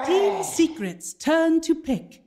Team Secret's turn to pick.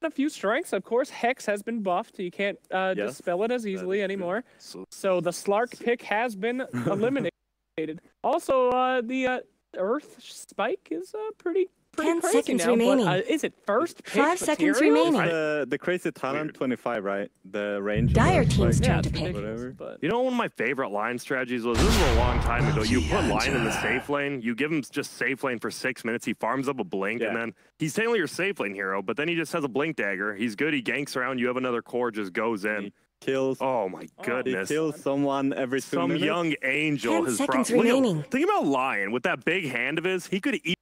A few strengths. Of course, Hex has been buffed. You can't dispel it as easily anymore. So the Slark pick has been eliminated. Also, the Earth Spike is pretty 10 crazy seconds now. remaining. But, is it first pick 5 seconds materials? remaining. The crazy talent 25, right? The range. Dire of, team's like, turn to it's pick. ridiculous, but You know, one of my favorite line strategies was, this was a long time ago, you put line in the safe lane, you give him just safe lane for 6 minutes, he farms up a blink, and then he's technically your safe lane hero, but then he just has a blink dagger, he's good, he ganks around, you have another core, just goes in. He kills. Oh my goodness. He kills someone every 2 minutes. Some young angel 10 has seconds brought... remaining. Think about Lion, with that big hand of his, he could eat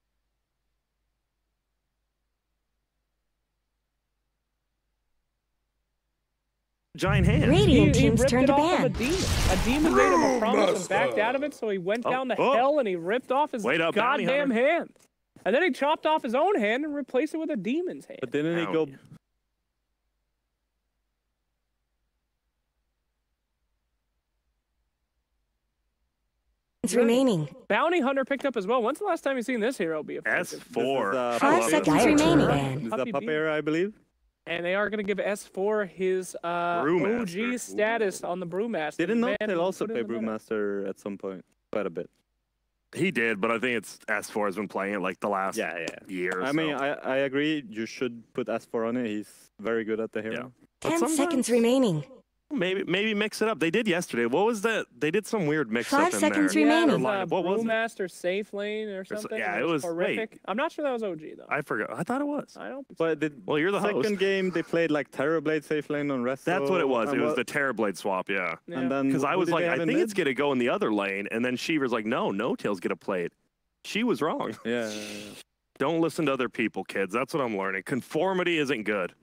giant hand. Radiant he team's ripped turn it to off ban. of a demon. A demon made him a promise and backed out of it, so he went down to hell and he ripped off his goddamn hand. And then he chopped off his own hand and replaced it with a demon's hand. But didn't he go... remaining. Bounty Hunter picked up as well. When's the last time you seen this hero be effective? S4. 5 seconds remaining. This is the puppy era, I believe. And they are going to give S4 his OG status on the Brewmaster. Didn't Notail also play Brewmaster at some point? Quite a bit. He did, but I think it's S4 has been playing it like the last year. I mean, I agree. You should put S4 on it. He's very good at the hero. 10 seconds remaining. Maybe mix it up. They did yesterday. What was that? They did some weird mix-up in there. 5 seconds remaining. What was it? Brewmaster safe lane or something. Yeah, it was horrific. wait. I'm not sure that was OG though. I forgot. I thought it was. I don't. But well, you're the second host. game they played like Terrorblade safe lane on Resto. That's what it was. It was the Terrorblade swap. Yeah. And then because I was like, I think mid? it's gonna go in the other lane, and then Shiver's like, no, Tail's gonna play it. She was wrong. Yeah. Don't listen to other people, kids. That's what I'm learning. Conformity isn't good.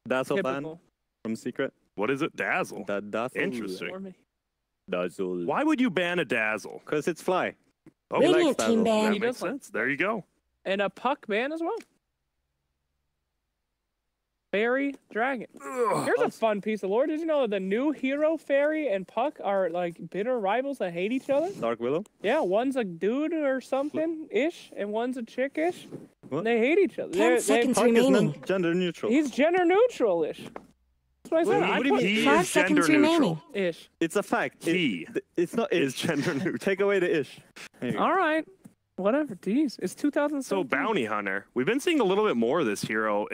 Dazzle ban from Secret. What is it? Dazzle. Dazzle. Interesting. Dazzle. Why would you ban a Dazzle? Because it's Fly. Oh, Radiant team ban. That makes sense. There you go. And a Puck ban as well. Fairy Dragon. Here's a fun piece of lore. Did you know that the new hero Fairy and Puck are like bitter rivals that hate each other? Dark Willow? Yeah, one's a dude or something-ish, and one's a chick-ish. What? They hate each other. 10 seconds Puck remaining. is gender neutral. He's gender neutral-ish. That's what I said. What do you mean? He 5 is seconds gender remaining. neutral. Ish. It's a fact. It's not is gender neutral. Take away the ish. All right. Whatever. Jeez. It's 2007. So Bounty Hunter. We've been seeing a little bit more of this hero.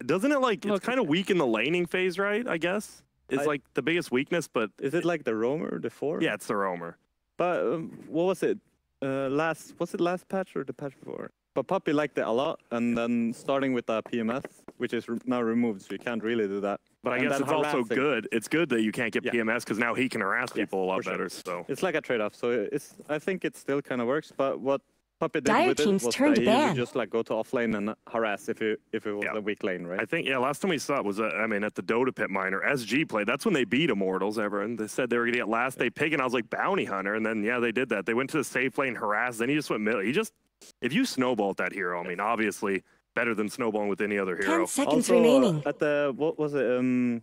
Doesn't it like it's kind of weak in the laning phase, right? I guess it's like the biggest weakness, but is it like the roamer, the 4? Yeah, it's the roamer. But what was it? Was it last patch or the patch before? But Puppy liked it a lot, and then starting with the PMS, which is now removed, so you can't really do that. But I guess it's also good. It's good that you can't get PMS because now he can harass people a lot better. So it's like a trade-off. So I think it still kind of works. But what Puppy did Dire with it team's was turn that to he ban. would just like go to offlane and harass if it was a weak lane, right? I think last time we saw it was I mean at the Dota Pit Miner SG played. That's when they beat Immortals. Everyone they said they were gonna get last day pick, and I was like Bounty Hunter, and then they did that. They went to the safe lane, harassed. Then he just went middle. If you snowballed that hero, I mean obviously better than snowballing with any other hero. 10 seconds also, remaining. At the what was it?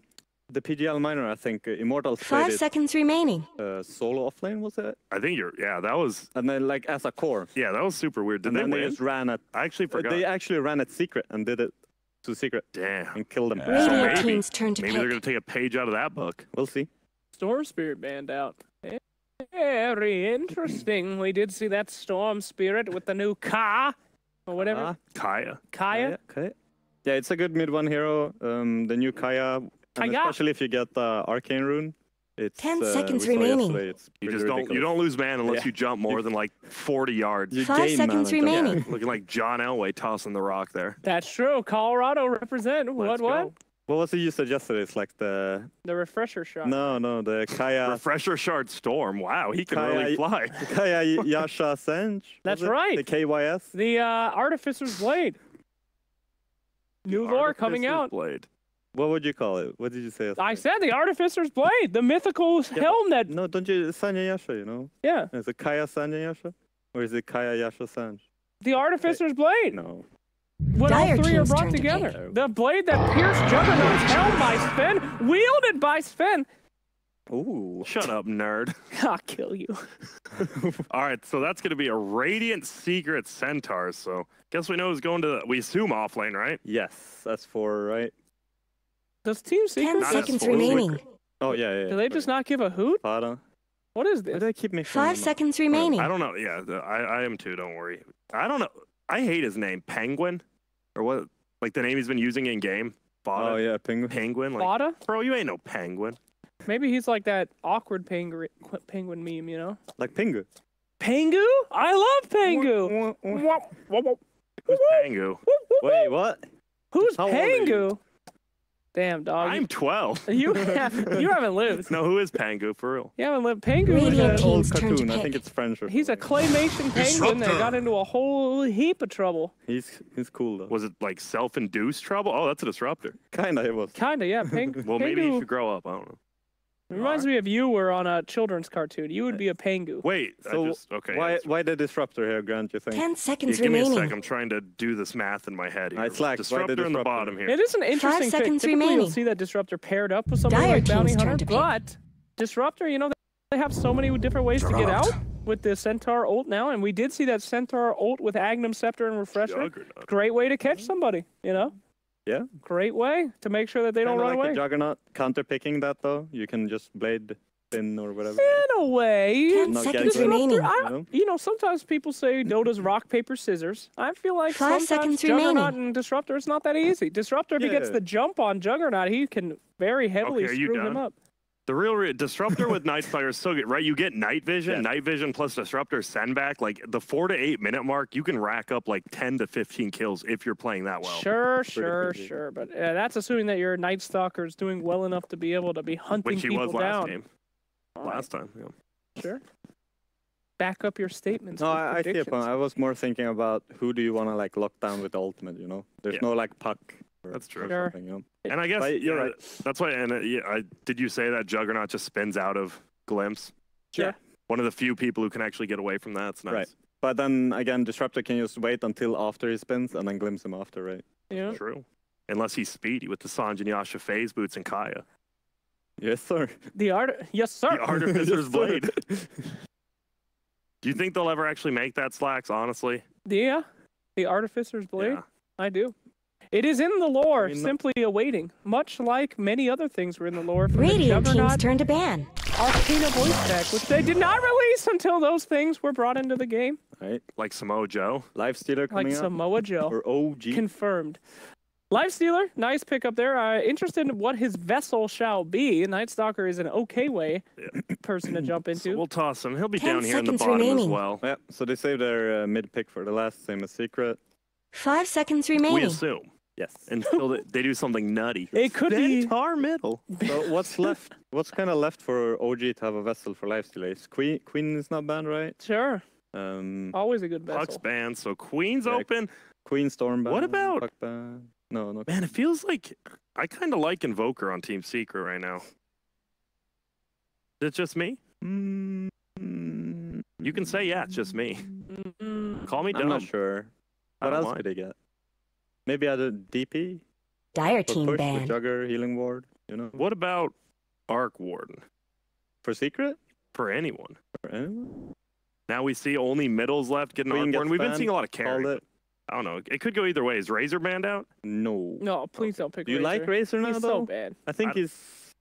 The PGL Miner, I think Immortals 5 seconds remaining. Solo offlane, was it? I think that was. And then like as a core. Yeah, that was super weird. Did they win? Just ran at. I actually forgot. They actually ran at Secret and did it to Secret. Damn. And killed them. Radiant team's turn to maybe pick. they're gonna take a page out of that book. We'll see. Storm Spirit banned out. Very interesting. We did see that Storm Spirit with the new Ka or whatever. Kaya. Okay. Yeah, it's a good mid one hero. The new Kaya. And especially if you get the Arcane Rune. It's 10 seconds remaining. You just don't lose mana unless you jump more than like 40 yards. 5 seconds remaining. Yeah, looking like John Elway tossing the rock there. That's true. Colorado represent. What? What was it you suggested? It's like the refresher shot. No, the Kaya refresher shard storm. Wow, he can really fly. Kaya Yasha Senj. That's right. The KYS. The Artificer's Blade. New lore coming out. Blade. What would you call it? What did you say? I said the Artificer's Blade, the mythical helm that... No, don't you... Sanya Yasha, you know? Yeah. Is it Kaya Sanya Yasha? Or is it Kaya Yasha Sanj? The Artificer's Blade. No. When all three are brought together. The blade that pierced Juggernaut's helm by Sven, wielded by Sven. Ooh. Shut up, nerd. I'll kill you. All right, so that's going to be a Radiant Secret Centaurs. So guess we know who's going to, we assume offlane, right? Yes, that's 4, right? Does Team 10 Secret? seconds full remaining. Oh, yeah. Do they just not give a hoot? Pada. What is Why this? do I keep mixing 5 them up? seconds remaining. I don't know. Yeah, I am too. Don't worry. I don't know. I hate his name, Penguin, or what? Like the name he's been using in game. Oh, yeah, penguin. Penguin. Like, Bada? bro, you ain't no penguin. Maybe he's like that awkward penguin meme, you know? Like Pingu. Pangu? I love Pangu. Who's Pengu? Wait, what? Who's How old are you? Pangu? Damn, dog. I'm 12. You haven't lived. No, who is Pengu for real? You haven't lived. Pangu Radiant is team. Old Team's turn to cartoon. I pick. think it's French or he's a something. claymation penguin that got into a whole heap of trouble. He's cool, though. Was it like self-induced trouble? Oh, that's a disruptor. Kinda, it was. Kinda, yeah. Pangu. Well, maybe he should grow up. I don't know. Reminds me of you were on a children's cartoon. You would be a Pangu. Wait, So, okay. Why the disruptor here, Grant, you think? 10 Yeah, seconds give me a remaining. sec. I'm trying to do this math in my head. Here. Alright, Slack, why the Disruptor in the disruptor? bottom here. It is an interesting pick. seconds Typically, you'll remaining. see that disruptor paired up with somebody Dire like Bounty team's turn Hunter, to pick. but disruptor, you know, they have so many different ways to get out with the Centaur ult now, and we did see that Centaur ult with Agnum Scepter and Refresher. Juggernaut. Great way to catch somebody, you know? Yeah. Great way to make sure that they don't Kinda run like away. the Juggernaut. Counter-picking that, though. You can just blade spin or whatever. In a way. 10 Not seconds getting- remaining. You know, sometimes people say Dota's rock, paper, scissors. I feel like 5 sometimes seconds Juggernaut remaining. and Disruptor, it's not that easy. Disruptor, if he gets Yeah. the jump on Juggernaut, he can very heavily Okay, are you screw him done? up. The real disruptor with Night Stalker is so good, right? You get night vision, Yeah. night vision plus disruptor send back. Like the 4 to 8 minute mark, you can rack up like 10 to 15 kills if you're playing that well. Sure, crazy. sure. But that's assuming that your Night Stalker is doing well enough to be able to be hunting Which he people was last down. game. Last time, yeah. Sure. Back up your statements. No, with I see a predictions. point. I was more thinking about who do you want to like lock down with the ultimate, you know? There's Yeah. no like puck. Or That's true. Sure. something, you know? And I guess But you're yeah, right. that's why. And did you say that Juggernaut just spins out of Glimpse? Sure. One of the few people who can actually get away from that. It's nice. Right. But then again, Disruptor can just wait until after he spins and then glimpse him after, right? Yeah. True. Unless he's speedy with the Sanj and Yasha phase boots and Kaya. Yes, sir. Yes, sir. The Artificer's Yes, sir. Blade. Do you think they'll ever actually make that, Slacks, honestly? Yeah. The Artificer's Blade. Yeah. I do. It is in the lore, I mean, simply awaiting, much like many other things were in the lore from the Radiant team's Juggernaut turn to ban. Arcana voice pack, which they did not release until those things were brought into the game, Right. Like Samoa Joe. Life Stealer like coming up. Samoa Joe. Or OG. Confirmed. Lifestealer, nice pickup there. Interested in what his vessel shall be. Night Stalker is an okay way person to jump So into. we'll toss him. He'll be 10 down here in the seconds bottom as remaining. well. Yeah, so they saved their mid pick for the last, same as Secret. 5 seconds We remaining. assume. Yes. Until they do something nutty. It could be. Centaur middle. So what's left? What's kind of left for OG to have a vessel for Life Stealer? Queen is not banned, right? Sure. Always a good Puck's vessel. banned, so Queen's Yeah. open. Queen Storm banned. What about- Puck banned. No. Man, it feels like I kind of like Invoker on Team Secret right now. Is it just me? Mm, You can say, yeah, it's just me. Call me dumb. I'm not sure. I What don't else mind. could they get? Maybe add a DP? Dire For team push, ban. with Jugger, Healing Ward, you know? What about Arc Warden? For Secret? For anyone. For anyone? Now we see only middles left getting Queen Arc gets Warden. We've been banned, seeing a lot of Called carry. it. I don't know. It could go either way. Is Razor banned out? No. No, please don't pick Do you like Razor now, He's though? so bad. I think I- he's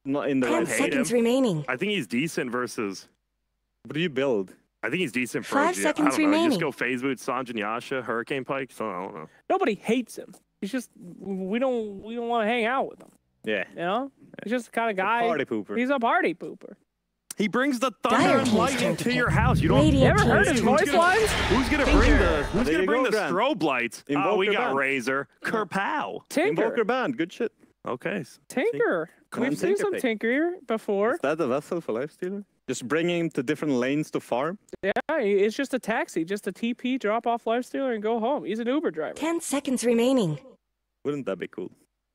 not in the 10 right hate seconds him. remaining. I think he's decent versus. What do you build? I think he's decent for 5 OG. seconds I don't know. You remaining. just go Phase Boot, Sanj and Yasha, Hurricane Pike. So I don't know. Nobody hates him. He's just we don't want to hang out with him. Yeah. You know, he's just the kind of guy. Party pooper. He's a party pooper. He brings the Dire thunder and team's lightning turn to to pick. your house. You don't. You Radiant ever heard team's his turn to voice pick. lines? Who's gonna Tinker. bring the There Who's gonna you bring go, the Grant. strobe lights? Oh, Invoker we got band. Razor, Kerpow. Tinker. Invoker band, good shit. Okay. Tinker. Come on, We've seen Tinker some pick. Tinker before. Is that the vessel for Lifestealer? Just bringing him to different lanes to farm? Yeah, it's just a taxi, just a TP, drop off Lifestealer, and go home. He's an Uber driver. 10 seconds remaining. Wouldn't that be cool?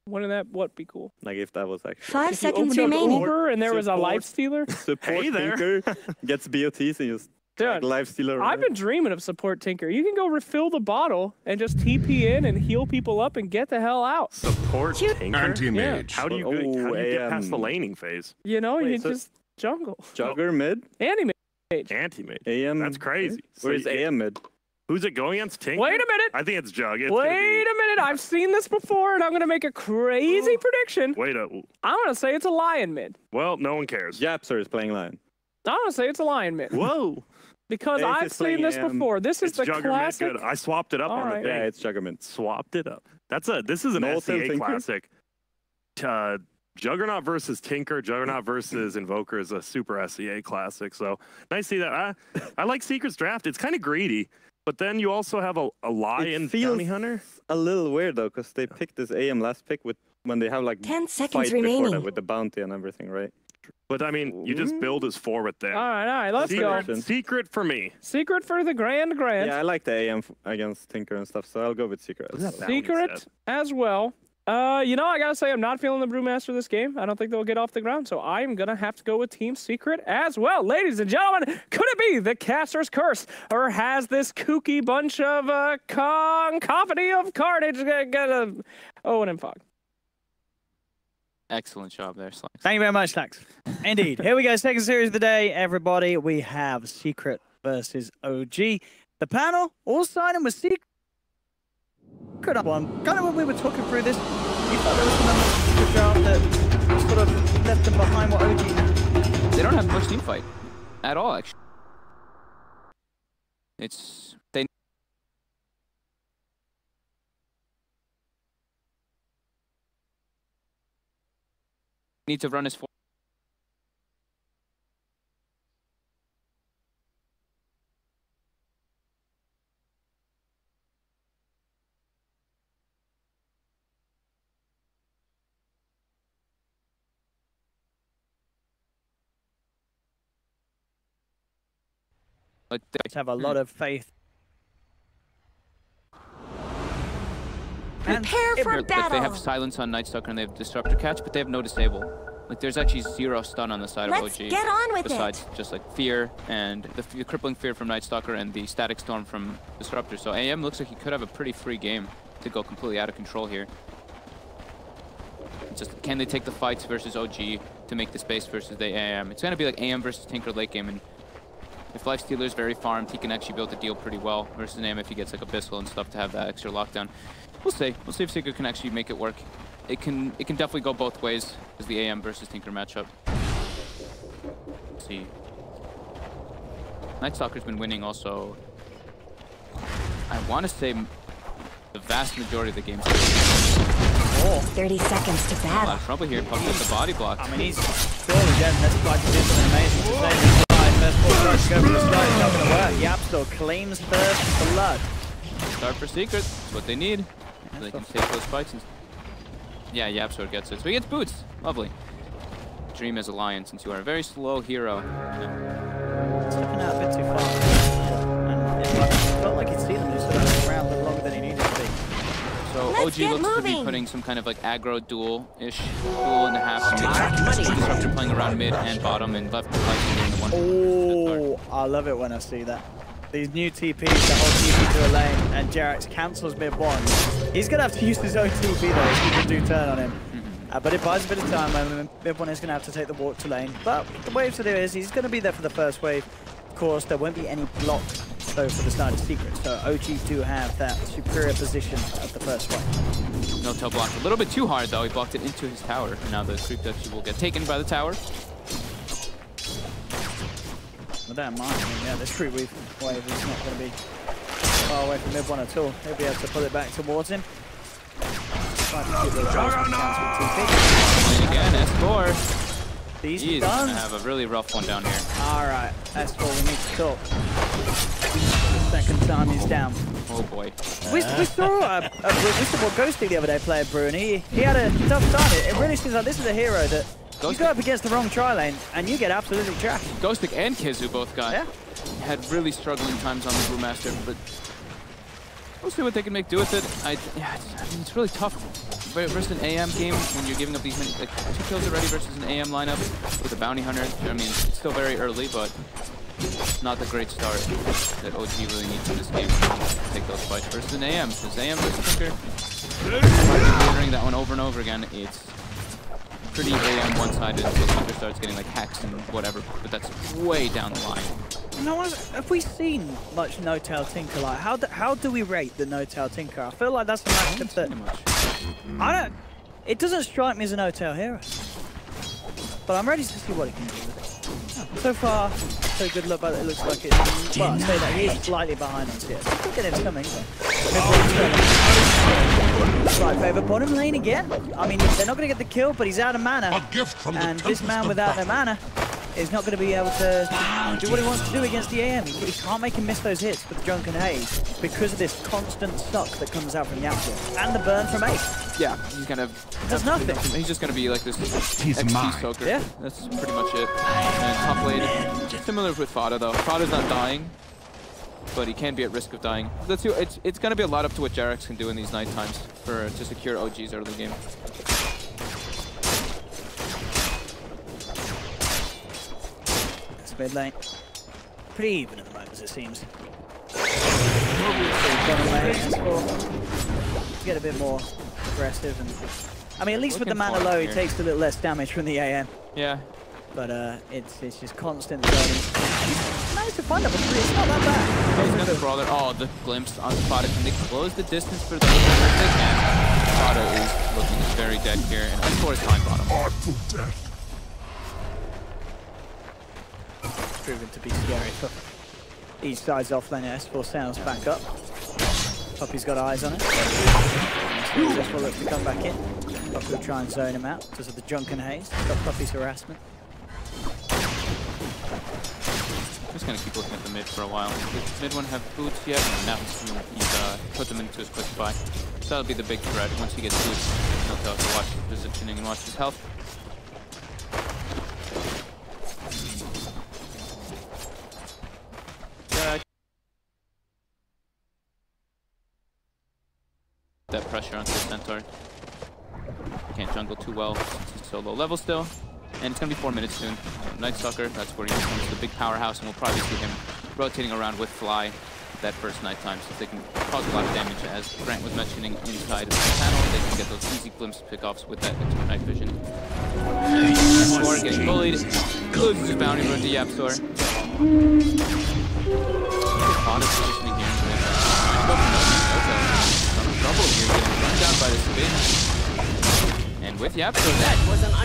Wouldn't that be cool? Like if that was actually 5 If you seconds opened up remaining. Uber and there was a Support. Lifestealer. support Hey there. Tinker, gets BOTs and just Dude, life stealer. I've been dreaming of support Tinker. You can go refill the bottle and just TP in and heal people up and get the hell out. Support Tinker? Anti-mage. How do you, get past the laning phase? You know, you just jungle. Jugger mid? Anti-mage. Anti-mage. AM. That's crazy. Where's AM mid? Who's it going against? Tinker? Wait a minute. I think it's Jug. Wait a minute. I've seen this before, and I'm going to make a crazy prediction. I'm going to say it's a Lion mid. Well, no one cares. Japser is playing Lion. I'm going to say it's a Lion mid. Whoa. Because I've seen this before. This is the classic. Mid, good. I swapped it up on the thing. Yeah, it's Jugger mid. Swapped it up. This is an SCA classic. Juggernaut versus Tinker, Juggernaut versus Invoker is a super SCA classic. So nice to see that. I like Secret's draft. It's kind of greedy, but then you also have a Lion Bounty Hunter. A little weird though, because they picked this AM last pick when they have like 10 seconds fight remaining before that with the bounty and everything, right? But I mean, you just build his forward there. All right, let's go. Secret for me. Secret for the grand. Yeah, I like the AM against Tinker and stuff, so I'll go with Secret. Secret as well. You know, I gotta say, I'm not feeling the Brewmaster this game. I don't think they'll get off the ground, so I'm gonna have to go with Team Secret as well. Ladies and gentlemen, could it be the Caster's Curse, or has this kooky bunch of cacophony of carnage got a Owen and Fog? Excellent job there, Slacks. Thank you very much, Slacks. Indeed. Here we go, second series of the day, everybody. We have Secret versus OG. The panel all siding with Secret. Good one. Kind of when we were talking through this, you thought there was some good draft that sort of left them behind what OG had. They don't have much team fight at all, actually. They need to run his forward. But they have a lot of faith. Prepare for battle. They have silence on Night Stalker and they have Disruptor Catch, but they have no disable. Like there's actually 0 stun on the side of OG. Get on with besides just like fear and the crippling fear from Night Stalker and the static storm from Disruptor. So AM looks like he could have a pretty free game to go completely out of control here. It's just can they take the fights versus OG to make the space versus the AM? It's gonna be like AM versus Tinker late game, and if Lifestealer is very farmed, he can actually be able to deal pretty well versus AM if he gets like Abyssal and stuff to have that extra lockdown. We'll see. We'll see if Secret can actually make it work. It can definitely go both ways as the AM versus Tinker matchup. Let's see. Night Stalker's been winning also. I want to say the vast majority of the games. 30 seconds to A lot battle. of trouble here. Pupped with the body block. I mean, he's surely getting this fight to do something amazing to save his life. First ball tries to go for the slide. It's not going to work. Yap still claims first blood. Start for Secret. That's what they need. So they can take those fights. And yeah, Yapsor gets it. So he gets boots. Lovely. Dream as a lion, since you are a very slow hero. Stepping out a bit too far. And it felt like he'd see them just around a bit longer than he needed to be. So OG looks to be putting some kind of like aggro duel-ish, duel and a half. Disruptor playing around mid and bottom and left in the one. Oh, I love it when I see that. These new TPs, the whole TP to a lane, and Jerax cancels mid one. He's going to have to use his own TP though if he can do turn on him. But it buys a bit of time, and mid one is going to have to take the walk to lane. But the wave to do is he's going to be there for the first wave. Of course, there won't be any block though for the start of Secret, so OG do have that superior position of the first wave. No toe blocked. A little bit too hard though. He blocked it into his tower, and now the creep actually will get taken by the tower. With that in mind, I mean, yeah, this creep wave is not going to be far away from mid one at all. He'll be able to pull it back towards him. Again, S4. He's gonna have a really rough one down here. Alright, S4, we need to talk. The second time he's down. Oh boy. We saw what Ghosty the other day play Brew, and he had a tough time. It really seems like this is a hero that you go up against the wrong tri-lane and you get absolutely trashed. Ghostic and Kizu both got had really struggling times on the Brewmaster, but we'll see what they can make do with it. I mean, it's really tough versus an AM game when you're giving up these many, like 2 kills already versus an AM lineup with a bounty hunter. I mean, it's still very early, but not the great start that OG really needs in this game to take those fights versus an AM. Because AM versus Tinker, considering that one over and over again, it's pretty AM one-sided until Tinker starts getting like hacks and whatever, but that's way down the line. No, have we seen much No-Tail Tinker? Like, how do we rate the No-Tail Tinker? I feel like that's a matchup that it doesn't strike me as a No-Tail hero, but I'm ready to see what it can do with it. So far, so good. Look, but it looks like it's. Well, I say that he is slightly behind us here. Look at it coming. Slight favour bottom lane again. I mean, they're not going to get the kill, but he's out of mana, and this man without no mana is not going to be able to do what he wants to do against the AM. He can't make him miss those hits with the Drunken Haze because of this constant suck that comes out from Yapzor and the burn from Ace. Yeah, he's kind of does nothing. He's just going to be like this XP soaker. Yeah, that's pretty much it. And top lane, similar with Fada though. Fada's not dying, but he can be at risk of dying. It's going to be a lot up to what Jerax can do in these night times to secure OG's early game. Mid lane. Pretty even at the moment, as it seems. Get a bit more aggressive, and I mean, at least with the mana low, he takes a little less damage from the AM. Yeah. But it's just constant burning. Nice to find level 3. It's not that bad. He's got the brawler. Oh, the glimpse on Fada. Can they close the distance for the? They can. Fada is looking very dead here, and S4 is behind bottom. Proven to be scary for each side's offlane. S4 sounds back up. Puppy's got eyes on it. S4 looks to come back in. Puppy will try and zone him out because of the Drunken Haze. Got Puppy's harassment. I'm just gonna keep looking at the mid for a while. Does mid one have boots yet? No, now he's put them into his quick buy. So that'll be the big threat. Once he gets boots, he'll have to watch his positioning and watch his health. That pressure onto the Centaur. Can't jungle too well since he's so low level still. And it's going to be 4 minutes soon. Night Stalker, that's where he becomes the big powerhouse, and we'll probably see him rotating around with Fly that first night time, so they can cause a lot of damage. As Grant was mentioning, inside of the panel, they can get those easy glimpse pickoffs with that night vision. S4 getting bullied, loses his bounty run to Yapzor. Fada's positioning here. Trouble here, getting run down by the spin. And with Yapzor,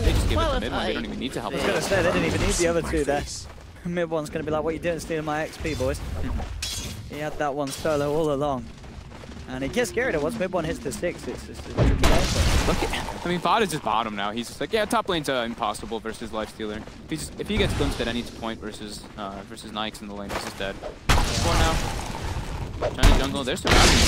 they just give it to mid one. They don't even need to help. I was going to say, they didn't even need the other two there. Mid one's going to be like, what are you doing stealing my XP, boys? He had that one solo all along. And it gets scary though. Once mid one hits the 6, it's a tricky game. Look at, I mean, Fada's just bottom now. He's just like, yeah, top lane's impossible versus Lifestealer. If he gets glimpsed at any point versus Nikes in the lane, he's just dead. For now. Trying to jungle, they're surrounding him.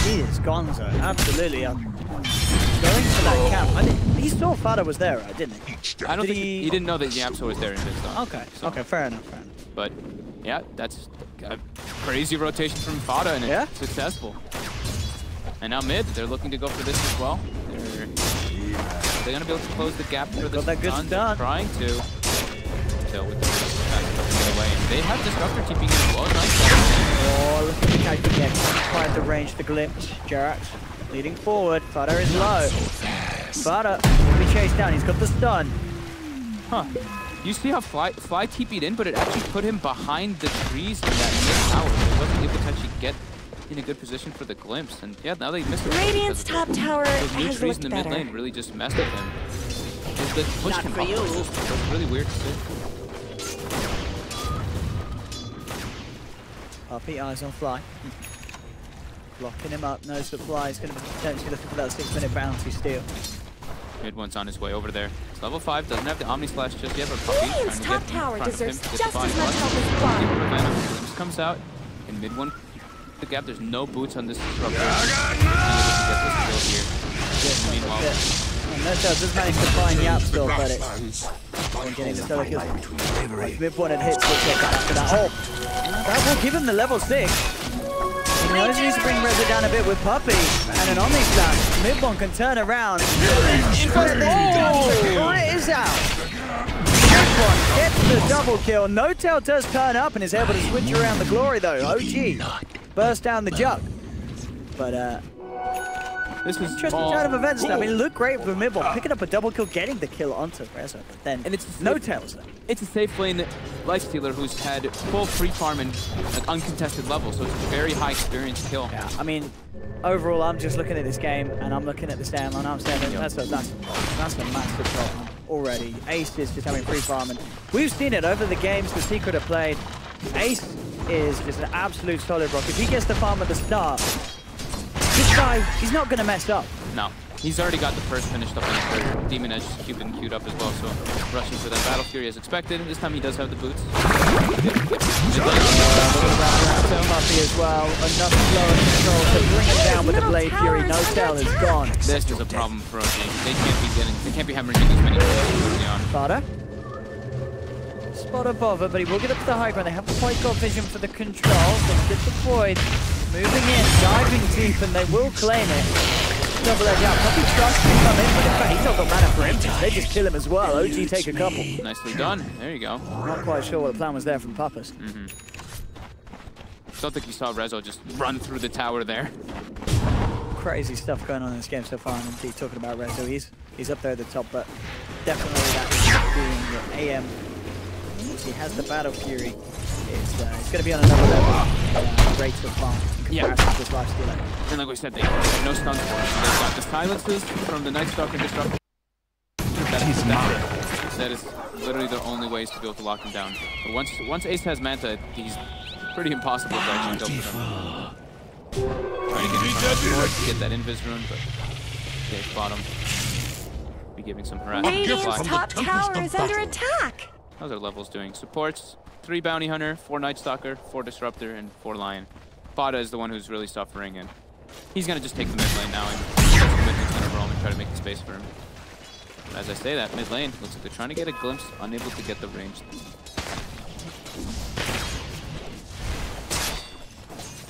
He is gonzo, absolutely. Going for that camp. He saw Fada was there, right, didn't he? I don't think he didn't know that Yapzor was there in this though. Okay, so. Okay, fair enough, fair enough. But yeah, that's a crazy rotation from Fada, and it's successful. And now mid, they're looking to go for this as well. They're gonna be able to close the gap for the stun. They're trying to. So with the away, and they have Disruptor TPing in as well. Nice. Oh, look at the KPX. Quite the range, the glimpse. Jerax leading forward. Fada is low. Fada will be chased down. He's got the stun. Huh. You see how Fly TP'd in, but it actually put him behind the trees in that mid tower. So he wasn't able to actually get in a good position for the glimpse. And yeah, now they missed it. Radiant's top tower those new has trees in the better. mid lane really just messed with him. The push can help. It's really weird to see. Puppy, eyes on Fly. Blocking him up, knows that Fly is going to be potentially looking for that 6-minute bounty steal. Mid one's on his way over there. It's level 5, doesn't have the Omni Slash just yet, but Puppy Radiant's trying top to tower get in front deserves of him, just as much help as Fly. Glimpse comes out, and mid one the gap. There's no boots on this disruptor. Meanwhile, No-Tail does manage to find Yapzor, but it's getting the solo kills. Mid one and hits the check after that. Oh, that will give him the level 6. He knows he needs to bring Reza down a bit with Puppy, and an Omni Slash. Mid one can turn around. Oh, it is out. Mid one gets the double kill. No-Tail does turn up and is able to switch around the glory, though. OG burst down the jug. But, this was interesting turn of events. I mean, it looked great for Midball, picking up a double kill, getting the kill onto Rezo, but then No-Tail's there. It's a safe lane Lifestealer who's had full free farm and like uncontested level, so it's a very high experience kill. Yeah, I mean, overall, I'm just looking at this game and I'm looking at the stand line. I'm saying that's a massive problem already. Ace is just having free farm, and we've seen it over the games the Secret have played. Ace is just an absolute solid rock. If he gets the farm at the start, this guy, he's not going to mess up. No. He's already got the first finished up on the third. Demon Edge queued and queued up as well, so rushing for that Battle Fury as expected. This time he does have the boots. Puppy as well. Enough slow and control to bring him down with the Blade Fury. No-Tail is gone. This is a problem for OG. They can't be hammering as many kills early on. Fada. Spot above it, but he will get up to the high ground. They haven't quite got vision for the control. They get deployed. Moving in, diving deep, and they will claim it. Double edge out. Puppy tries to come in, but in fact, he's not got mana for him. They just kill him as well. OG take a couple. Nicely done. There you go. Not quite sure what the plan was there from Papas. Don't think you saw Rezo just run through the tower there. Crazy stuff going on in this game so far, and indeed talking about Rezo, he's up there at the top, but definitely that being AM. He has the Battle Fury. It's going to be on another level. Rates of farm. Yeah. This Lifestealer. And like we said, they have no stuns for him. They've got the silences from the Night Stalker Disruptor. That is literally the only ways to be able to lock him down. But once Ace has Manta, he's pretty impossible to actually kill for him. Trying to get in front of the board to get that invis rune, but Ace bottom. Be giving some harassment. Radiant's top tower is under attack. How's our levels doing? Supports, 3 Bounty Hunter, 4 Night Stalker, 4 Disruptor, and 4 Lion. Fada is the one who's really suffering, and he's going to just take the mid lane now, and Midland's going to roam and try to make the space for him. But as I say that, mid lane, looks like they're trying to get a glimpse, unable to get the range.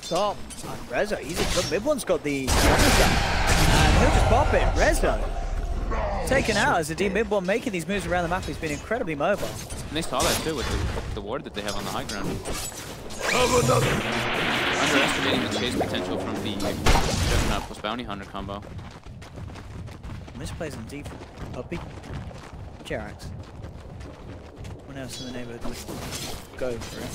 Top, and Rezo, he's a good. Mid one's got the and he'll just pop it. Rezo taken out as the D mid one making these moves around the map. He's been incredibly mobile. And they saw that too with the ward that they have on the high ground. Underestimating the chase potential from the Juggernaut plus Bounty Hunter combo. Misplays in deep. Puppy. Jerax. One else in the neighborhood would go for it.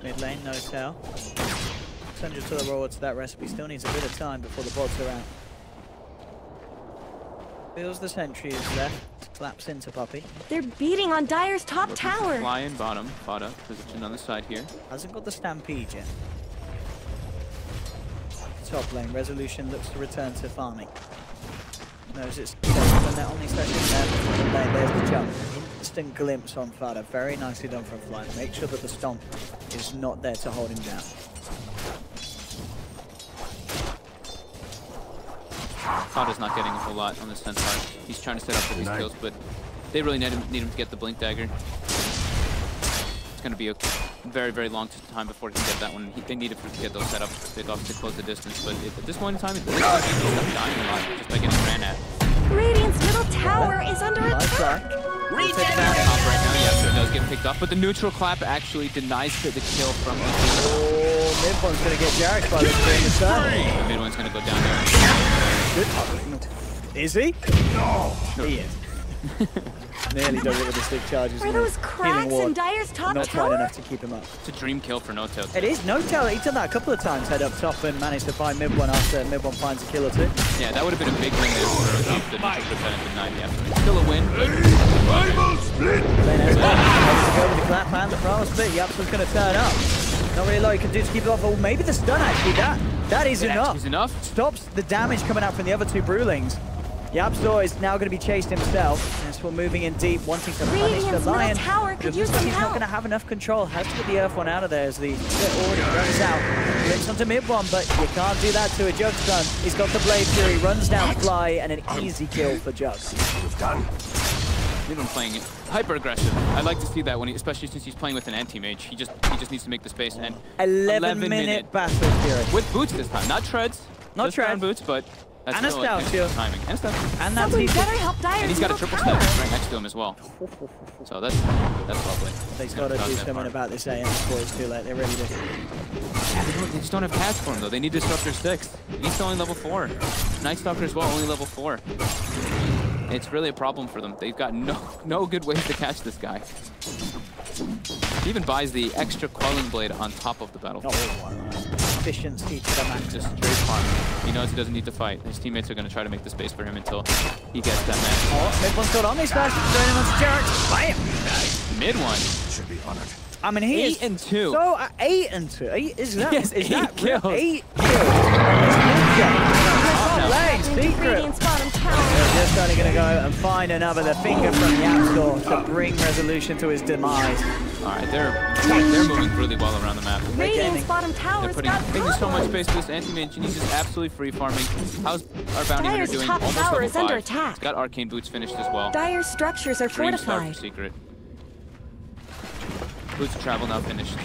Mid lane, No-Tail. 600 to the roll to that recipe. Still needs a bit of time before the bots are out. Feels the sentry is left. Claps into Puppy. They're beating on Dire's top tower. Lion bottom. Fada positioned on the side here. Hasn't got the Stampede yet. Top lane. Resolution looks to return to farming. Knows it's and that only session there. There's the jump. Instant glimpse on Fada. Very nicely done from Fly. Make sure that the stomp is not there to hold him down. Fada's not getting a whole lot on this 10 part. He's trying to set up for these kills, but they really need him to get the Blink Dagger. It's going to be a very, very long time before he can get that one. They need it to get those set up. They'd obviously close the distance, but at this point in time, it's dying a lot just by getting ran at. Radiant's middle tower is under attack. Top right now, yes, it does get picked off, but the neutral clap actually denies the kill from OG. Oh, mid one's going to get Jerax by the screen the turn. The mid one's going to go down there. Good. Is he? No. He is. Nearly does it with the stick charges. Are those cracks in Dire's top Not tower? quite enough to keep him up. It's a dream kill for No-Tail. It is. No-Tail, he's done that a couple of times, head up top and managed to find mid one after mid one finds a kill or two. Yeah, that would have been a big win there for OG. The neutral would have been 9, yeah. Still a win, but... Then as well, to go with the clap and the Primal Split. Yapsu's going to turn up. Not really a lot he can do to keep it off. Oh, maybe the stun actually. That is enough. Is enough. Stops the damage coming out from the other two Brewlings. Yapsu is now going to be chased himself. As we're moving in deep, wanting to punish the Lion. Could he's not going to have enough control. Has to get the Earth one out of there as the split already runs out. Glimpse onto mid one, but you can't do that to a Jug stun. He's got the Blade Fury, runs down Fly, and an easy kill for Jug. They've been playing it hyper aggressive. I like to see that when especially since he's playing with an anti-mage. He just needs to make the space and 11-minute battle Fury. With boots this time, not treads. Not treads. Boots, but That's And a still stout shield. timing. And a stout. And that's Someone easy. better help Dyer's And he's got a middle triple tower. step right next to him as well. So that's lovely. They've got to do something about this AM before it's too late. They really do. Yeah, they just don't have catch for him though. They need Disruptor 6. And he's only level 4. Night Stalker as well, only level 4. It's really a problem for them. They've got no good ways to catch this guy. He even buys the extra Quelling Blade on top of the battle. Efficiency to the max. Just straight farm. He knows he doesn't need to fight. His teammates are going to try to make the space for him until he gets that man. Oh, mid one's got Omni Slash. Throwing him onto Jarrett. Bam! Mid one. Should be honored. I mean, he 8 and 2. So 8 and 2. Is that? Yes, is that 8 kills. 8 kills. Lane, Secret. Radiant's bottom tower. They're just only going to go and find another. The finger from the App Store to bring Resolution to his demise. All right, they're moving really well around the map. Radiant's bottom They're tower's putting got so much problems. space to this anti-mage, and he's just absolutely free farming. How's our bounty hunter Dyer's doing? top Almost tower level is under 5. attack. He's got arcane boots finished as well. Dyer's structures are Dream Star for fortified. Secret. Boots of travel now finished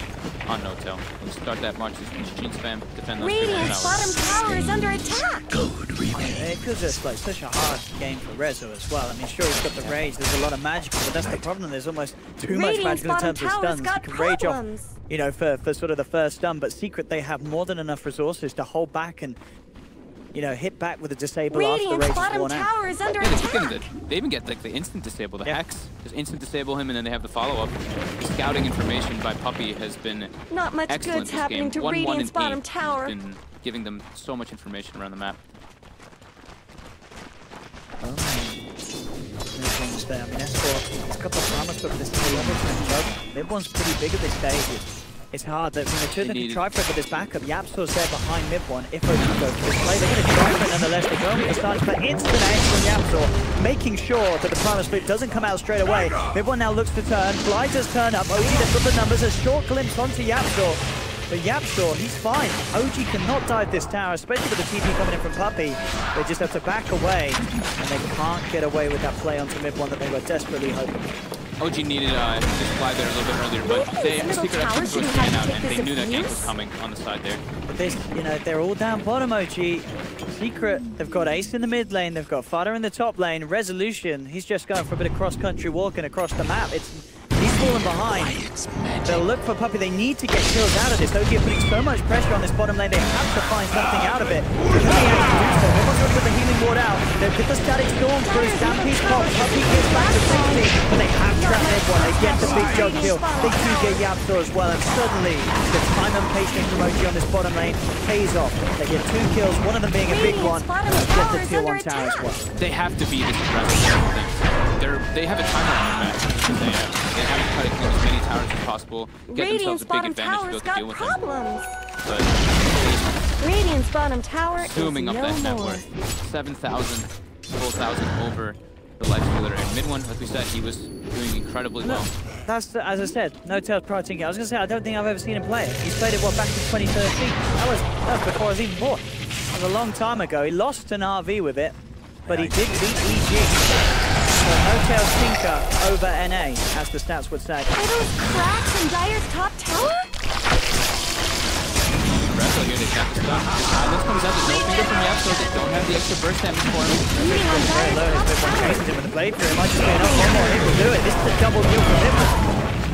on No Tail. We'll start that march. Machine spam, defend those Radiant's bottom tower is under attack. It feels just like such a hard game for Rezo as well. I mean, sure, he's got the rage. There's a lot of magic, but that's the problem. There's almost too much Radiant's magic in bottom terms of tower's stuns. got You can rage off, problems. you know, for sort of the first stun, but Secret, they have more than enough resources to hold back and, you know, hit back with a disable after the Radiant's rage is bottom worn out. tower is under Yeah, attack. they even get like the instant disable, the Yeah. Hex. Just instant disable him, and then they have the follow-up. The scouting information by Puppey has been Not much excellent good's this happening game. to 1-1 Radiant's and bottom 8. tower. He's been giving them so much information around the map. Oh. Mid one's there. I mean, S4, he's got the promise, but this is a level 10 Mid one's pretty big at this stage. It's hard. That the two that can try for it with this backup. Yapsor's there behind mid one. If OG goes for this play, they're going to try for it nonetheless. They're going with the stance, but instant ace from Yapsor, making sure that the Primus Flip doesn't come out straight away. Mid one now looks to turn. Blighter's turn up. OG, they've got the numbers. A short glimpse onto Yapsor. But Yapsor, he's fine. OG cannot dive this tower, especially with the TP coming in from Puppey. They just have to back away, and they can't get away with that play onto mid one that they were desperately hoping. OG needed to fly there a little bit earlier, but they Secret actually was staying out, and they knew that gank was coming on the side there. But this, you know, they're all down bottom, OG. Secret, they've got Ace in the mid lane, they've got Fodder in the top lane. Resolution, he's just going for a bit of cross-country walking across the map. He's falling behind. They'll look for Puppey. They need to get kills out of this. OG are putting so much pressure on this bottom lane. They have to find something out of it. Can they actually do so? Everyone's going to put the healing ward out. They've put the static storm through. Stampede pop. Puppey gets back to 16, but they have trapped everyone. They get the big jug kill. They do get Yapsor as well, and suddenly the time and patience from OG on this bottom lane pays off. They get 2 kills, one of them being a big one. They get the tier 1 tower as well. They have to be this aggressive. They have a timer on their match. They have to try to kill as many towers as possible, get themselves a big advantage to be able to deal with them. But Radiant's bottom tower zooming is up no that net more. worth. 7,000, full 1,000 over the life stealer. And mid one, like we said, he was doing incredibly well. That's, as I said, No Tail's pricing. I was going to say, I don't think I've ever seen him play it. He's played it, what, back in 2013? That was before I was even born. That was a long time ago. He lost an RV with it, but he did beat EG. So No Tail's Tinker over NA, as the stats would say. Are those cracks in Dyer's top tower? Resto here, they got the stuff. This comes out, there's no finger from Yapsor. They don't have the extra burst damage for him. Beating on Very Dyer's low, top this one tower. chases him with the blade through. It might just be enough. One more hit will do it. This is a double kill for Lippert.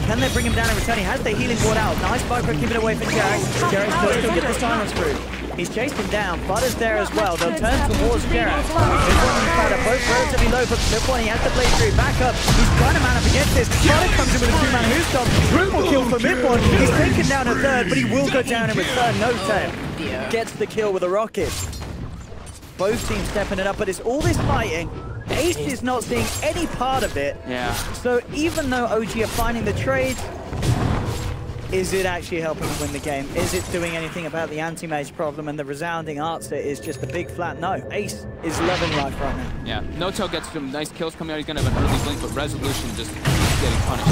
Can they bring him down in return? He has the healing ward out. Nice Viper keeping it away from Jarek. Jarek's still get the silence through. He's chased him down. Butter's there as well. They'll turn towards Jarek. This one and Butter both relatively low, but this one he has the blade through. Back up. He's trying to man up against this. Butter comes in with a 2-man Hoostomp. Triple kill for Midborn. He's taken down a third, but he will go down in return. No Tail gets the kill with a rocket. Both teams stepping it up, but it's all this fighting. Ace is not seeing any part of it. Yeah. So even though OG are finding the trade, is it actually helping them win the game? Is it doing anything about the anti-mage problem? And the resounding answer is just a big flat no. Ace is loving life right now. Yeah, No Tail gets some nice kills coming out. He's gonna have an early blink, but Resolution just keeps getting punished.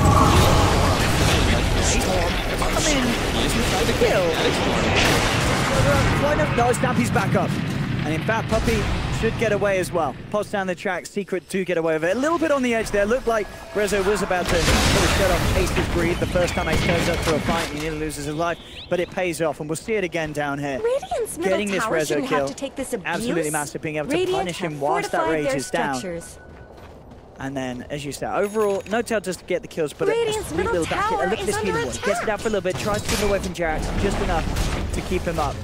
I mean, the kill. No, Stampy's back up. And in fact, Puppey should get away as well. Pops down the track, Secret do get away with it. A little bit on the edge there. Looked like Rezo was about to sort of shut off Ace's greed the first time Ace turns up for a fight. He nearly loses his life, but it pays off, and we'll see it again down here. Radiant's middle Getting this tower Rezo shouldn't kill, have to take this abuse. absolutely massive, being able to Radiant punish him have whilst that fortified rage their is down. structures. And then, as you said, overall, N0tail does get the kills, but Radiant's a sweet middle little back hit. tower Look at this is healing under wall. Gets it out for a little bit, tries to get away from Jerax, just enough to keep him up.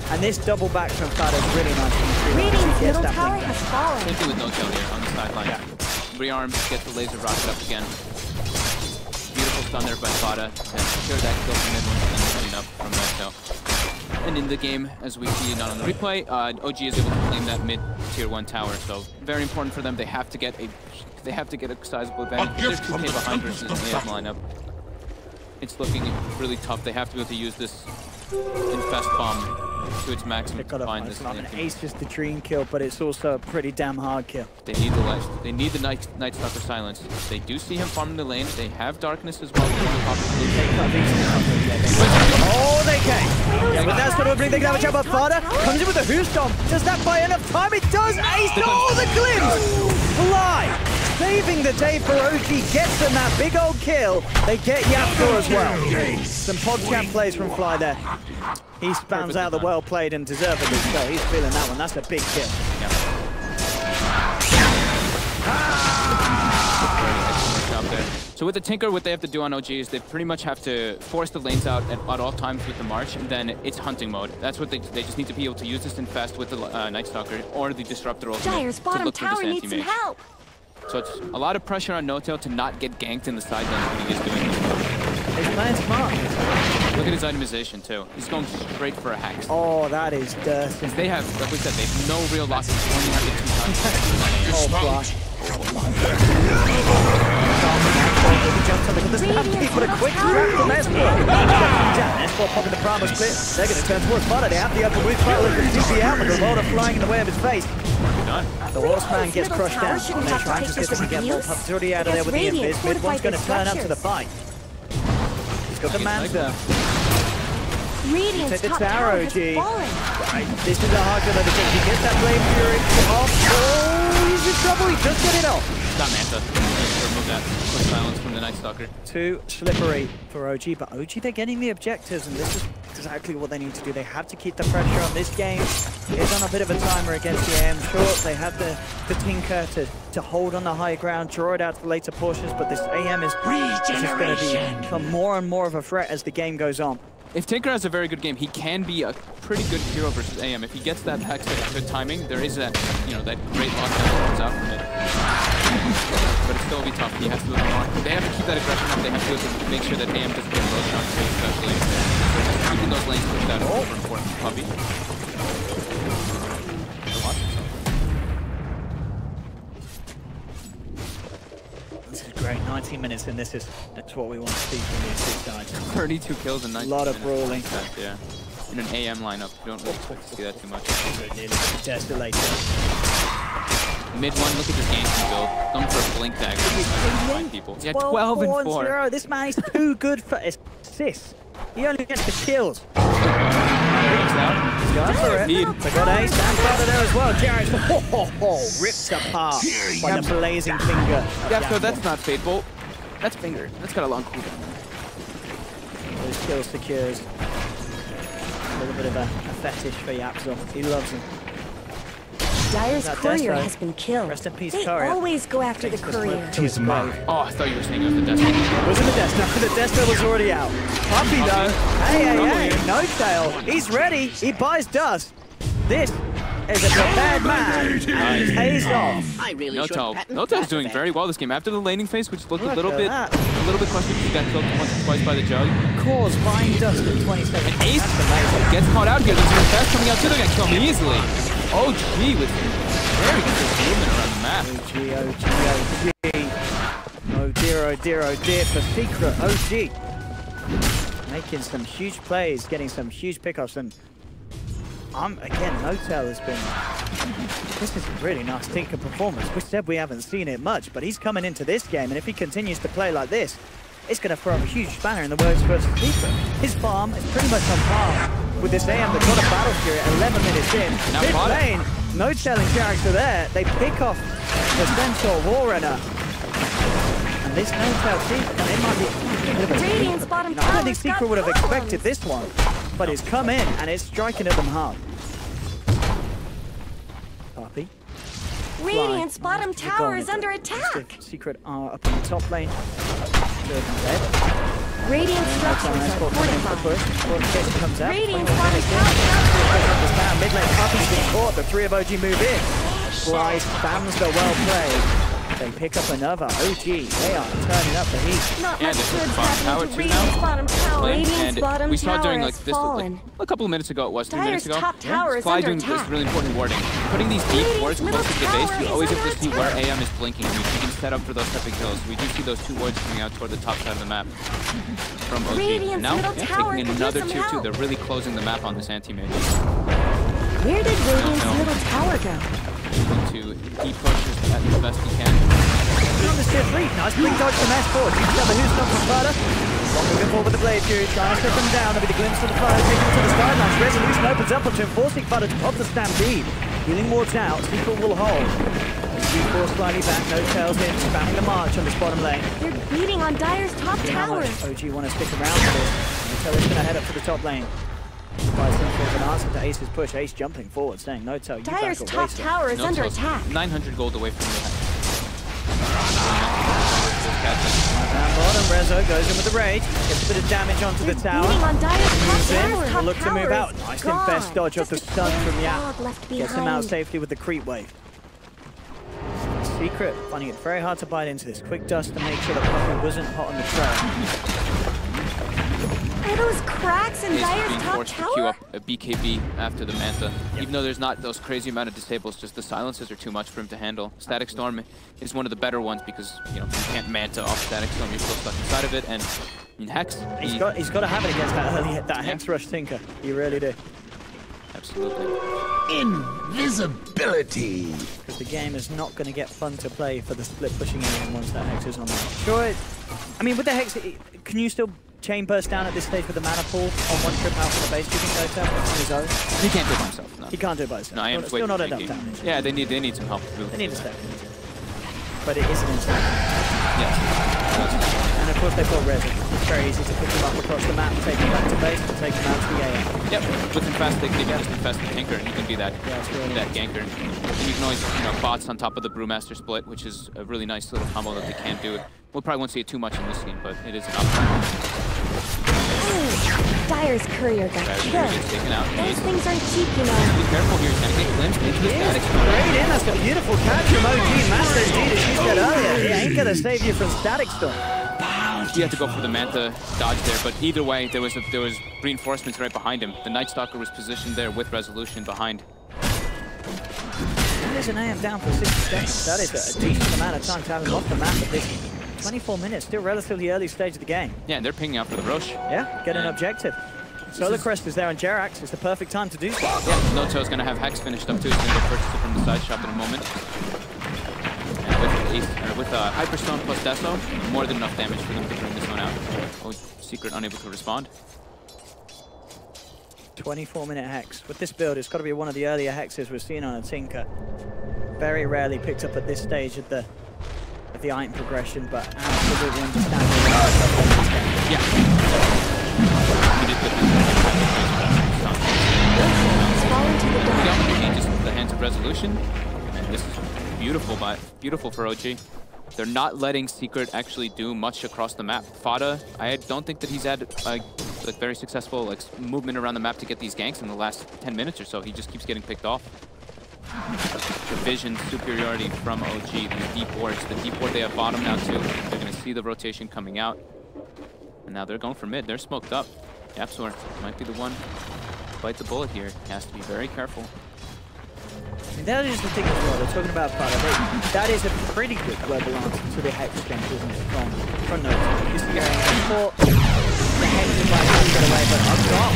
And this double back from Fado is really nice. Radiant's middle tower has fallen. Same thing with N0tail here on the sideline. Yeah. Rearms, gets the laser rocket up again. Beautiful stun there by Fada to secure that kill from mid-one and then clean up from N0tail. And in the game, as we see not on the replay, OG is able to claim that mid-tier 1 tower. So very important for them. They have to get a sizable advantage. They're 2K behind versus an AF lineup. It's looking really tough. They have to be able to use this infest bomb to its maximum to find this. Ace just the dream kill, but it's also a pretty damn hard kill. They need the life. They need the Night Stalker silence. They do see him farming the lane. They have darkness as well. Oh, they can. Yeah, but that's going to bring the damage out. But Fada comes in with a Hoostomp. Does that buy enough time? It does. Ace. Oh, the glimpse. Fly. Saving the day for OG. Gets them that big old kill. They get Yapko as well. Some PogChamp plays from Fly there. He spams out the well played and deservedly so. He's feeling that one. That's a big kill. Yep. So with the Tinker, what they have to do on OG is they pretty much have to force the lanes out at all times with the March, and then it's hunting mode. That's what they just need to be able to use this infest with the Night Stalker or the Disruptor ultimate Dire's bottom tower needs some help. So it's a lot of pressure on N0tail to not get ganked in the side lane when he is doing this. He's playing smart. Look at his itemization too. He's going straight for a hex. Oh, that is dirty. They have, like we said, they have no real lock. Only have the 2 times. Oh, flash. The stampede, but a quick grab from Esport. Esport popping the Primal split. They're going to turn towards Fada. They have the upper width battle with the DP out, but the Lord flying in the way of his face. The Horseman gets crushed down. They're trying to get some again. Pups already out of there with the invis. Mid one's going to turn up to the fight. He's got the man there. Radiant's Take the top tower, tower OG. has This is a hard kill, but he gets that Flame Fury off. Oh, he's in trouble. He just got it off. Got Manta. Remove that. Quick silence from the Night Stalker. Too slippery for OG, but OG, they're getting the objectives, and this is exactly what they need to do. They have to keep the pressure on this game. It's on a bit of a timer against the AM short. They have the Tinker to hold on the high ground, draw it out for later portions, but this AM is just going to become more and more of a threat as the game goes on. If Tinker has a very good game, he can be a pretty good hero versus AM. If he gets that hex at good timing, there is that, that great lockdown that comes out from it. But it still will be tough. He has to do it more. They have to keep that aggression up. They have to make sure that AM doesn't get roasted on too, especially. So just keeping those lanes pushed out is super important for Puppy. This is great. 19 minutes in this that's what we want to see from these two sides. 32 kills in 19 minutes. A lot of brawling. Yeah. In an AM lineup, you don't really expect to see that too much. Desolated. Mid one, look at this game build. Going for a blink dagger. Find people. Yeah, 12 and 4. This man is too good for assists. He only gets the kills. He's going for it. They got Ace and Fada there as well. Jared ripped apart by the blazing finger. Yeah, so that's not Fateful. That's finger. That's got a long cooldown. Those kill secures. A little bit of a fetish for Yapzor. He loves him. Dire's courier has been killed. Rest in peace, they courier. always go after the courier. Tis mine. Oh, I thought you were saying it was the Destiny. It wasn't the Destiny. The Destiny was already out. Puppy though. Hey. N0tail. He's ready. He buys dust. This is a prepared man. And he pays off. N0tail's doing very well this game. After the laning phase, which looked a little bit questionable, he got killed once or twice by the Jug. Cause buying dust at 27. And Ace gets caught out here. There's an infest coming out too. They're gonna kill him easily. OG with very good movement around the map. OG. Oh dear for Secret. OG. Making some huge plays, getting some huge pickups, and again, N0tail has been... This is a really nice Tinker performance. We said we haven't seen it much, but he's coming into this game, and if he continues to play like this, it's going to throw a huge spanner in the works versus Secret. His farm is pretty much on par with this AM. They've got a battle fury at 11 minutes in. Now Mid Fada. lane, no telling character there. They pick off the Centaur Warrunner. And this no-tail Secret, and it might be a bit of a Radiant's bottom I don't think tower's Secret got would have expected problems. this one, but it's come in and it's striking at them hard. Poppy. Radiant's Fly. bottom Nice to tower go is on under it. attack. Secret are up in the top lane. Good and dead. Radiant structures are fortified. Comes out. Radiant's bottom tower. Mid lane, Poppy's been caught. The 3 of OG move in. Slice, spams the well played. They pick up another. OG, they are turning up the heat. Not Yeah, much this is good's bottom tower happening to too Radiant's now. bottom tower. Radiant's And bottom we saw tower during like has this fallen. a couple of minutes ago, it was 2 minutes Dire's ago. top tower is Fly under doing attack. this really important warding. Putting these deep Radiant's wards middle close to the tower base, you is always have under to see where attack. AM is blinking. You can set up for those type of kills. We do see those 2 wards coming out toward the top side of the map from OG. Radiant's And now, middle tower taking could use another some tier 2. help. They're really closing the map on this anti-mage. Where did Radiant's No. middle tower go? To deep pushes as best he can. On the tier 3. Nice quick dodge from S4. Keeps down the who's not from Fada. Moving forward with the Blade Fury, trying to strip them down. There'll be the glimpse of the fire taking to the sidelines. Resolution opens up onto him, forcing Fada to pop the stampede. Healing wards out, Secret will hold. G4 slightly back, no tails in, spamming the march on this bottom lane. They're beating on Dire's top See how tower. much OG want to stick around for this. So it's going to head up to the top lane. With an answer to Ace's push, Ace jumping forward, saying no tail, you Dire's back top away. tower is No under toast. attack. 900 gold away from the Down bottom, Rezo goes in with the rage, gets a bit of damage onto the They're tower. beating on Dire's top Moves in, tower. will Top look to move tower out. is Nice gone. infest dodge off the Just a stun from big Yap. dog left Gets him out behind. safely with the creep wave. Secret, finding it very hard to bite into this. Quick dust to make sure that Puppy wasn't hot on the trail. Are those cracks in Ace is Dire's being top forced to queue tower? up a BKB after the Manta. Even though there's not those crazy amount of disables, just the silences are too much for him to handle. Static Storm is one of the better ones because, you know, you can't Manta off Static Storm, you're still stuck inside of it, and in Hex, He's got to have it against that Hex Rush Tinker. You really do. Absolutely. Invisibility. Because the game is not going to get fun to play for the split pushing in once that Hex is on there. Sure, I mean, with the Hex, can you still chain burst down at this stage with the mana pool on one trip out from the base? Do you think so, on his own? He can't do it by himself, no. He can't do it by himself. No, I am Still not enough thinking. damage. Yeah, they need some help. They need a step. But it is an instant. Yes. And of course they've got Resin. It's very easy to pick them up across the map and take them back to base and take them out to the AM. Yep, with Infest, they can even just infest the Tinker, and you can be that, Yeah, it's really that ganker. And you can always, you know, bots on top of the Brewmaster split, which is a really nice little combo that they can't do. We probably won't see it too much in this game, but it is an option. Dire's courier got Gets killed. taken out. Those things aren't cheap, you know. Be careful here, he's gonna get glimpsed into the Static Storm. Great in, that's a beautiful catch from OG. Master indeed, as you said earlier. He ain't gonna save you from Static Storm. He had to go for the Manta dodge there, but either way, there was reinforcements right behind him. The Night Stalker was positioned there with Resolution behind. There's an AM down for 60 seconds. That is a decent amount of time to have him off the map at this 24 minutes, still relatively early stage of the game. Yeah, and they're pinging out for the Roche. Yeah, get an objective. Solar Crest is there on Jerax. It's the perfect time to do so. Yeah, Noto's gonna have Hex finished up too. He's gonna go purchase it from the side shop in a moment. And with Hyperstone plus Deso, more than enough damage for them to bring this one out. Oh, Secret unable to respond. 24-minute Hex. With this build, it's got to be one of the earlier Hexes we've seen on a Tinker. Very rarely picked up at this stage of the item progression, but absolutely understandable. Yeah. We did put It's fallen to the dark. changes the hands of Resolution, and this is beautiful for OG. They're not letting Secret actually do much across the map. Fada, I don't think that he's had like very successful movement around the map to get these ganks in the last 10 minutes or so. He just keeps getting picked off. The vision superiority from OG, these deep wards. The deep ward they have bottom now too. They're gonna see the rotation coming out. And now they're going for mid. They're smoked up. Yapsor might be the one to bite the bullet here. He has to be very careful. I mean, that is the thing as well. They're talking about Fada. That is a pretty good global answer to the Hex gank, isn't it? From Nota. You see the Hex is like to get away, but up top.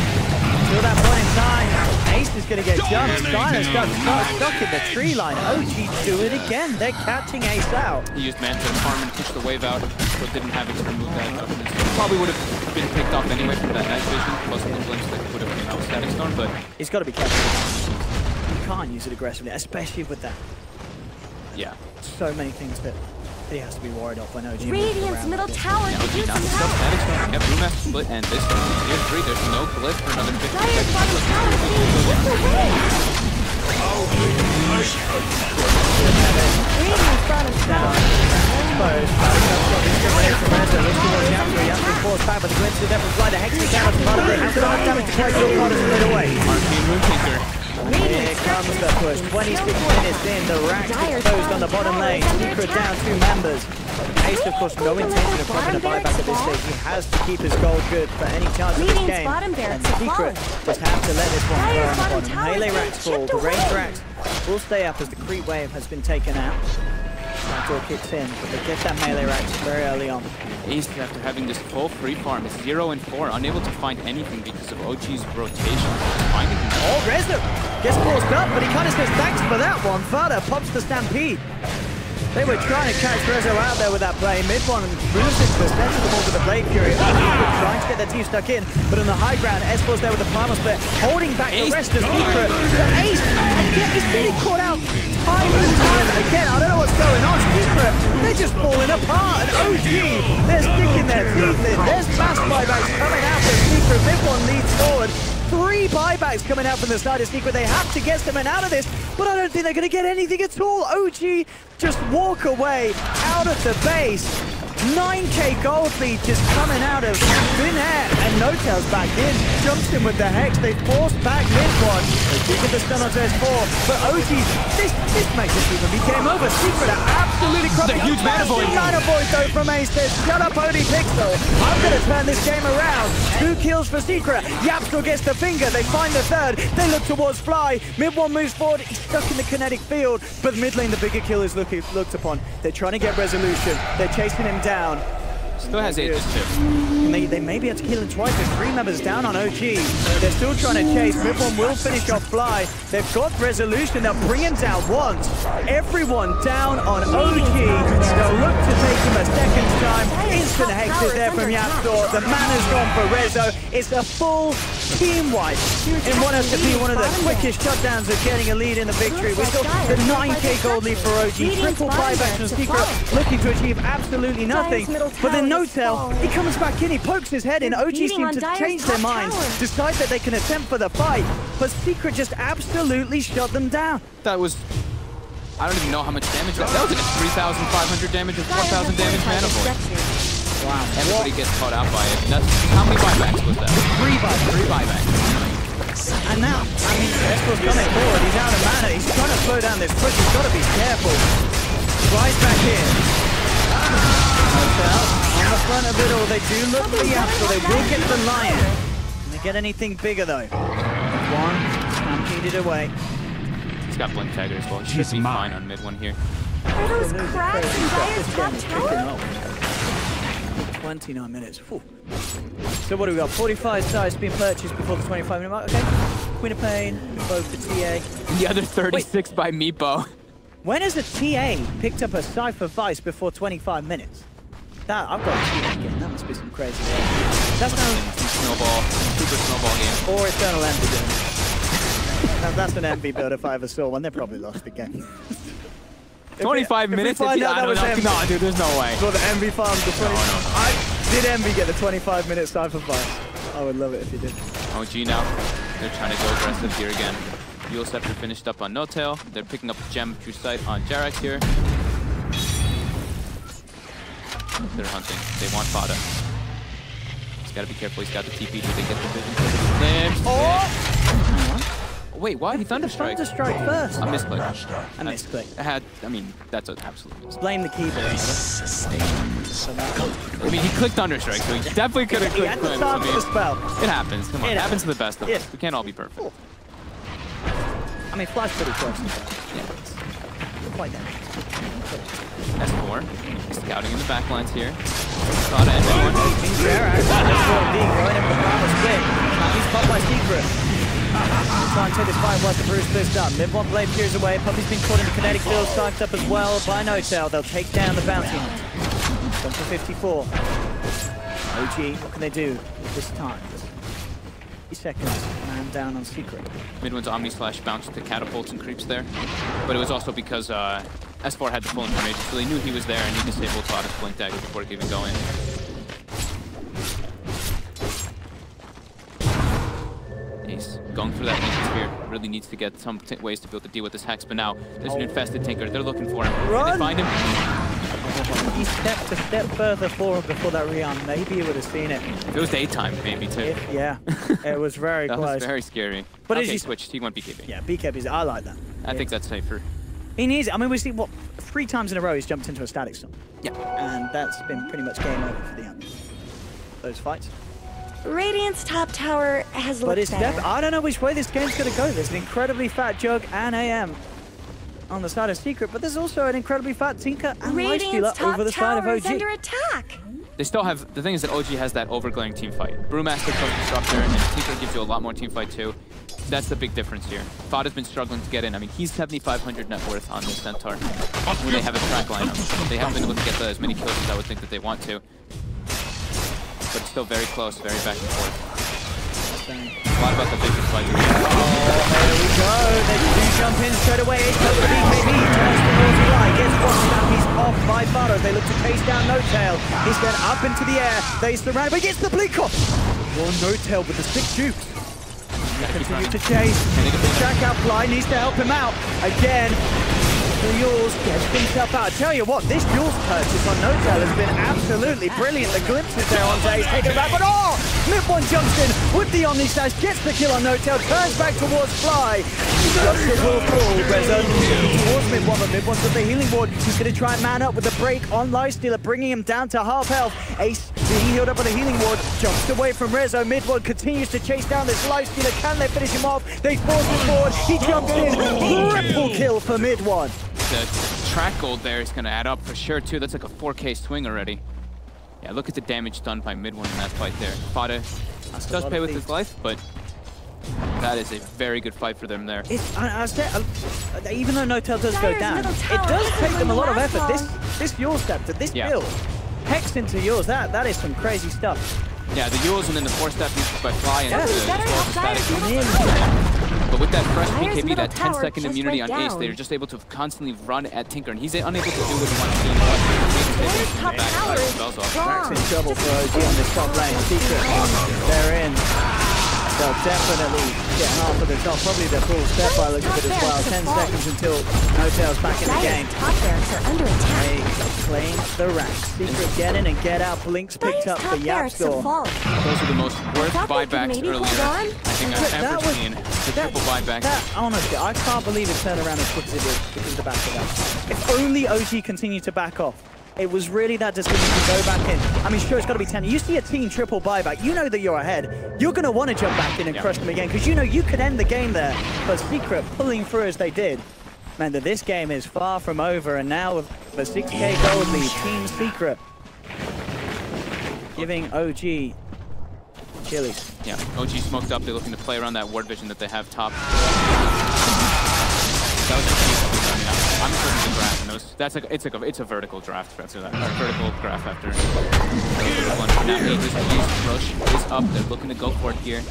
Until that point in time, Ace is going to get jumped. Silence got stuck in the tree line. OG do it again. They're catching Ace out. He used Manta to farm and push the wave out. so didn't have it to remove that toughness. Probably would have been picked off anyway from that night vision, plus the glimpse that would have been out static storm, but he's got to be careful. You can't use it aggressively, especially with that. Yeah. So many things that he has to be worried of when OG Radiant's middle tower could use some help. Static storm, yep, room has to split, and this one, tier 3, there's no glyph for another 50 Dire's seconds. bottom tower is being ripped away. Radiant's bottom tower. Exposed. He's getting ready for Reza. Looks towards Yamster. Yamster falls back, but the glimpse of the Devil's Light. The Hex is down at the bottom. They have to have damage to quite your card split away. Arcane Moon Tinker. Here comes the push. 26 minutes in. The rack exposed on the bottom lane. Secret down 2 members. Ace, of course, no intention of popping a buyback at this stage. He has to keep his goal good for any chance of this game. And Secret just have to let this one go on the bottom. Melee racks fall. The range racks will stay up as the creep wave has been taken out. Backdoor kicks in, but they get that melee racks very early on. Ace, after having this whole free farm, is 0 and 4, unable to find anything because of OG's rotation. Finding oh, Reza gets forced up, but he kind of says thanks for that one. Fada pops the Stampede. They were trying to catch Rezo out there with that play. Mid one moves into the center of the ball with the Blade Fury. Trying to get their team stuck in, but on the high ground, Espo's there with the Primal Split, holding back the rest of Secret. The Ace, again, he's getting caught out time and time again. I don't know what's going on. Secret, they're just falling apart. And OG, they're sticking their teeth in. There's mass buybacks coming out from Secret. Mid one leads forward. 3 buybacks coming out from the side of Secret. They have to get someone out of this, but I don't think they're going to get anything at all. OG just walk away out of the base. 9k gold lead just coming out of thin air, and Notel's back in, jumps in with the Hex. They force back mid one. They get the stun on S4, but OG, this makes this even be game over. Secret are absolutely cropping. A huge mana void. Mana void though from Ace says, shut up Odie Pixel. I'm going to turn this game around. 2 kills for Secret. Yapstor gets the finger. They find the third. They look towards Fly. Mid one moves forward. He's stuck in the kinetic field, but mid lane the bigger kill is looked upon. They're trying to get resolution. They're chasing him down. Still has 8 this chip. They may be able to kill him twice. There's 3 members down on OG. They're still trying to chase. Mid one will finish off Fly. They've got resolution. They'll bring him down once. Everyone down on OG. They'll look to take him a second time. Instant Hex is there from Yapstor. The mana's gone for Rezo. It's a full team wipe. It won us to be one of the quickest shutdowns of getting a lead in the victory. We've got the 9k gold lead for OG. Triple buybacks from Secret, looking to achieve absolutely nothing. But then Notel, he comes back in, he pokes his head in. OG seem to change their minds, decide that they can attempt for the fight, but Secret just absolutely shut them down. That was, I don't even know how much damage that was. Like a 3,500 damage and 4,000 damage mana void. Wow. Everybody gets caught out by it. That's, how many buybacks was that? 3 buybacks. 3 buybacks. And now, I mean, Espo's coming forward, he's out of mana, he's trying to slow down this push, he's got to be careful. Right back in. Notel on the front of it all, they do look for Yapstor, they will get the Lion. Can they get anything bigger though? One, stampeded away. He's got Blink Tagger as well. Should be fine on mid one here. Are those cracks in Dire's top tower? 29 minutes. Whew. So what do we got? 45 stars being purchased before the 25-minute mark. Okay. Queen of Pain, both for TA. The other 36 by Meepo. When has a TA picked up a Cypher Vice before 25 minutes? That, I've got to see that again. That must be some crazy stuff. That's now Snowball, super snowball game. or Eternal Envy game. Now, that's an Envy build if I ever saw one. They probably lost the game. 25 minutes? I don't know. No, dude, there's no way. For the Envy farm, the 20. No. Did Envy get the 25-minute Cypher Vice? I would love it if he did. OG now. They're trying to go aggressive here again. Dual Scepter finished up on Notel. They're picking up the Gem True Sight on Jarax here. They're hunting. They want Fada. He's got to be careful. He's got the TP. Do they get the vision? Oh! Wait, what? He Thunderstrike. Thunderstrike first. A misclick. A misclick. I mean, that's an absolute misclick. Blame the keyboard. I mean, he clicked Thunderstrike, so he definitely could have clicked. He had the time for the spell. It happens. Come on, it happens to the best of us. We can't all be perfect. I mean, Flash pretty close. Yeah. Quite down. S4. Scouting in the backlines here. Fada and everyone. Jarax. Going in for the Primal Split. He's caught by Secret. Try and take this fight whilst the Bruce splits up. Mid one blade peers away. Puppy's been caught in the kinetic field, psyched up as well by Notel. They'll take down the bounty. Gone for 54. OG, what can they do this time? 50 seconds, man down on Secret. Mid-one's Omni/bounce to catapults and creeps there. But it was also because S4 had the full information, so they knew he was there and he disabled Fada's blink dagger before it could even go in. He's going through that Link sphere. Really needs to get some ways to be able to deal with this Hex, but now there's an infested Tinker. They're looking for him. Run! Can they find him? He stepped a step further forward before that Rion. Maybe he would have seen it. If it was daytime, maybe too. Yeah, it was very that close. was very scary. But okay, as you switched. He went BKB. Yeah, BKB's. I like that. I think that's safer. He needs it. I mean, we see, what, 3 times in a row he's jumped into a static stun. Yeah. And that's been pretty much game over for the end. Those fights. Radiant's top tower has looked But it's better. I don't know which way this game's going to go. There's an incredibly fat Jug and AM on the side of Secret, but there's also an incredibly fat Tinker and Radiant's Lifestealer top over the side of tower is OG. under attack. They still have, the thing is that OG has that overglaring team fight. Brewmaster, Disruptor, and Tinker gives you a lot more team fight too. That's the big difference here. Fada's been struggling to get in. I mean, he's 7,500 net worth on this Centaur when they have a track lineup. They haven't been able to get as many kills as I would think that they want to. But it's still very close, very back and forth. A lot about the vision fight. Oh, there we go. They do jump in straight away. It's the BKB. Turns towards the line. Gets one snap. He's off by Fado. They look to chase down No-Tail. He's then up into the air. They surround, but he gets the blink off. One No-Tail with the 6 jukes. Continue to chase. The track out fly needs to help him out. Again, the Yules gets himself out. I tell you what, this Yules purchase on No-Tail has been absolutely brilliant. The glimpses there on Zay's taken back, but oh! Mid-one jumps in with the Omni Slash, gets the kill on No-Tail, turns back towards Fly. Just the will fall. Reza towards Mid-one, but Mid-one's with the healing ward. He's going to try and man up with the break on Lifestealer, bringing him down to half health. Ace being healed up with the healing ward, jumps away from Rezo. Mid-one continues to chase down this Lifestealer. Can they finish him off? They force him forward. He jumps in. Triple kill for Mid-one. The track gold there is going to add up for sure too. That's like a 4K swing already. Yeah, look at the damage done by Mid-one in that fight there. Fada does pay with his life, but that is a very good fight for them there. Even though No-Tail does go down, it does take them a lot of effort. This Yule step to this build, Hex into Yules, that is some crazy stuff. Yeah, the Yules and then the 4-step used by Fly and as well as the static. But with that fresh BKB, that 10-second immunity on Ace, they're just able to constantly run at Tinker, and he's unable to do what he wants to do. Max in trouble for OG on this top lane. Secret, they're in. They'll definitely get half of the top, probably their full step by looks of it as well. 10 seconds until No-Tail's back in the game. They claim the ranks. Secret get in and get out. Blink's picked up the Yapstore. Those are the most worth buybacks earlier I think I've ever seen. The triple buyback. Honestly, I can't believe it turned around as quick as it did because of the back of that. If only OG continued to back off. It was really that decision to go back in. I mean, sure, it's got to be 10. You see a team triple buyback, you know that you're ahead. You're going to want to jump back in and crush them again because you know you could end the game there. But Secret pulling through as they did, man, that this game is far from over. And now with the 6K gold lead, Team Secret giving OG chilies. Yeah, OG smoked up. They're looking to play around that ward vision that they have top. That was a I'm looking at the graph, and it's a vertical draft after that. Vertical graph after. Now Aegis Roche is up. They're looking to go for it here.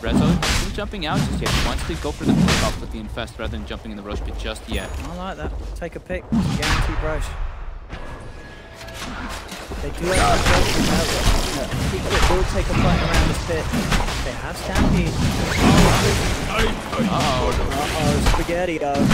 Rezo isn't jumping out just yet. He wants to go for the pick off with the infest rather than jumping in the Roche pit just yet. I like that. Take a pick. Guaranteed Roche. They do have to Secret will take a fight around this pit. They have Stampede. Uh-oh, Spaghetti though.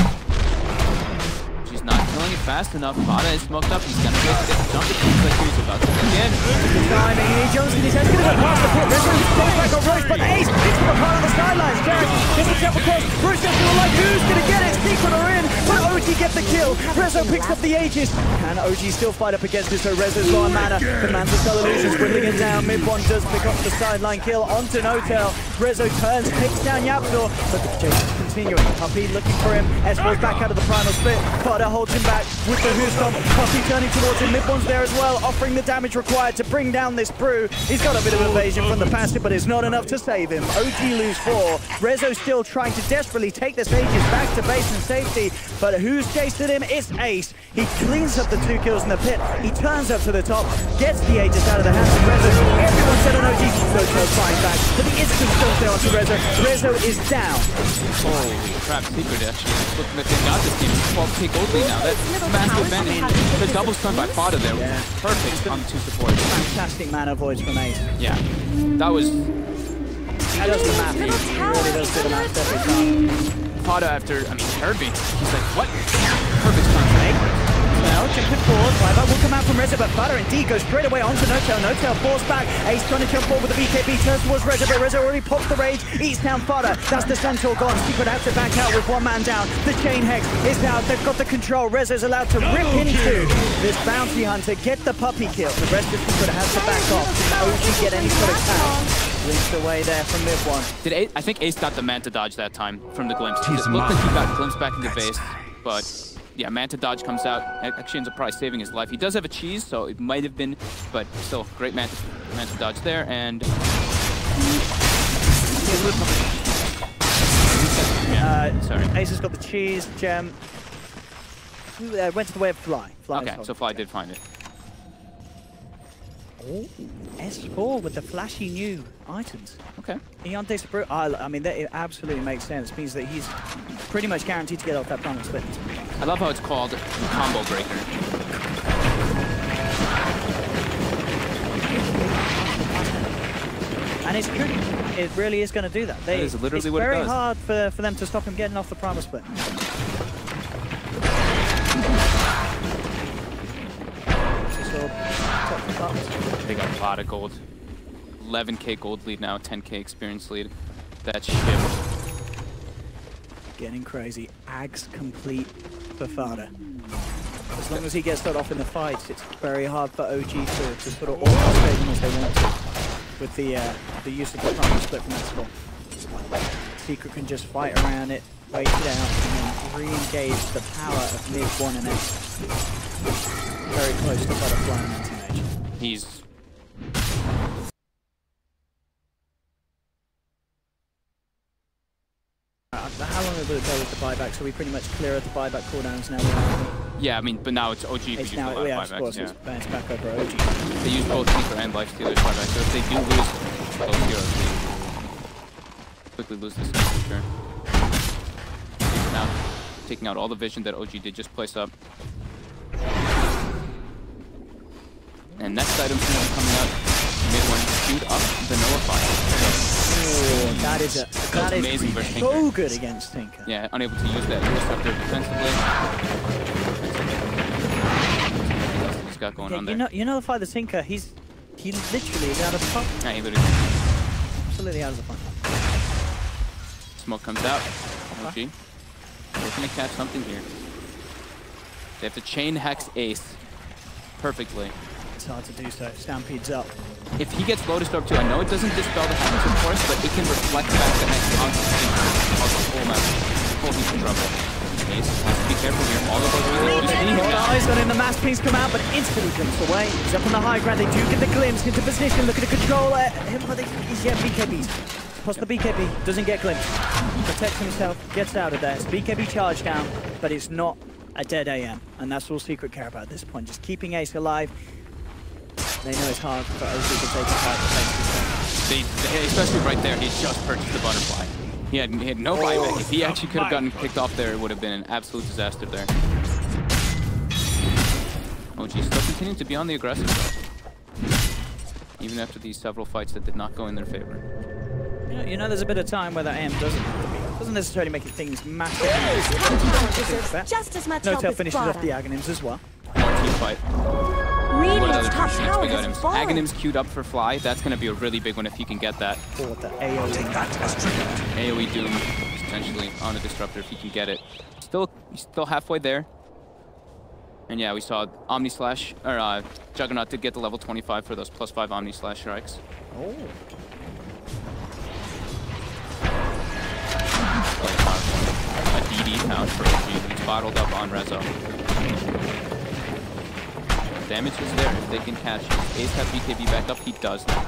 She's not killing it fast enough. Fada is smoked up. He's gonna be able to get the jump. It seems like he's about to again. The timing. Jones in his head. He's gonna go past the pit. Rezo goes back on Roche, but Ace picks him apart on the sidelines. Jared gets the jump across. Roche doesn't feel like who's gonna get it. Secret are in, but OG get the kill. Rezo picks up the Aegis. Can OG still fight up against it? So Rezo's low on mana. Commands the Stellar Illusions, whittling it down. Mid-one does pick up the sideline kill onto No-Tail. Rezo turns, takes down Yapstore, but the chase is continuing. Puppy looking for him. S4's back out of the primal split. Fada holds him back with the Whoostomp. Puppy turning towards him. Mid-one's there as well, offering the damage required to bring down this brew. He's got a bit of evasion from the passive, but it's not enough to save him. OG lose 4. Rezo still trying to desperately take this Aegis back to base and safety. but who's chasing him? It's Ace. He cleans up the 2 kills in the pit. He turns up to the top, gets the Aegis out of the hands of Rezo. Everyone said an OG. No flying back, but the instant still there onto Rezo. Rezo is down. Holy crap, Secret actually looking like they got this game. 12k gold lead now. That's massive advantage. The double stun by Fada there was perfect on 2 support. Fantastic mana voids from Ace. Yeah, that was... He does the math. He really does do the math every time. Fada after, I mean, Herbie, he's like, what? Perfect stun for Ace. Now, check the forward. Flyback will come out from Rezo, but Fada indeed goes straight away onto No-Tail. No-Tail falls back. Ace trying to jump forward with the BKB. Turns towards Rezo, but Rezo already pops the rage. Eats down Fada. That's the Centaur gone. Secret has to back out with 1 man down. The Chain Hex is out. They've got the control. Rezo's allowed to rip into this Bounty Hunter, get the puppy kill. The rest of Secret has to back off. OG get any sort of count. Links away there from mid 1. Did Ace, I think Ace got the Manta dodge that time from the glimpse. It looked like he got glimpsed back into base, but yeah, Manta dodge comes out. Actually ends up probably saving his life. He does have a cheese, so it might have been, but still, great Manta dodge there, and... sorry. Ace has got the cheese, gem. Went to the way of Fly. Okay, so Fly did find it. Oh, S4 with the flashy new items. Okay. Eon Disprove. I mean, that it absolutely makes sense. It means that he's pretty much guaranteed to get off that promise split. I love how it's called Combo Breaker. And it's good. It really is going to do that. That is literally what it does. It's very hard for them to stop him getting off the promise split. They got a lot of gold. 11k gold lead now, 10k experience lead. That ship. Getting crazy. Ags complete for Fada. As long as he gets that off in the fights, it's very hard for OG to sort of orchestrate him as they want to with the use of the promise split from S4. Secret can just fight around it, wait it out, and then re-engage the power of mid 1 and S. Very close to Butterfly and Anti-Mage. He's... How long will it go with the buyback? So we pretty much clear out the buyback cooldowns now. Yeah, I mean, but now it's OG who it's uses now, a lot of yeah, buybacks. Of course, yeah. It's back over OG. They use both Secret and Lifestealers buyback, so if they do lose those heroes, they quickly lose this game for sure. Now, taking out all the vision that OG did just place up. And next item's going to be coming up. Mid 1 queued up the Nullify. Oh, that is amazing versus Tinker. So good against Tinker. Yeah, unable to use that interceptor defensively. What he's got going on there? You nullify the Tinker, he literally is out of the fight. Yeah, he literally Absolutely out of the fight. Smoke comes out. OG. Looking to catch something here. They have to chain hex Ace perfectly. It's hard to do so. Stampede's up. If he gets Lotus Orb too, I know it doesn't dispel the hex, of course, but it can reflect back the hex onto the Tinker. Cause a whole mess. Whole heap of trouble. Ace has to be careful here. All of those eyes on him. The mass pings come out, but instantly jumps away. He's up on the high ground. They do get the glimpse into position. Look at the control. Him, but he's yet BKBs. Plus the BKB doesn't get glimpsed. Protects himself, gets out of there. It's BKB charge down, but it's not a dead AM, and that's all Secret care about at this point. Just keeping Ace alive. They know it's hard for OG to take a fight. Especially right there, he just purchased the butterfly. He had no buyback. If he actually could have gotten kicked off there, it would have been an absolute disaster there. OG still continuing to be on the aggressive side, even after these several fights that did not go in their favor. You know, there's a bit of time where that AM doesn't necessarily make things massive. Just as much No-Tail finishes off the Aghanims as well. More team fight. What other top tower items? Aghanims queued up for Fly. That's going to be a really big one if he can get that. Or the AoE Doom, potentially, on a Disruptor if he can get it. Still halfway there. And yeah, we saw Omni Slash, or Juggernaut did get the level 25 for those +5 Omni Slash strikes. Oh. A DD pound for OG. He's bottled up on Rezo. Damage is there if they can catch him. Ace have BKB back up, he does now.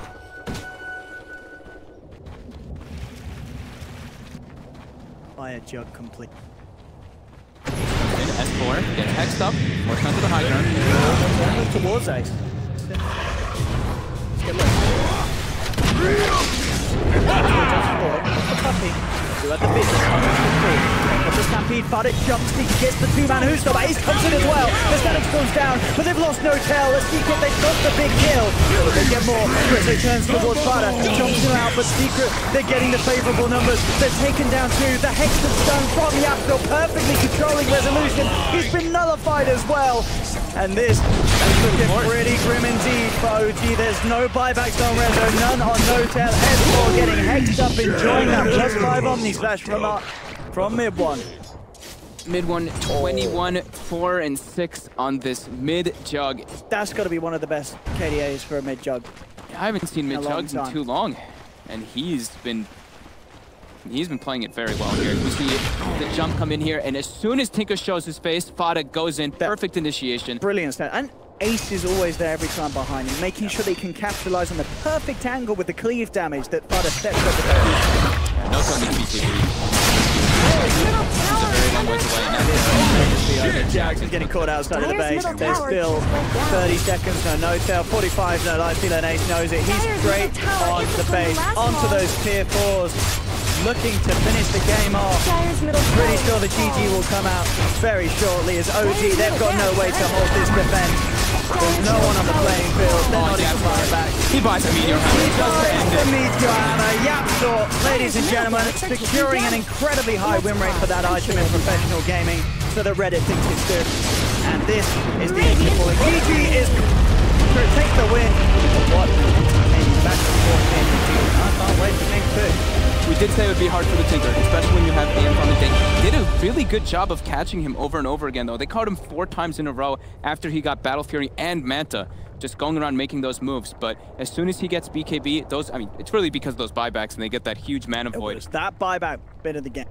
Fire Jug complete. S4 gets hexed up, forced onto the high ground. Towards Ace. Who had the vision on the Stampede, but it jumps, he gets the two-man who's but Ace comes in as well. The static storm's down, but they've lost no tail. Let's Secret, they've got the big kill. They get more. Grizzly turns towards Fada, jumps him out, but Secret, they're getting the favorable numbers. They're taken down too. The Hex is done from the Absol, perfectly controlling Resolution. He's been nullified as well. And this is looking pretty grim indeed for OG. There's no buybacks on Rezo, none on No Tail. S4 getting hexed up, enjoying that +5 Omni Slash from mid one. Mid one, 21, 4 and 6 on this mid jug. That's got to be one of the best KDAs for a mid jug. I haven't seen mid jugs in too long, and he's been playing it very well here. We see the jump come in here, and as soon as Tinker shows his face, Fada goes in, perfect initiation. Brilliant start. And Ace is always there every time behind him, making sure they can capitalize on the perfect angle with the cleave damage that Fada steps up with. No time to BKB. Jax is getting caught outside of the base. There's still 30 seconds, no tail, 45, no life stealer, and Ace knows it. He's straight onto the base, onto those tier 4s, looking to finish the game off. Pretty sure the GG will come out very shortly as OG, they've got no way to hold this defense. There's no one on the playing field, they're not even far back. He buys a meteor hammer. He buys the meteor hammer, Yapsor, ladies and gentlemen, securing an incredibly high win rate for that item in professional gaming, so that Reddit thinks it's good. And this is the end of the GG is to take the win. What? Back and forth in. I can't wait to think too. We did say it would be hard for the Tinker, especially when you have AM on the day. Did a really good job of catching him over and over again, though. They caught him 4 times in a row after he got Battle Fury and Manta, just going around making those moves. But as soon as he gets BKB, it's really because of those buybacks, and they get that huge mana void. It was that buyback bit of the game.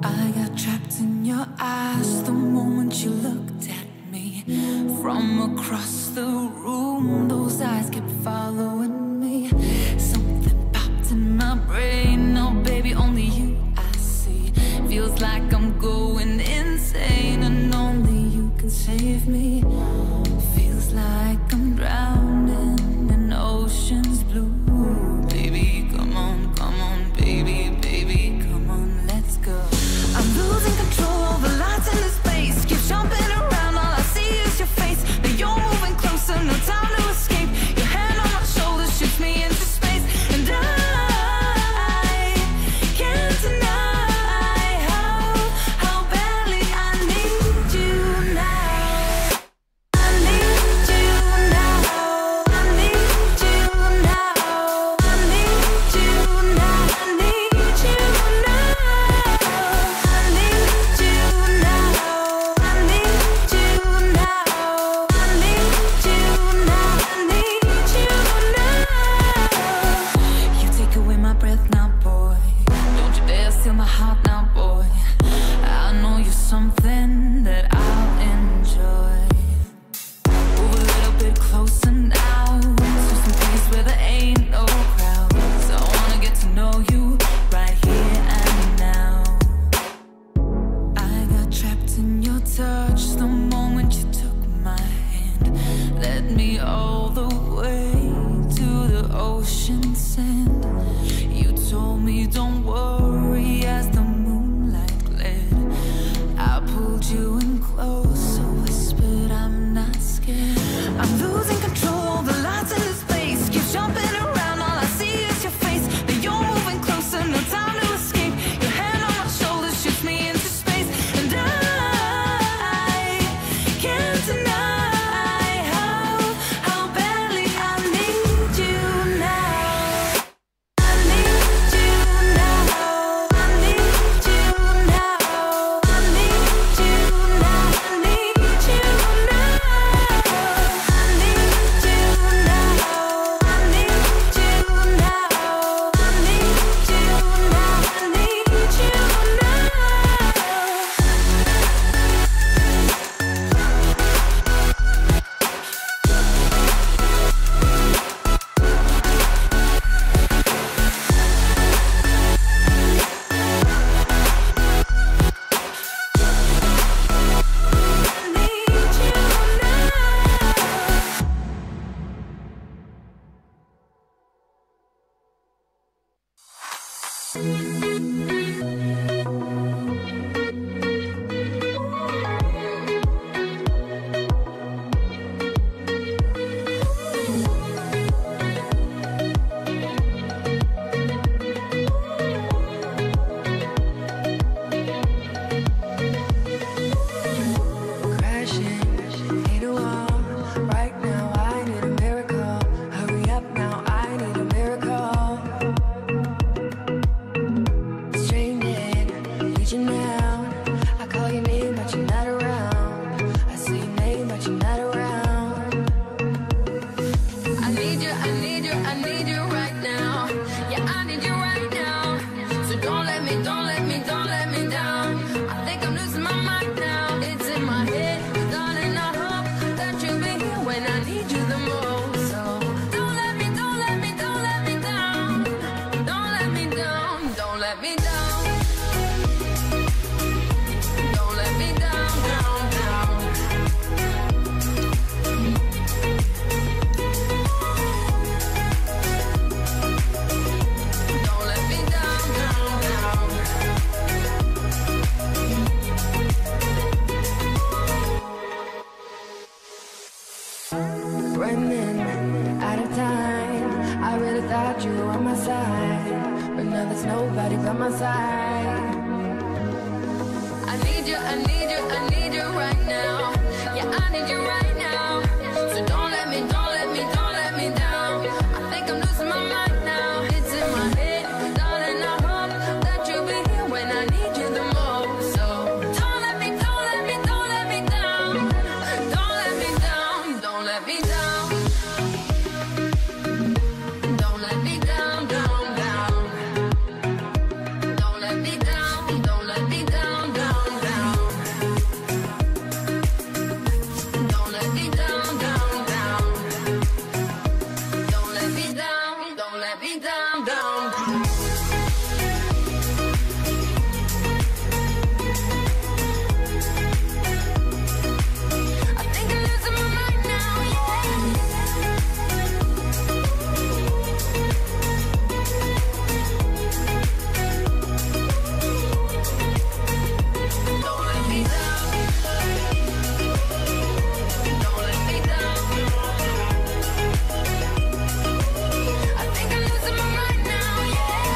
I got trapped in your eyes the moment you looked at me. From across the room, those eyes kept following me. Something popped in my brain. Oh baby, only you I see. Feels like I'm going insane, and only you can save me. Feels like I'm drowning in ocean's blue. Baby, come on, baby, baby, come on, let's go. I'm losing control over lights in this space. Keep jumping around, all I see is your face. But you're moving closer, no time to escape. Your hand on my shoulder, don't worry as the moonlight gled. I pulled you in close, so whispered I'm not scared. I'm losing control, the lights in this space keep jumping around, all I see is your face. Then you're moving closer, no time to escape. Your hand on my shoulder shoots me into space, and I can't deny how badly I need you now. I need you now. I need you now. I need you now. I need you now. I need you now. I need you now. I need you now. I need you now. Crashing, hit a wall. Right now, I need a miracle. Hurry up now, I need a miracle. Straining, reaching out. I call your name, but you're not around. I say your name, but you're not around. I need you, I need you, I need you right now. Yeah, I need you right now. So don't let me, don't let me, don't let me down. I think I'm losing my mind now. It's in my head, darling. I hope that you'll be here when I need you the most. So don't let me, don't let me, don't let me down. Don't let me down, don't let me down. Don't let me down, down, down. Don't let me down, down, down. Running out of time. I really thought you were on my side, but now there's nobody by my side. I need you, I need you, I need you right now. Yeah, I need you right now. So don't let me, don't let me, don't let me down. I think I'm losing my mind now. It's in my head, darling. I hope that you'll be here when I need you the most. So don't let me, don't let me, don't let me down. Don't let me down, don't let me down. Don't let me down, down, down. Don't let me down, don't let me down, down, down. Don't let me down, down, down. Don't let me down, don't let me down, down. I think I'm losing my mind now, yeah. Don't let me down. Don't let me down. I think I'm losing my mind now, yeah.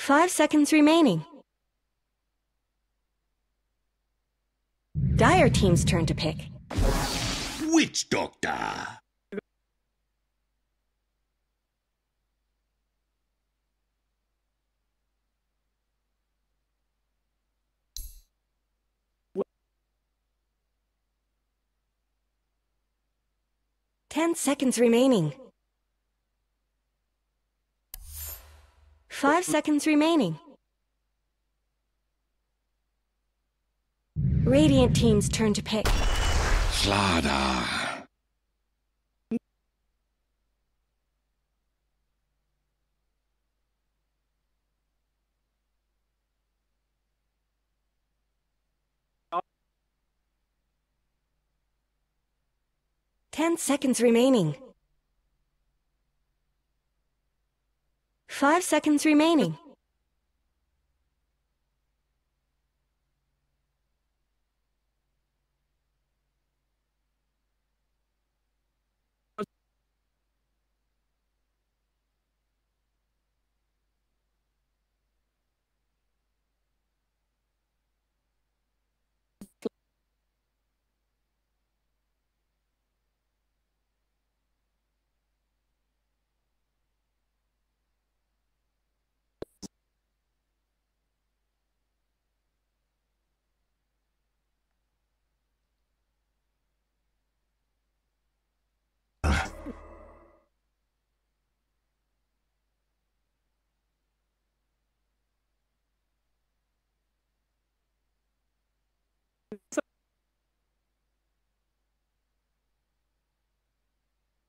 5 seconds remaining. Dire team's turn to pick. Witch Doctor. 10 seconds remaining. 5 seconds remaining. Radiant team's turn to pick. Slaughter. 10 seconds remaining. 5 seconds remaining.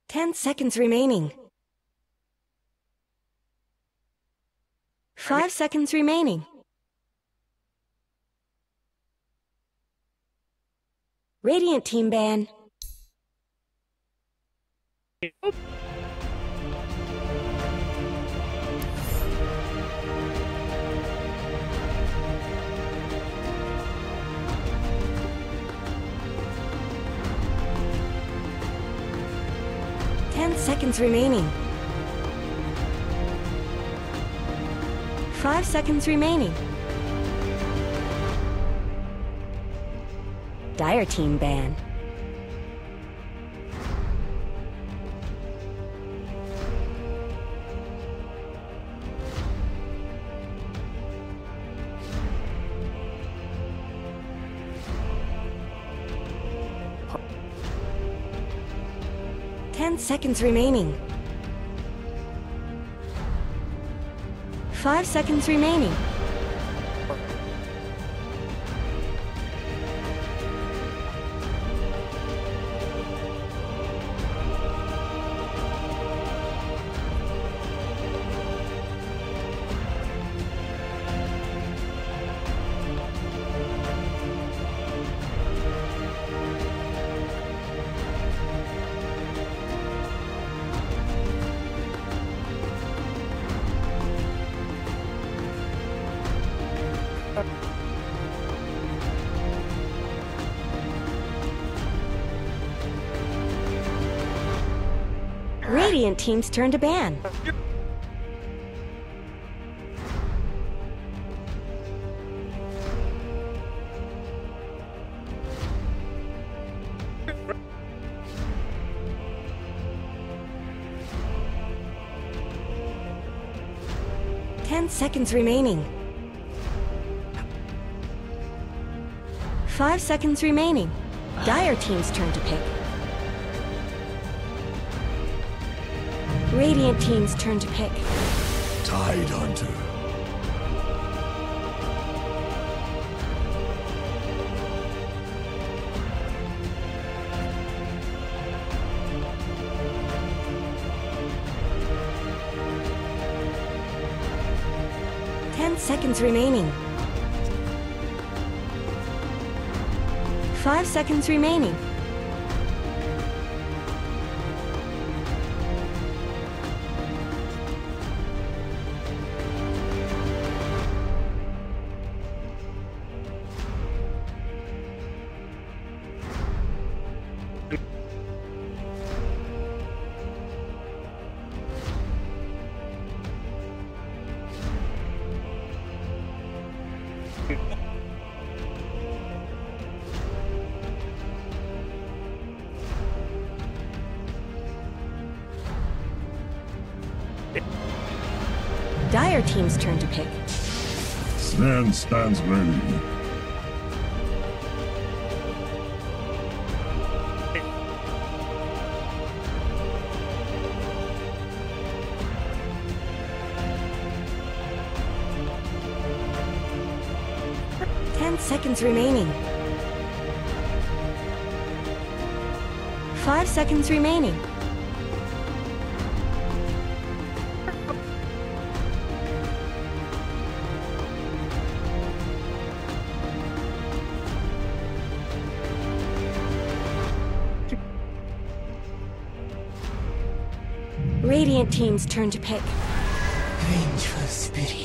Ten seconds remaining. 5 seconds remaining. Radiant team ban. Seconds remaining. 5 seconds remaining. Dire team ban. Seconds remaining. 5 seconds remaining. Radiant team's turn to ban. Seconds remaining. 5 seconds remaining. Dire team's turn to pick. Radiant team's turn to pick. Tide Hunter. Seconds remaining. 5 seconds remaining. Dire team's turn to pick. Snan stands ready. Seconds remaining. 5 seconds remaining. Radiant team's turn to pick. Vengeful spirits.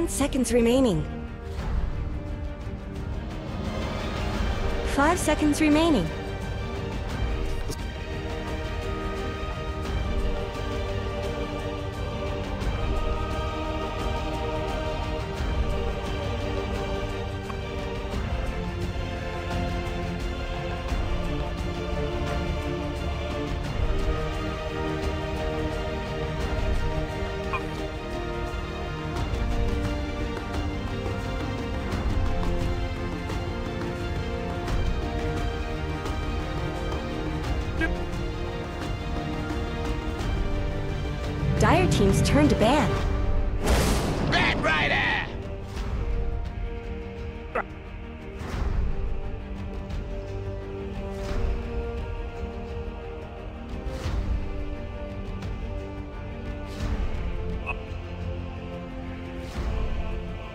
Seconds remaining. 5 seconds remaining. Dire team's turn to ban. Red Rider!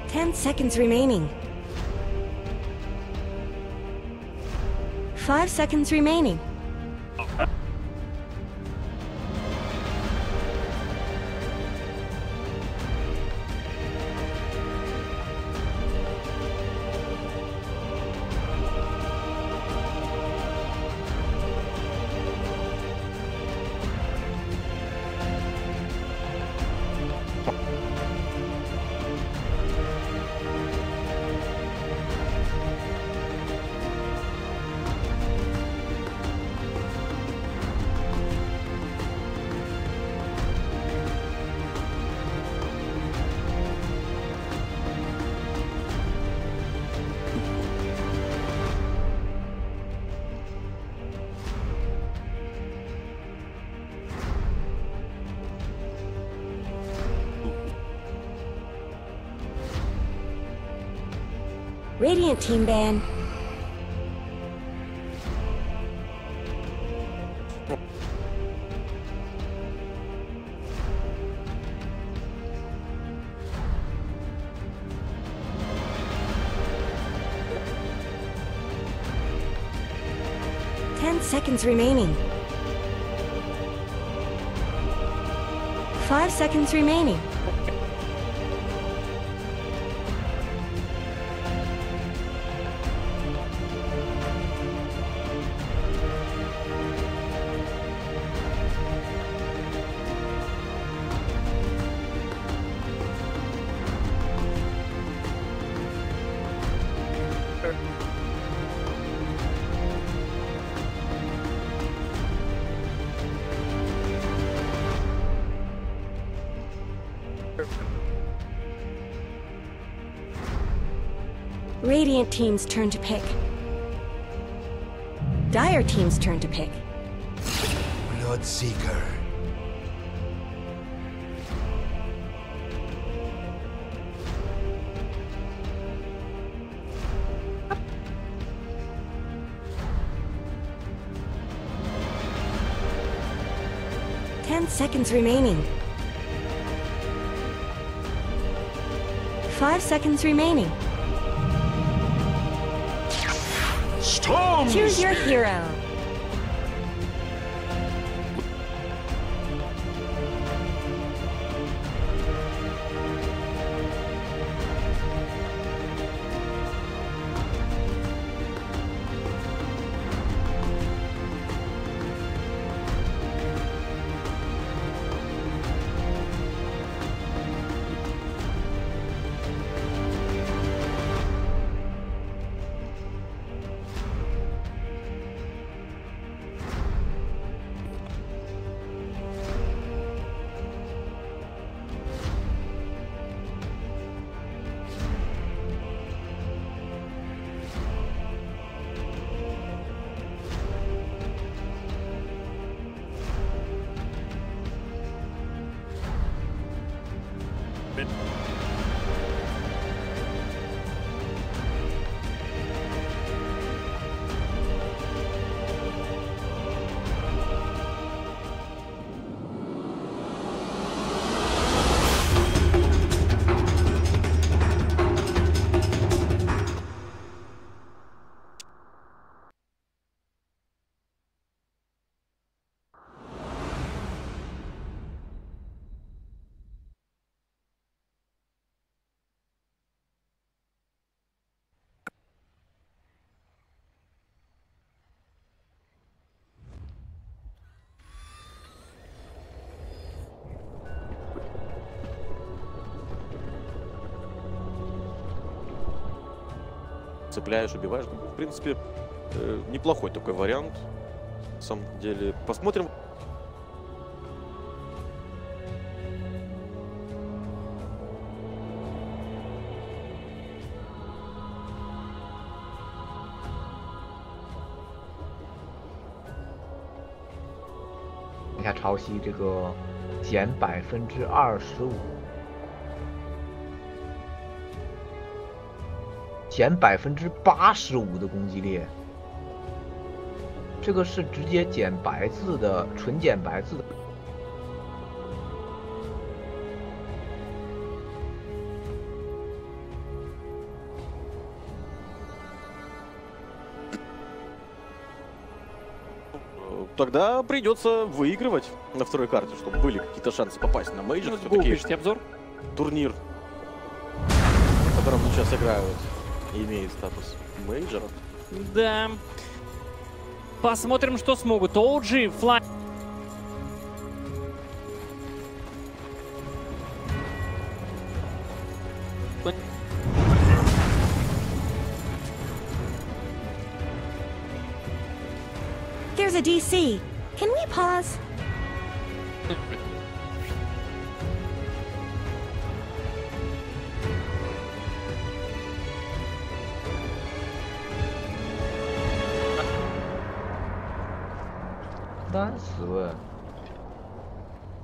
10 seconds remaining. 5 seconds remaining. Radiant team ban. Seconds remaining. 5 seconds remaining. Radiant team's turn to pick. Dire team's turn to pick. Bloodseeker. Seconds remaining. 5 seconds remaining. Storm Choose your Spirit. hero. цепляешь, убиваешь. Ну, в принципе, неплохой такой вариант. На самом деле, посмотрим.下潮汐这个减25%，减85%的攻击力，这个是直接减白字的，纯减白字的。Тогда придется выигрывать на второй карте, чтобы были какие-то шансы попасть на мейджор. Все-таки обзор. Турнир, в котором сейчас играют, имеет статус мейджора. Да. Посмотрим, что смогут. OG, Fly. There's a DC. Can we pause?30问，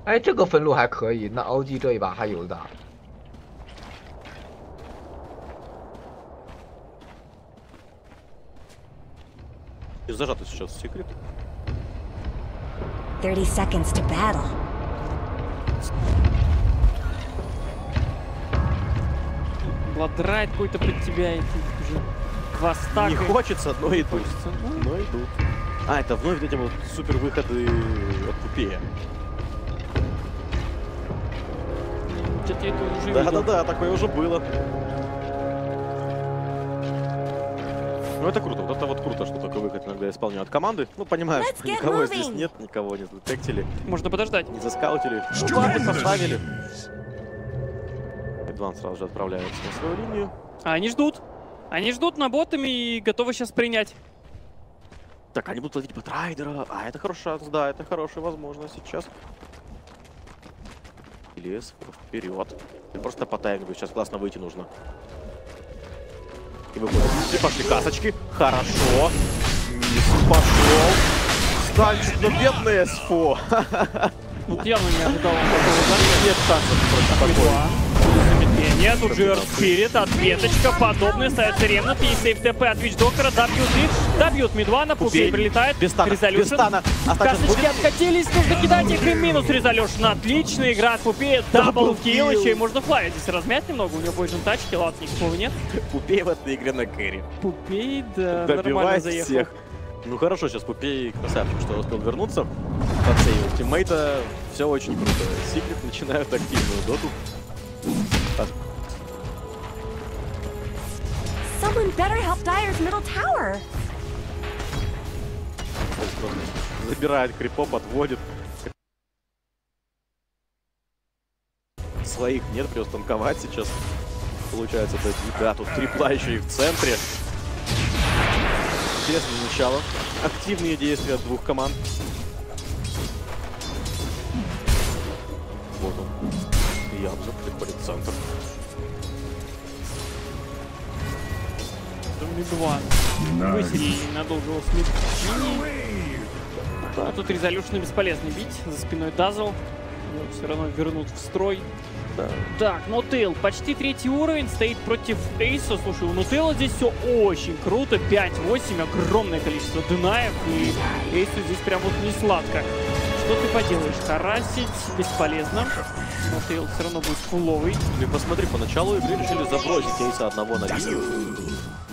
哎，这个分路还可以，那 OG 这一把还有的打。Зажатый сейчас секрет. 30 seconds to battle. Бладрайт какой-то под тебя, и ты уже два стака. Не хочется, но идут. Но идут. А, это вновь вот эти вот супер выходы от Пупея. Что-то я это уже видел. Да-да-да, такое уже было. Ну это круто, вот это вот круто, что такой выход иногда исполняют команды. Ну понимаешь, никого здесь нет, никого не задетектили. Можно подождать. Не заскаутили. Ну ладно, поставили. Эдванс сразу же отправляется на свою линию. А они ждут. Они ждут на ботами и готовы сейчас принять. Так, они будут ловить Бэтрайдера. А, это хороший шанс, да, это хорошая возможность сейчас. Лес вперед. Просто по таймингу сейчас классно выйти нужно. И выходит. И пошли касочки. Хорошо. Мисс пошел. Станчик, но бедный СФО. Вот явно не ожидал он такого удара. Нет шансов против такого. Замедление. Тут же Спирит, ответочка. Подобное ставится ремнут. И сейф ТП от Вичдокера. Добьют мид. Добьют мидвана. Пупей прилетает. Без стана. Касочки откатились. Нужно кидать их. И минус Резолюшн. Отличная игра от Пупея. Даблкилл. Еще и можно флай здесь размять немного. У него бойжен тач. Килла никакого нет. Пупей в этой игре на кэрри. Пупей, да, нормально заехал. Всех. Ну хорошо, сейчас Пупей красавчик, что успел вернуться. Подсейвил тиммейта. Все очень круто. Секрет начинают активную доту. Someone better help Dire's middle tower. Забирает крипоп, отводит. Своих нет, придется танковать сейчас. Получается, да, тут трипла еще и в центре. Интересное начало. Активные действия от двух команд. Вот он. Ябза приходит в центр. Мидван. Высидели ненадолго его с мид. А тут Резолюшн бесполезно бить. За спиной Дазл. Его все равно вернут в строй. Да. Так, Нотейл, почти 3-й уровень, стоит против Эйса. Слушай, у Нотейла здесь все очень круто. 5-8, огромное количество денаев. И Эйсу здесь прям вот не сладко. Что ты поделаешь? Харасить бесполезно. Нотейл все равно будет фуловый. И посмотри, поначалу игры решили забросить Эйса одного на линию.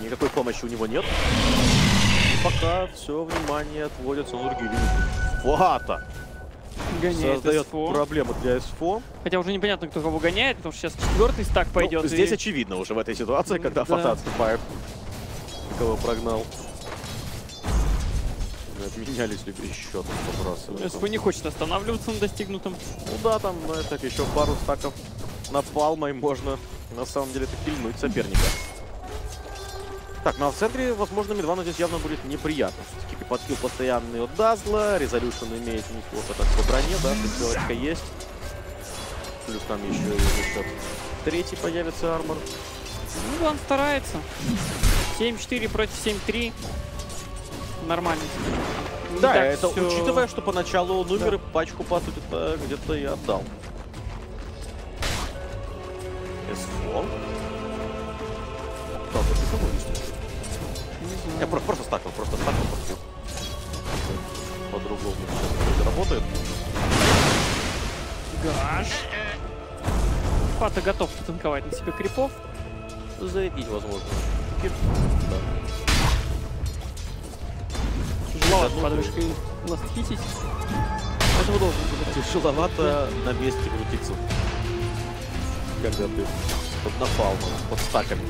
Никакой помощи у него нет. И пока все внимание отводится на другие линии. Фата! Создает проблемы для СФО. Хотя уже непонятно, кто кого гоняет, потому что сейчас 4-й стак пойдет. Ну, здесь очевидно уже в этой ситуации, когда Фата отступает. Кого прогнал. Обменялись ли счет побрасывают. СФО не хочет останавливаться на достигнутом. Ну да, там так еще пару стаков напалмой можно на самом деле кильнуть соперника. Так, ну а в центре, возможно, Мидвану здесь явно будет неприятно. Все-таки подхил постоянный от Дазла, Резолюшн имеет неплохо так по броне, да, шестерочка есть. Плюс там еще и за счет третий появится армор. Ну, он старается. 7-4 против 7-3. Нормально. Да, так это всё... учитывая, что поначалу он умер, и пачку, по сути, где-то и отдал. S4. Да, ты самой не я просто стакал, против. По-другому это работает. Гаш. Фата готов танковать на себе крипов. Зарядить, возможно. Да. Тяжеловато подвышкой ласт-хитить. Этого должен быть. Тяжеловато на месте крутиться. Когда ты под напалмом, под стаками.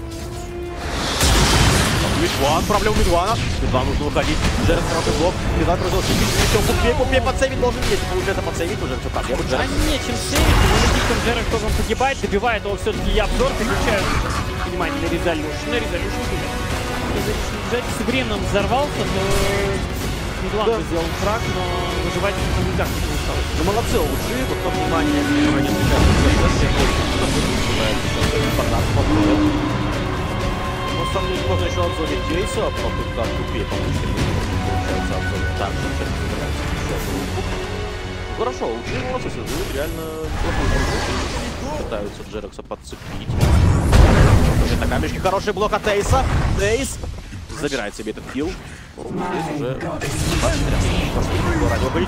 Мидван, проблема Мидвана. Мидван нужно выходить. Джеред хороший блок. Мидван произвел сейвить. Купей подсейвить должен есть. Получается подсейвить уже все проблемы. А нечем сейвить. Мы видим, как Джеред тоже погибает. Добивает его все-таки и обзор. Переключают внимание на Резолюшн. На Резолюшн гуляет. С временем взорвался, то Мидван сделал фраг, но выживать он никак не получалось. Ну молодцы, лучше. Вот то внимание, которое не но сам можно еще обзорить Джейса, попытка купей помочь. Получается обзор также. Хорошо, лучшие молодцы создают реально плохой продукт. Пытаются Джерекса подцепить. На камешке хороший блок от Эйса. Эйс забирает себе этот килл. Здесь уже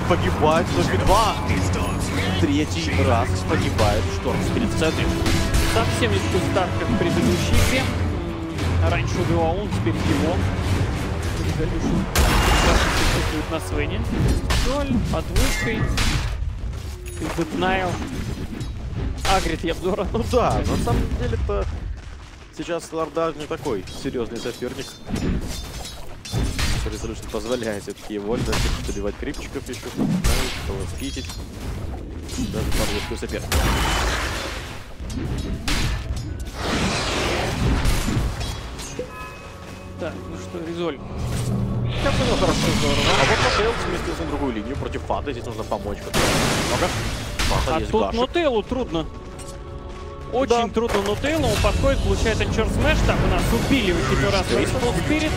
погибает Мидван. Третий раз погибает Шторм Спирит в центре. Совсем не такой старт, как в предыдущей игре. Раньше убивал он, теперь его. Присутствует на Свене. Соль, под вышкой. Детнайл. Агрит Ябзора. Ну да, на самом деле-то сейчас Лорда не такой серьезный соперник. Резолюшн позволяет все-таки вольно добивать крипчиков еще, скитить. Даже подводку соперника. Так, ну что, Резоль. Как у него хорошо, здорово. А вот Нотейл сместился на другую линию против Фата. Здесь нужно помочь. Много. Фата есть тут Гашек. Нотейлу трудно. Очень трудно Нотейлу. Он подходит, получает анчор смэш. Так, у нас убили в первый раз Фейспол Спирит.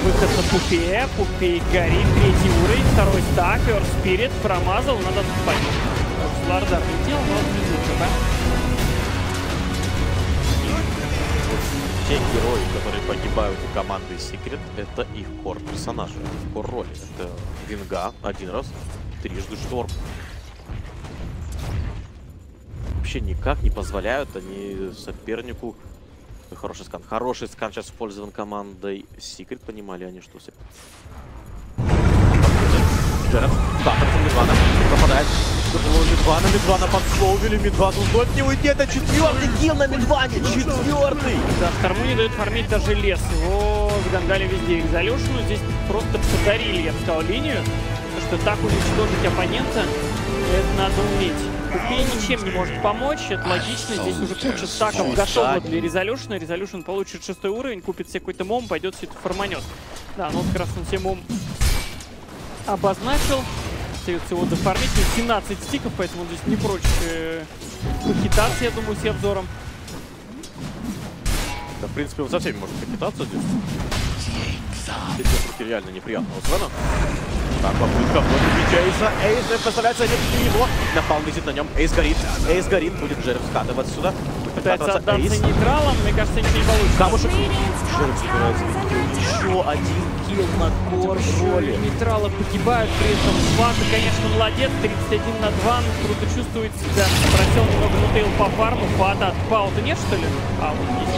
Выход на Пупея. Пупей горит. Третий уровень. Второй стак. Earth Spirit. Промазал. Надо отступать. Слардар летел, но отвезут, да? Те герои, которые погибают у команды Secret, это их кор-персонажи, кор-роли. Это Винга один раз, трижды Шторм. Вообще никак не позволяют они сопернику. Хороший скан. Хороший скан сейчас использован командой Secret. Понимали они, что Джеред, стартом Мидвана, попадает. Мидвана подсловили, Мидван узнает не уйти, это четвертый килл на Мидване, четвертый! Да, Шторму не дают фармить даже лес, его загангали везде Резолюшну, здесь просто подарили, я бы сказал, линию, потому что так уничтожить оппонента, это надо уметь. Купей ничем не может помочь, это логично, здесь уже куча стаков готова для Резолюшна, Резолюшн получит 6 уровень, купит себе какой-то мом, пойдет все это форманет. Да, ну как раз он себе мом обозначил. Остается его дофармить. 17 стиков, поэтому здесь не прочь похитаться, я думаю, с обзором. Да, в принципе, он со всеми может похитаться здесь. Здесь реально неприятного Свена. Так, попытка против Джейса. Эйс представляется его. Напал висит на нем. Эйс горит. Будет Джеред скатывать сюда. Пытается отдаться нейтралом. Мне кажется, ничего не получится. Камушек. Джеред собирается еще один килл на кор-роли. Нейтралы погибают при этом. Фата, конечно, молодец. 31 на 2. Круто чувствует себя. Просел немного Нутейл по фарму. Фата. Паута нет, что ли? А, вот есть.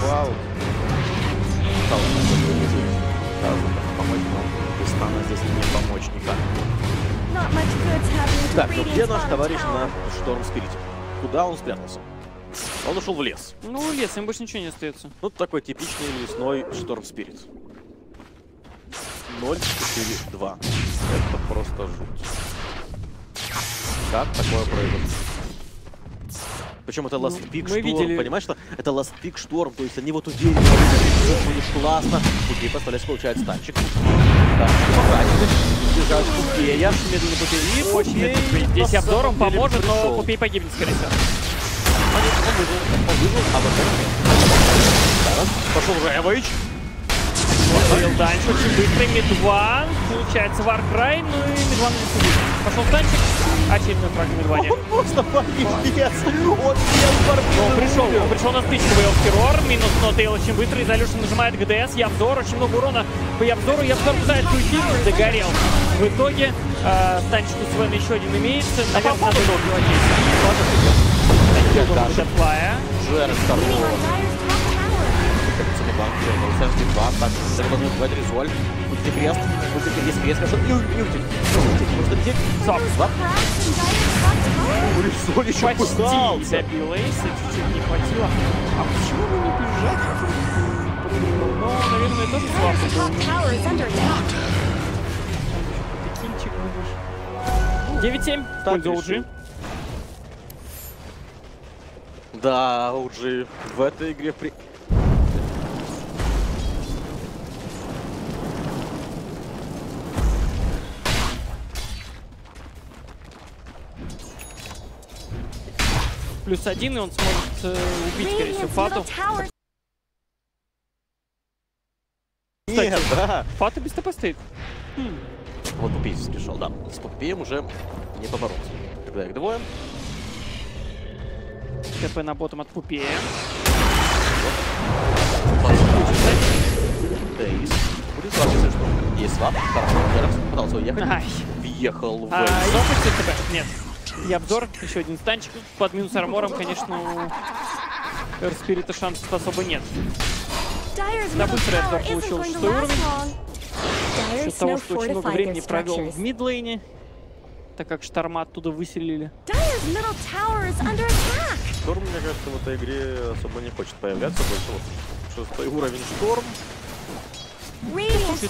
Паут. Помочь, но Стана здесь не помочь никак. Так, ну где наш товарищ на Шторм Спирите? Куда он спрятался? Он ушел в лес. Ну, в лес, им больше ничего не остается. Ну, такой типичный лесной Шторм Спирит. 0-4-2. Это просто жуть. Как такое произошло? Причем это last pick мы шторм, видели... понимаешь, что это last pick шторм, то есть они вот уверены, все будет классно. Пупей поставляешь, получается танчик. Танчик потратили, держать Пупея. Медленно Пупей. Очень медленно. Здесь обзором поможет, но Пупей погибнет, скорее всего. Он выжил, а вот это... Пошел Рэвэйдж. Смотрел дальше, очень быстрый Мидван. Получается Варкрай, ну и Мидван не сидит. Пошел танчик, очередной фраг Мидване. Он просто погибец. Он съел Он пришел на стычку Феррор, минус Нотейл очень быстро. Изолюшн нажимает ГДС, Ябзор, очень много урона по Ябзору. Ябзор пытается уйти, догорел. В итоге танчик у Свена еще один имеется. Наверное, надо его убивать. Танчик от Флая. Жер второго. Так, должен убивать Резоль. Будьте крест. Есть крест, хорошо. Не утек. Можно лететь. Свап. Резоль еще пытался. Почти забил Эйса, чуть-чуть не хватило. А почему вы не бежать? Ну, наверное, тоже свап был. 9-7. Пользу OG. Да, OG в этой игре +1, и он сможет убить, скорее всего, Фату. Кстати, да. Фата без ТП стоит. Вот Пупей пришел, да. С Пупеем уже не побороться. Когда их двое. ТП на ботом от Пупея. Дейс. Будет свап, если что. Есть свап. Пытался уехать. Въехал в... ТП? Нет. И обзор, еще один станчик. Под минус армором, конечно, у Эрспирита шансов особо нет. Да, быстрый обзор получил 6 уровень. За счет того, что очень много времени провел в мидлейне, так как Шторма оттуда выселили. Шторм, мне кажется, в этой игре особо не хочет появляться. Больше 6-й уровень Шторм.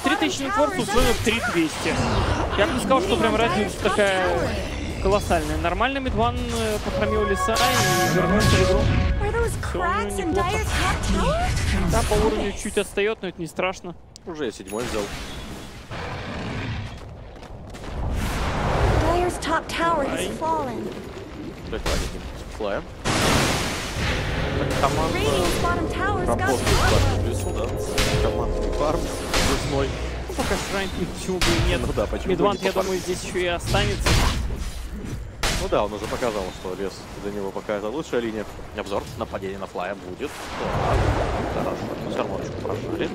3000 форс условия 3200. Я бы не сказал, что прям разница такая колоссальная. Нормально Мидван похромил леса и вернулся в игру. Все неплохо. Да, по уровню чуть отстает, но это не страшно. Уже 7-й взял. Так, ладно, Флая. Команда работает в лесу, да. Командный фарм весной. Ну, пока Шрайн, почему бы и нет. Ну, да, почему Мидван, я думаю, здесь еще и останется. Ну да, он уже показал, что лес для него пока это лучшая линия. Обзор, нападение на Флая будет. Так, хорошо, мы сармоночку прожали.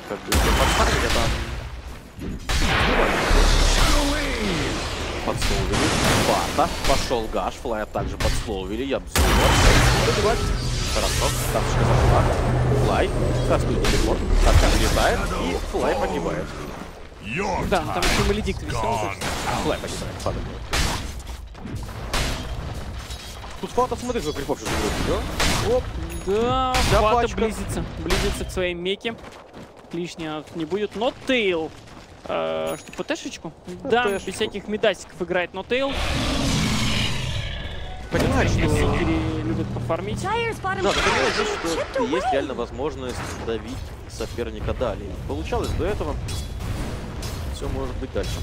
Как бы подставили там. Подсловили. Фата. Пошел Гаш. Флая также подсловили. Я обзор. Хорошо. Тапочка зашла. Флай. Кастует телепорт. Тапка влетает. И Флай погибает. Да, там еще Маледикт висел. Флай погибает. Фата. Тут Фата, смотри, как крипов сейчас играет. Оп. Да, Фата близится к своей меке. Лишнего не будет. Но Тейл. Что, ПТшечку? Да, без всяких медасиков играет Нотейл. Понимаешь, что любят пофармить. Да, ты понимаешь, что есть реально возможность давить соперника далее. Получалось до этого. Все может быть дальше.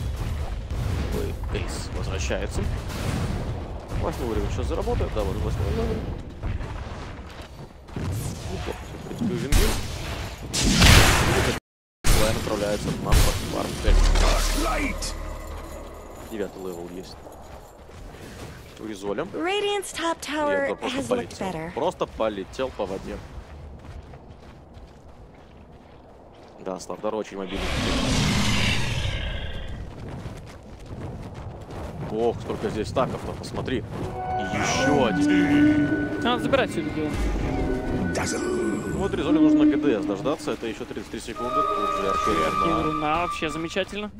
Кейс возвращается. 8 уровень сейчас заработает. Да, вот 8 уровень. Неплохо. В принципе, Вингин. Флай направляется на фарм 5. 9 левел есть. У Резоля. Просто полетел по воде. Да, Славдар очень мобильный. Ох, столько здесь стаков-то, посмотри. И еще один. Надо забирать все это дело. Вот Резолю нужно ГДС дождаться, это еще 33 секунды. Тут же артерия. Руна вообще замечательно.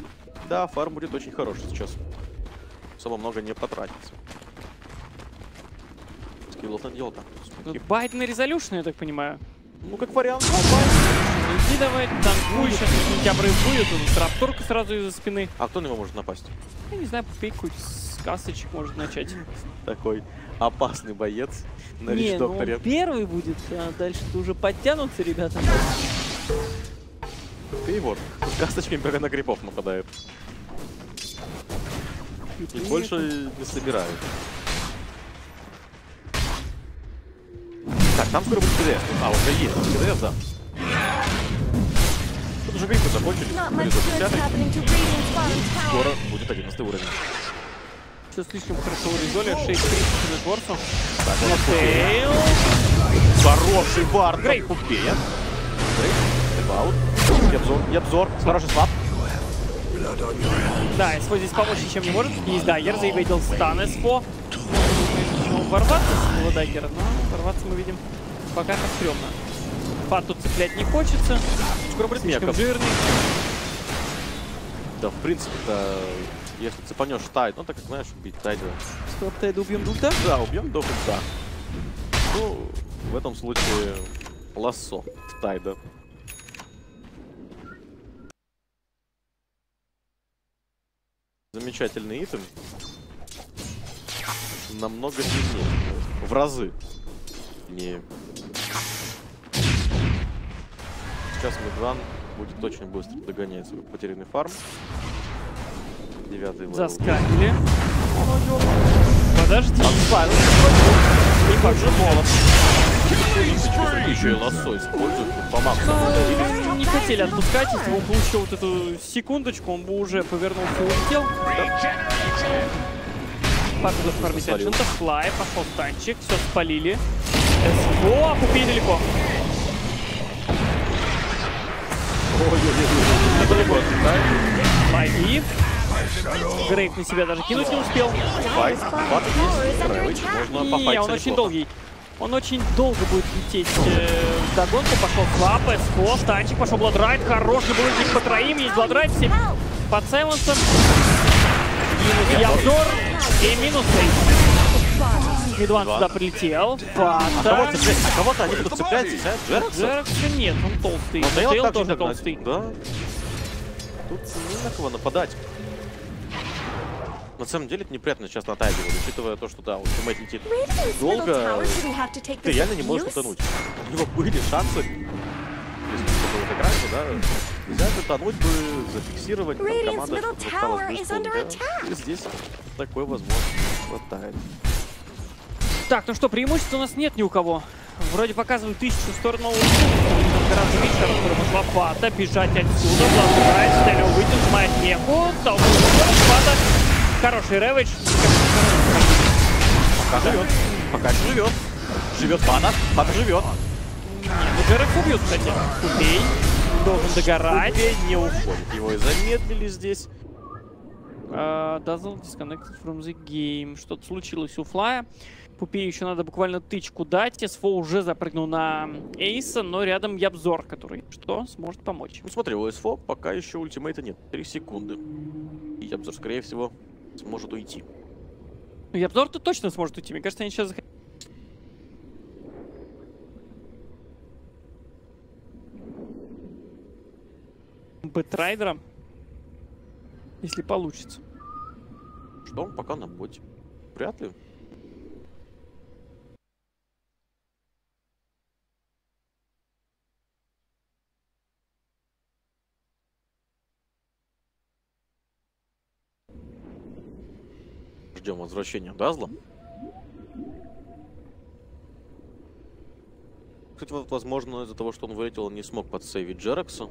Да, фарм будет очень хороший сейчас. Особо много не потратится. Скиллов наделал-то. Байт на резолюшн, я так понимаю. Ну, как вариант. Иди давай, танкуй, сейчас у тебя обрыв будет, он трапторка сразу из-за спины. А кто на него может напасть? Я не знаю, Пупей какой-то Касочек может начать. Такой опасный боец на Не, ну рич-докторе. он первый будет, а дальше-то уже подтянутся ребята. И вот, с касточками прямо на крипов нападают. И больше не собирают. Так, там скоро будет КДС. А, уже есть КДС, да. Тут уже гриппы закончились. Скоро будет 11 уровень. Все слишком хорошо урезали, 6-3 на Корсу. Хороший вард. Грейп Пупея. Грейп, степаут. И обзор. Хороший свап. Да, СФО здесь помочь ничем не может. Есть даггер, заевидел стан СФО. Ворваться с его даггера, но ворваться мы видим пока как стрёмно. Фат тут цеплять не хочется. Скоро будет слишком жирный. Да, в принципе-то, если цепанешь тайд, ну так как знаешь, убить тайда. Стоп, тайда убьем до ульта? Да, убьем до ульта. Ну, в этом случае лассо в тайда. Замечательный итем. Намного сильнее. В разы. Не. Сейчас Медван будет очень быстро догонять свой потерянный фарм. 9-й левел. Заскамили. Подожди. Отставил. И как же молот. Еще и лассо используют по максимуму. Не хотели отпускать, если бы он получил вот эту секундочку, он бы уже повернулся и улетел. Папа фармит Эджента, флай, пошел станчик, все спалили. СФО, Пупей далеко. Ой-ой-ой, Лайви. Грейп на себя даже кинуть не успел. Не, он очень долгий. Он очень долго будет лететь в догонку. Пошел свап, СФО, станчик, пошел Бладрайт. Хороший булыжник по троим, есть Бладрайт, все под Сайлансом. Минус Явдор и минус Эйс. Медван сюда прилетел. Фата. А кого-то они будут цеплять здесь, а? Джеркса? Джеркса нет, он толстый. Тейл тоже толстый. Да. Тут не на кого нападать. На самом деле это неприятно сейчас на тайде, учитывая то, что да, ультимейт летит долго, ты реально не можешь утонуть. У него были шансы, если бы было как раньше, да, взять, утонуть бы, зафиксировать, там команда осталась без пункта. И здесь такой возможности хватает. Так, ну что, преимущества у нас нет ни у кого. Вроде показывают 1000 в сторону улицы. Гораздо меньше, которому лопата, бежать отсюда, Бладрайт, Стеллио выйдет, сжимает меху, лопата. Хороший рэвидж. Пока живет. Пока живет. Живет Фана. Фана живет. Нет, ну Джерекс убьют, кстати. Пупей должен догорать. Пупей не уходит. Его и замедлили здесь. Dazzle disconnected from the game. Что-то случилось у Флая. Пупею еще надо буквально тычку дать. СФО уже запрыгнул на Эйса, но рядом Ябзор, который что сможет помочь. Ну смотри, у СФО пока еще ультимейта нет. 3 секунды. И Ябзор, скорее всего, сможет уйти. Ну, Ябзор-то точно сможет уйти. Мне кажется, они сейчас захотят. Бэтрайдера. Если получится. Что он пока на боте? Вряд ли. Ждем возвращения Дазла. Кстати, вот, возможно, из-за того, что он вылетел, он не смог подсейвить Джерекса.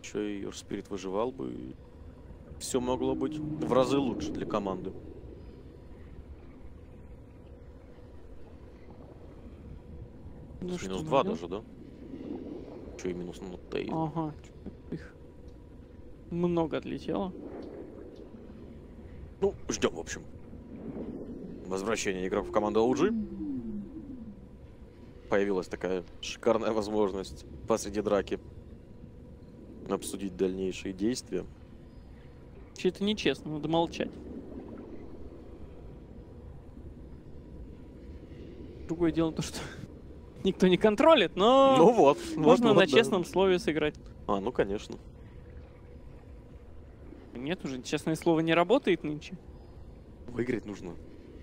Еще и Юрспирит выживал бы. И все могло быть в разы лучше для команды. Ну, минус 2 даже, да? Еще и минус на Тей. Ага. Их много отлетело. Ну, ждем, в общем. Возвращение игроков в команду OG. Появилась такая шикарная возможность посреди драки обсудить дальнейшие действия. Вообще это нечестно, надо молчать. Другое дело то, что никто не контролит, но ну вот, можно вот, на да. честном слове сыграть. А, ну конечно. Нет, уже честное слово не работает нынче. Выиграть нужно.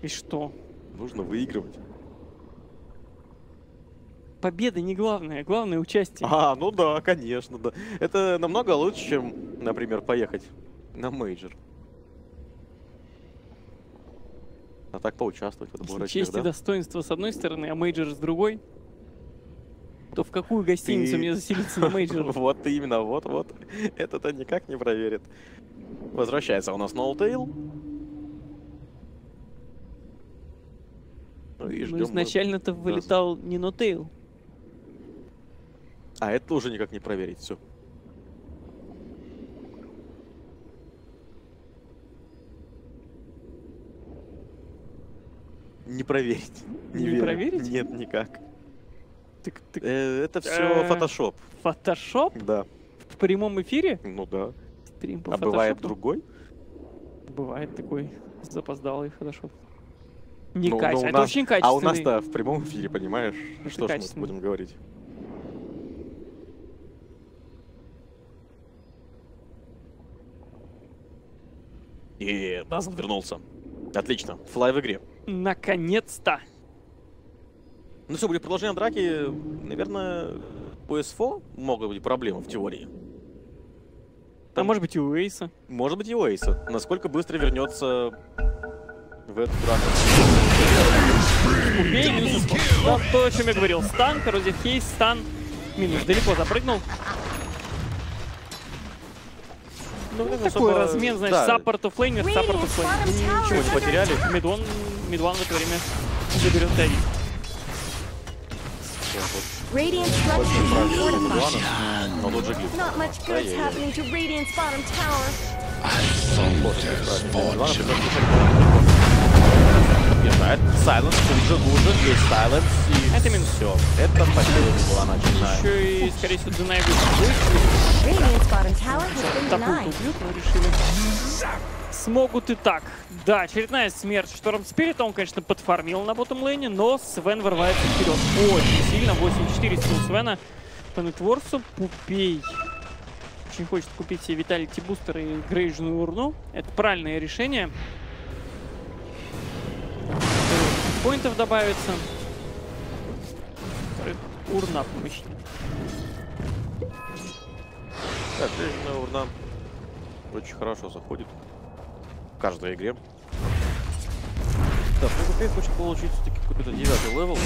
И что? Нужно выигрывать. Победа не главное, главное участие. А, ну да, конечно, да. Это намного лучше, чем, например, поехать на мейджор. А так поучаствовать в этом Честь и достоинство с одной стороны, а мейджор с другой, то в какую гостиницу мне заселиться на мейджор? Вот именно, вот. Это-то никак не проверит. Возвращается у нас ноутейл. Ну, изначально-то вылетал не ноутейл. А это уже никак не проверить, все. Не проверить. Не проверить? Нет, никак. Так. Это все фотошоп. Фотошоп? Да. В прямом эфире? Ну да. Стрим по фотошопу. Бывает другой? Бывает такой запоздалый фотошоп. Некачественный. Это очень качественный. А у нас-то в прямом эфире, понимаешь? Это что ж мы будем говорить? И назад вернулся. Отлично. Флай в игре. Наконец-то. Ну все, будет продолжение драки. Наверное, по СФО могут быть проблемы в теории. А может быть и у Эйса. Может быть и у Эйса. Насколько быстро вернется в эту драку. Убей, минус. Да, то, о чем я говорил. Стан, коррозив хейс, стан. Минус. Далеко запрыгнул. Ну, такой размен, значит, саппорт оф флеймер, саппорт оф флеймер. Ничего не потеряли. Мидван в это время заберет Давид. Но тут же глип. Бежает. Сайленс тут же нужен. Есть сайленс. Это минус. Все. Это потеря была начинает. Еще и, скорее всего, Дунай будет. Такую убьют, но решили. Смогут и так. Да, очередная смерть Шторм Спирит. Он, конечно, подфармил на ботtom-лейне, но Свен вырывается вперед. Очень сильно. 8-4 стил Свена по нетворсу. Пупей. Очень хочет купить себе Виталити бустер и грейжную урну. Это правильное решение. Поинтов добавится. Урна помощник. Да, грейжная урна очень хорошо заходит в каждой игре. Да, Пупей хочет получить все-таки какой-то 9-й левел,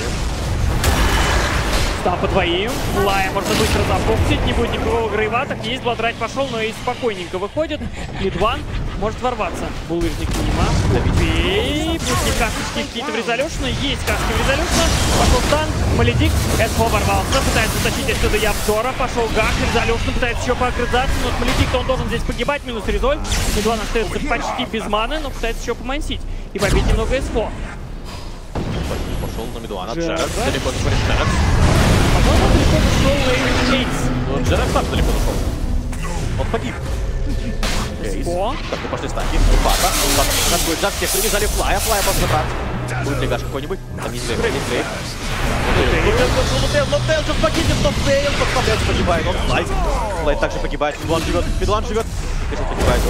Да, по двоим. Лая можно быстро запоксить, не будет никакого грейва. Так есть, Бладрайт пошел, но и спокойненько выходит. Лидван может ворваться. Булыжник мимо. Пупей. Будут ли касочки какие-то в резолюшн? Есть каски в резолюшн. Пошел стан. Маледик. Эсфо ворвался. Пытается утащить отсюда Ябдора. Пошел Гак. Резолюшн пытается еще поогрызаться. Но Маледик-то он должен здесь погибать. Минус резоль. Лидван остается почти без маны, но пытается еще помансить. И побить немного Эсфо. Пошел на Медуана. Джерард далеко не порит. По-моему, далеко ушел Эйс. Но Джерард сам далеко ушел. Он погиб. Эйс. Так, мы пошли стаки. Упата. Как будет Джак, всех привязали Флая. Флая можно забрать. Будет ли Гаш какой-нибудь? Там не Дрейк. Ноутейл же погибнет. Ноутейл подставляется, погибает. Он Флай. Флай также погибает. Медуан живет. Медуан живет. Погибает.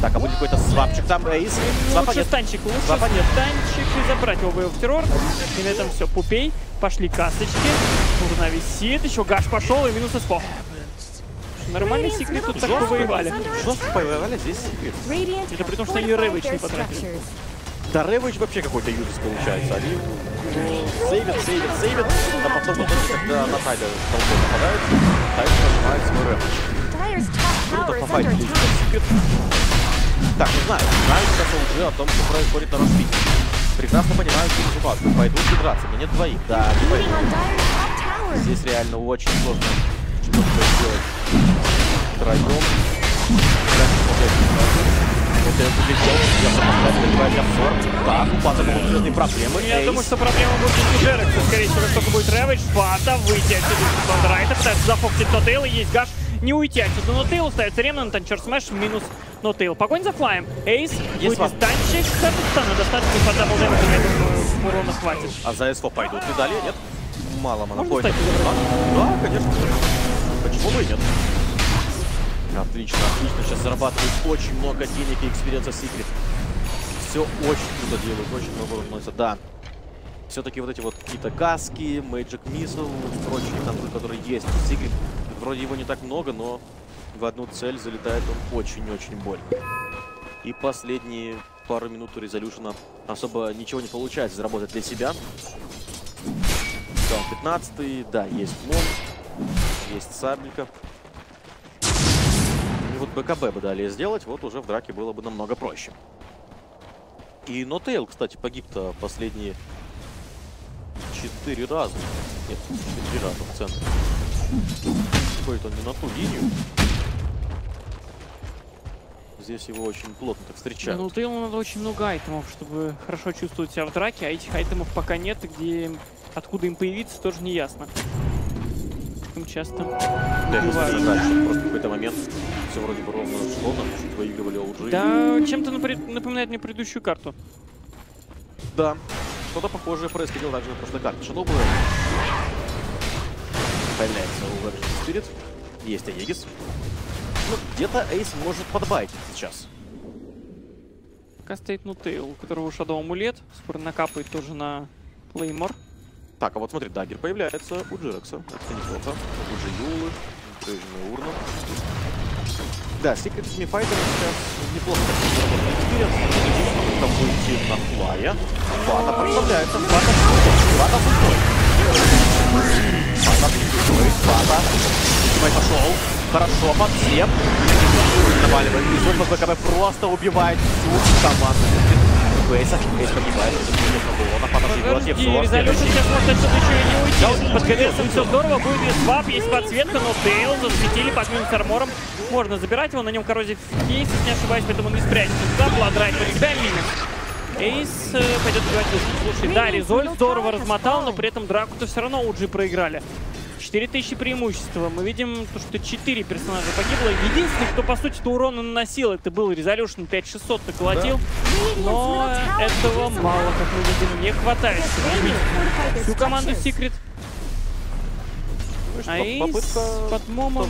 Так, а будет какой-то свапчик там. Эйс. Лучше станчик. Лучше станчик и забрать его в террор. И на этом все. Пупей. Пошли касочки. Урна висит. Еще Гаш пошел и минус СПО. Нормальный секрет тут так повоевали. Жестко повоевали здесь секрет. Это при том, что они Рэвидж не потратили. Да, Рэвидж вообще какой-то юзис получается. Они сейвят, а потом, когда на Тайдер толпой нападают, Тайдер нажимает свой Рэвидж. Круто пофайтили. Так, не знаю сейчас уже о том, что происходит на распите. Прекрасно понимаю всю ситуацию. Пойдут ли драться? Мне двоих. Да, не пойдут. Здесь реально очень сложно что-то сделать втроем. Так, у Пата могут серьезные проблемы. Я думаю, что проблема будет у Джерекса. Скорее всего, как только будет Рэвидж, Пата выйти отсюда из Бладрайта, пытается зафоксить Ноутейл, и есть Гаш. Не уйти отсюда. Ноутейл остается ремнант, Танчер Смэш, минус Ноутейл. Погонь за Флаем. Эйс, будет станчик, Хардстана достаточно под дабл дэмэдж, я думаю, урона хватит. А за СФО пойдут ли далее? Нет? Мало монопоинтов. Да, конечно. Почему бы и нет? Отлично, отлично. Сейчас зарабатывает очень много денег и экспириенса Secret. Все очень круто делают, очень много наносят. Да. Все-таки вот эти вот какие-то каски, Magic Missile и прочие контроль, которые есть у Secret. Вроде его не так много, но в одну цель залетает он очень-очень больно. И последние пару минут у Резолюшена особо ничего не получается заработать для себя. Там 15-й, да, есть Мон, есть Сабелька. И вот БКБ бы далее сделать, вот уже в драке было бы намного проще. И Нотейл, кстати, погиб-то последние 4 раза. Нет, 4 раза в центре. Ходит он не на ту линию. Здесь его очень плотно так встречают. Ну, Тейлу надо очень много айтемов, чтобы хорошо чувствовать себя в драке, а этих айтемов пока нет, где откуда им появиться, тоже не ясно. Слишком часто. Да, просто в какой-то момент все вроде бы ровно шло, там чуть выигрывали OG. Да, чем-то напоминает мне предыдущую карту. Да, что-то похожее происходило также на прошлой карте. Шадоу появляется у Верджин Спирит. Есть Аегис. Ну, где-то Эйс может подбайтить сейчас. Пока стоит Нутейл, у которого Shadow амулет. Скоро накапает тоже на Плеймор. Так, а вот смотри, даггер появляется у Джирекса. Это неплохо. У Джиюлы, Дрожжиная урна. Да, с секретными файтерами сейчас неплохо работает экспириенс. Там будет на флая. Фата представляется. Фата пустой. Фата пустой. Фата. Снимай пошел. Хорошо, подсеп. Наваливает Резоль, БКБ просто убивает всю команду. Эйс погибает. Подожди, Резолюшн сейчас может отсюда еще и не уйти. Под ГДСом все здорово, будет и свап, есть подсветка, но Тейл засветили, подмин с армором. Можно забирать его, на нем коррозия кейс, если не ошибаюсь, поэтому не спрячется. Туда Бладрайт под себя минус. Эйс пойдет убивать Люску. Слушай, да, Резоль здорово размотал, но при этом драку-то все равно OG проиграли. 4000 преимущества. Мы видим, что 4 персонажа погибло. Единственный, кто, по сути-то, урона наносил, это был Резолюшн. 5600 наколотил. Но этого мало, как мы видим, не хватает, чтобы убить всю команду Secret. А Эйс под момом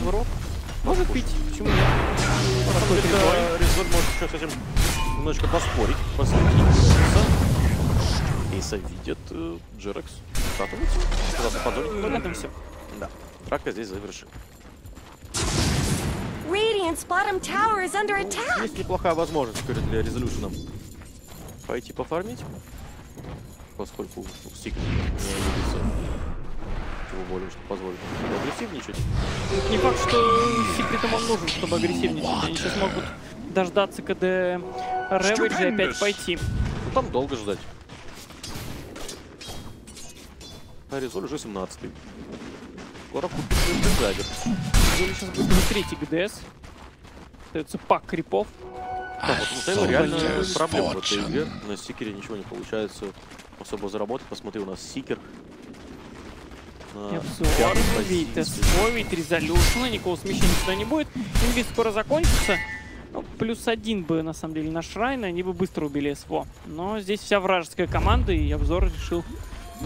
может пить. Почему нет? Резоль может еще с этим немножечко поспорить. Эйса видит Джерекс. На этом все. Да, драка здесь завершена. Есть неплохая возможность для Резолюшена пойти пофармить, поскольку Secret не явится чего более, что позволит агрессивничать. Не факт, что Секретом он нужен, чтобы агрессивничать. Они сейчас могут дождаться, когда Рэвиджи опять пойти. Ну там долго ждать. А Резоль уже 17-й. Скоро купит даггер. Резоль сейчас будет уже 3-й ГДС. Остается пак крипов. Да, вот у Тейлора реально проблема в этой игре. На Сикере ничего не получается особо заработать. Посмотри, у нас Сикер. Видит СФО, видит Резолюшн. Никакого смещения сюда не будет. Инвиз скоро закончится. Ну, +1 бы, на самом деле, на Шрайн. Они бы быстро убили СФО. Но здесь вся вражеская команда, и обзор решил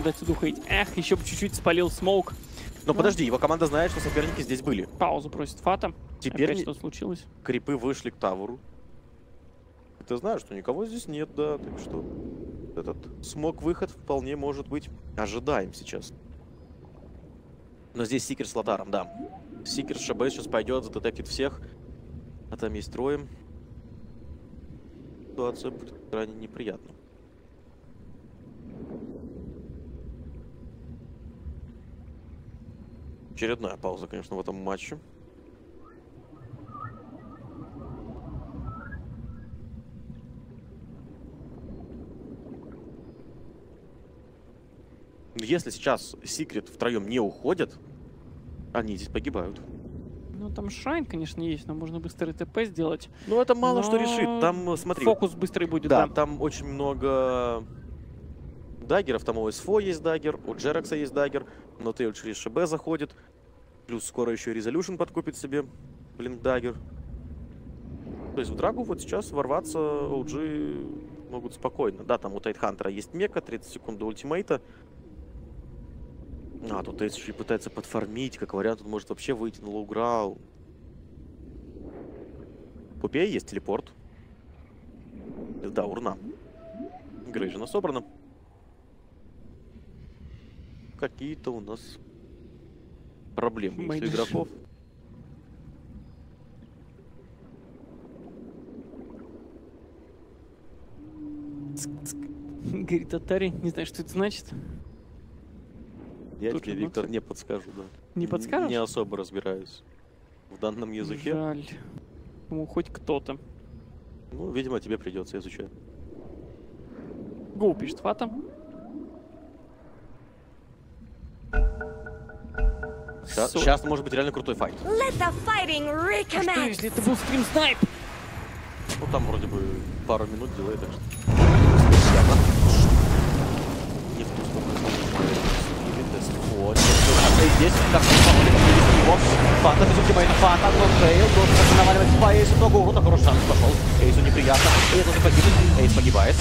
дать сюда уходить. Эх, еще бы чуть-чуть спалил смоук. Но подожди, его команда знает, что соперники здесь были. Паузу просит Фата. Теперь опять что случилось? Крипы вышли к Тавору. Ты знаешь, что никого здесь нет, да, так что этот смог-выход вполне может быть ожидаем сейчас. Но здесь Сикер с Лотаром, да. Сикер с ШБ сейчас пойдет, задетектит всех. А там есть трое. Ситуация будет крайне неприятна. Очередная пауза, конечно, в этом матче. Если сейчас Секрет втроем не уходят, они здесь погибают. Ну, там Шрайн, конечно, есть, но можно быстро ТП сделать. Ну, это мало что решит. Там, смотри... Фокус быстрый будет, да. Там очень много даггеров. Там у СФО есть даггер, у Джерекса есть даггер, но Тейл через ШБ заходит. Плюс скоро еще и Резолюшн подкупит себе, блин, даггер. То есть в драку вот сейчас ворваться OG могут спокойно. Да, там у Тайтхантера есть мека, 30 секунд до ультимейта. А, тут Эйс еще и пытается подфармить, как вариант, он может вообще выйти на лоу-грау. Пупей, есть телепорт. Да, урна. Грейжина собрана. Какие-то у нас проблемы у игроков. Говорит Атари, не знаю, что это значит. Я тебе, Виктор, не подскажу, да. Не подскажешь? Не особо разбираюсь в данном языке. Жаль. Ну, хоть кто-то. Ну, видимо, тебе придется изучать. Гоу пишет Фата. Сейчас может быть реально крутой файт. А что, если это был стрим-снайп? Ну, там вроде бы пару минут делает, так что... Не в ту сторону. Вот. Здесь как его. Фата без ультимейта. Фата, но Фейл должен как-то наваливать по Эйсу. Много урона, хороший шанс пошел. Эйсу неприятно. Эйс должен погибнуть. Эйс погибает.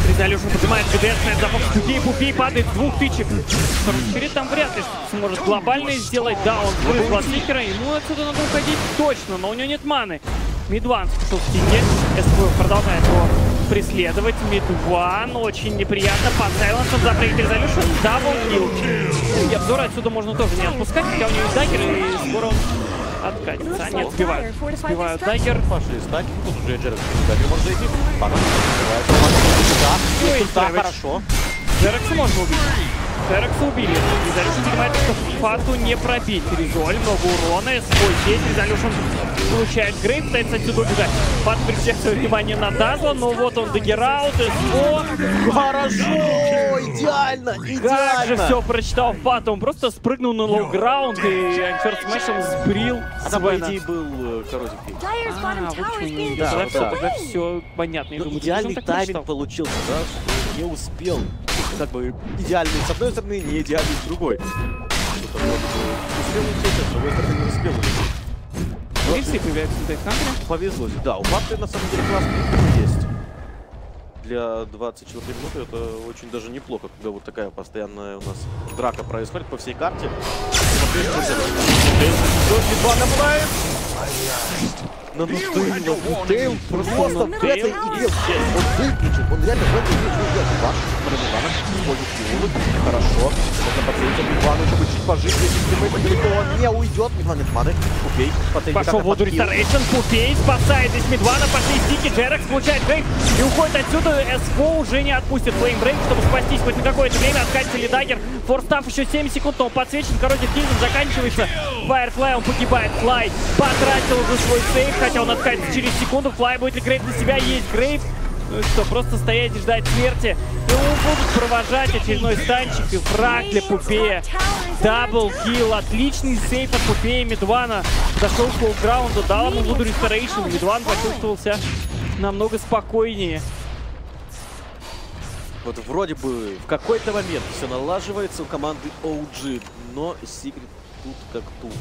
Резолюшн поднимает ГДС, запах Пупей падает с 2 тычек. Перед там вряд ли сможет глобально сделать. Да, он врыв Бластикера. Ему отсюда надо уходить точно, но у него нет маны. Мидван спешил в стене. СП продолжает его преследовать. Мидван очень неприятно. Под сайленсом запрыгнет Резолюшн. Даблкилл. И обзор отсюда можно тоже не отпускать, хотя у него есть даггер, и скоро он откатится. Они сбивают. Сбивают даггер. Пошли стаки. Тут уже Джерекс может зайти. Да, хорошо. Джерекса можно убить. Джерекса убили. Резолюшн понимает, что Фату не пробить. Резоль, много урона. Свой здесь. Резолюшн получает грейд, пытается отсюда убежать. Фат переключает свое внимание на Дазла, но вот он даггераут. Хорошо! Идеально! Как же все прочитал Фат. Он просто спрыгнул на лоу-граунд и ферст-мэшем сбрил. А там, по идее, был коррозив. Да, тогда все понятно. Идеальный тайминг получился, да? Не успел. Как бы идеальный с одной стороны, не идеальный с другой. Успел уйти, с другой стороны не успел уйти. Вильсы появляются в Дайхандре. Повезло. Да, у Фаты на самом деле классный есть. Для 24 минуты это очень даже неплохо, когда вот такая постоянная у нас драка происходит по всей карте. На Нутейл просто в этой игре он выключен, он реально в этой игре не идет. Ваш Мармелана использует его. Хорошо. Можно подсветить Мидвану, чтобы чуть пожить, если стримейт далеко он не уйдет. Мидван нет маны. Пупей. Пошел в воду Ресторейшн. Пупей спасает здесь Мидвана. Пошли стики. Джерекс получает брейк и уходит отсюда. СФО уже не отпустит флеймбрейк, чтобы спастись хоть на какое-то время. Откатится ли даггер. Форстамп еще 7 секунд, но он подсвечен. Коррозив Киллзом заканчивается. Firefly, он погибает. Флай потратил уже свой сейф, хотя он откатится через секунду. Флай будет ли грейд на себя? Есть грейд. Ну что, просто стоять и ждать смерти. Его будут провожать очередной станчик и фраг для Пупея. Даблкилл. Отличный сейф от Пупея. Мидвана дошел к лоу-граунду, дал ему Voodoo Restoration. Мидван почувствовался намного спокойнее. Вот вроде бы в какой-то момент все налаживается у команды OG, но Secret тут как тут.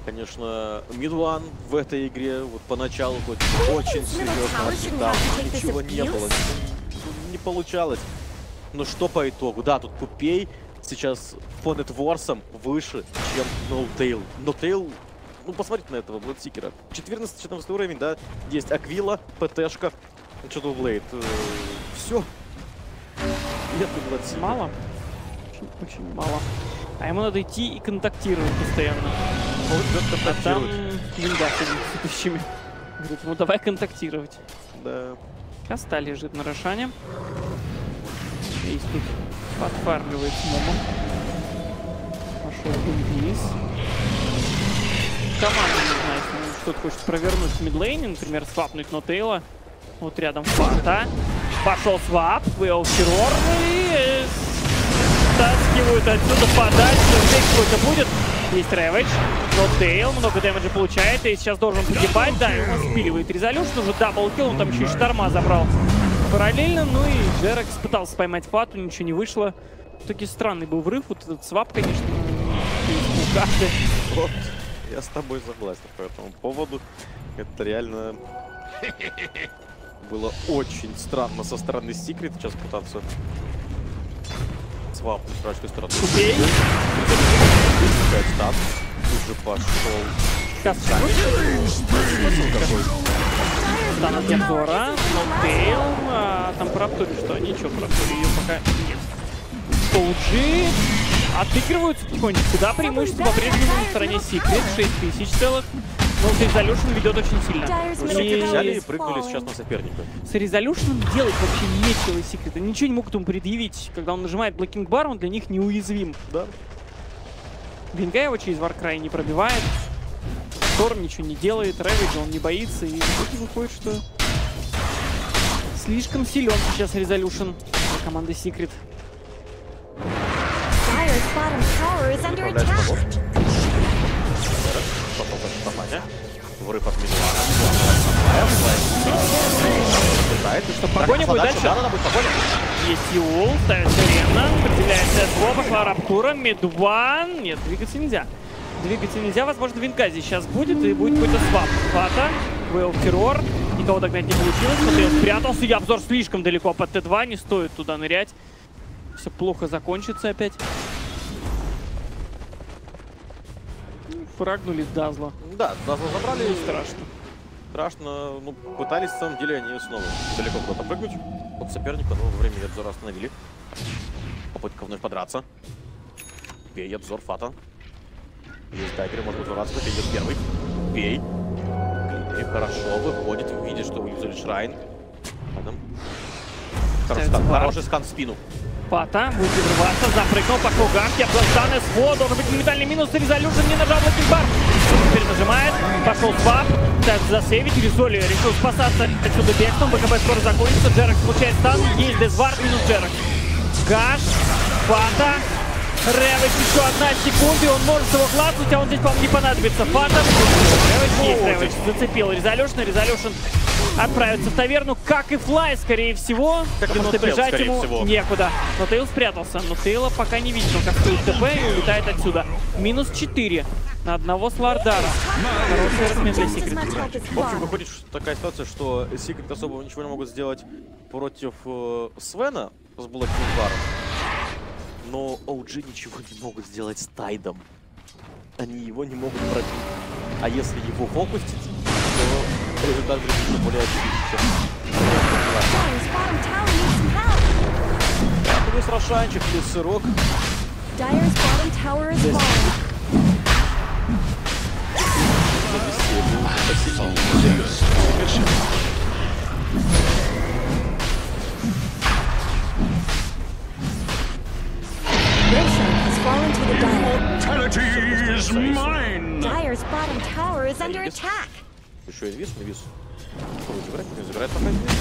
Конечно, Мидван в этой игре вот поначалу хоть очень серьезно отметал, ничего не было, не получалось. Но что по итогу? Да, тут Пупей сейчас по нетворсам выше, чем Ноутейл. Ноутейл, ну посмотрите на этого Бладсикера. 14-14 уровень, да, есть Аквила, ПТшка, Shadow Blade. Все. Нет Бладсикера. Мало? Очень мало. А ему надо идти и контактировать постоянно. А там винда с идущими. Говорит, ну давай контактировать. Да. Коста лежит на Рошане. Есть тут подфармливает Момом. Пошел вниз. Команда, не знаю, если он что-то хочет провернуть в мидлейне, например, свапнуть Нотейла. Вот рядом Фанта. Пошел свап, выел террор и стаскивают отсюда подальше. Здесь какой-то будет. Есть Рэвидж, Нотейл, много дэмэджа получает, и сейчас должен погибать, да, он спиливает Резолюшн, уже даблкилл, он там еще и шторма забрал параллельно, ну и Джерекс пытался поймать Фату, ничего не вышло. В итоге странный был врыв, вот этот свап, конечно, карты. Вот, я с тобой согласен по этому поводу, это реально было очень странно со стороны Secret сейчас пытаться свапнуть с вражеской стороны. Окей. Тут же пошел Касочка. Стан от обзора. Ноутейл. Там про Аптури что? Ничего, про Аптури ее пока нет. OG отыгрываются потихонечку. Да, преимущество по-прежнему на стороне Secret. 6000 целых. Но Resolution ведет очень сильно. Secret взяли и прыгнули сейчас на соперника. С Resolution делать вообще нечего из Secret. Ничего не могут ему предъявить. Когда он нажимает Blocking Bar, он для них неуязвим. Да. Винга его через Warcry не пробивает. Торм ничего не делает. Ravage он не боится. И в итоге выходит, что слишком силен сейчас Resolution для команды Secret. Врыв от Мидуана. Погоня будет дальше. Есть Юл, ставится Рена, определяется СВО, пошла Раптура, Мидуан. Нет, двигаться нельзя. Двигаться нельзя, возможно, Винга здесь сейчас будет, и будет какой-то свап. Фата, Вейл террор, никого догнать не получилось, смотри, он спрятался, и обзор слишком далеко под Т2, не стоит туда нырять. Все плохо закончится опять. Фрагнули Дазла. Да, Дазла забрали. Не страшно. Страшно. Ну, пытались, на самом деле, они снова далеко куда-то прыгнуть от соперника, но во время обзора остановили. Попытка вновь подраться. Бей, обзор Фата. Есть дайвер, может быть, ворваться, но идет первый. Бей. Глинери хорошо выходит, видит, что юзали Шрайн. Хороший скан в спину. Фата будет вырываться, запрыгнул, пошел гаш, я пластан, СВО, должен быть моментальный минус, Resolution не нажал Blocking Bar. Теперь нажимает, пошел свап, пытается засейвить, Ризоли решил спасаться отсюда бегством, БКБ скоро закончится, Джерекс получает стан, есть Дезвард, минус Джерекс. Гаш, Фата, Рэвидж, еще 1 секунда, и он может его класнуть, а он здесь, по-моему, не понадобится. Фата, Рэвидж, есть Рэвидж, зацепил Resolution отправится в таверну, как и Флай, скорее всего, потому что бежать ему некуда. Но Тейл спрятался, но Тейла пока не видит, он как стоит ТП и улетает отсюда. Минус 4 на одного Слардара. Хороший размен для Секрет. В общем, выходит такая ситуация, что Секрет особо ничего не могут сделать против Свена с Blocking Bar'ом. Но OG ничего не могут сделать с Тайдом. Они его не могут пробить. А если его фокусить, то результат будет еще более очевиден. Плюс Рошанчик, плюс Сырок. Dire's bottom tower is under attack. Еще инвиз, инвиз. Не забирает пока инвиз.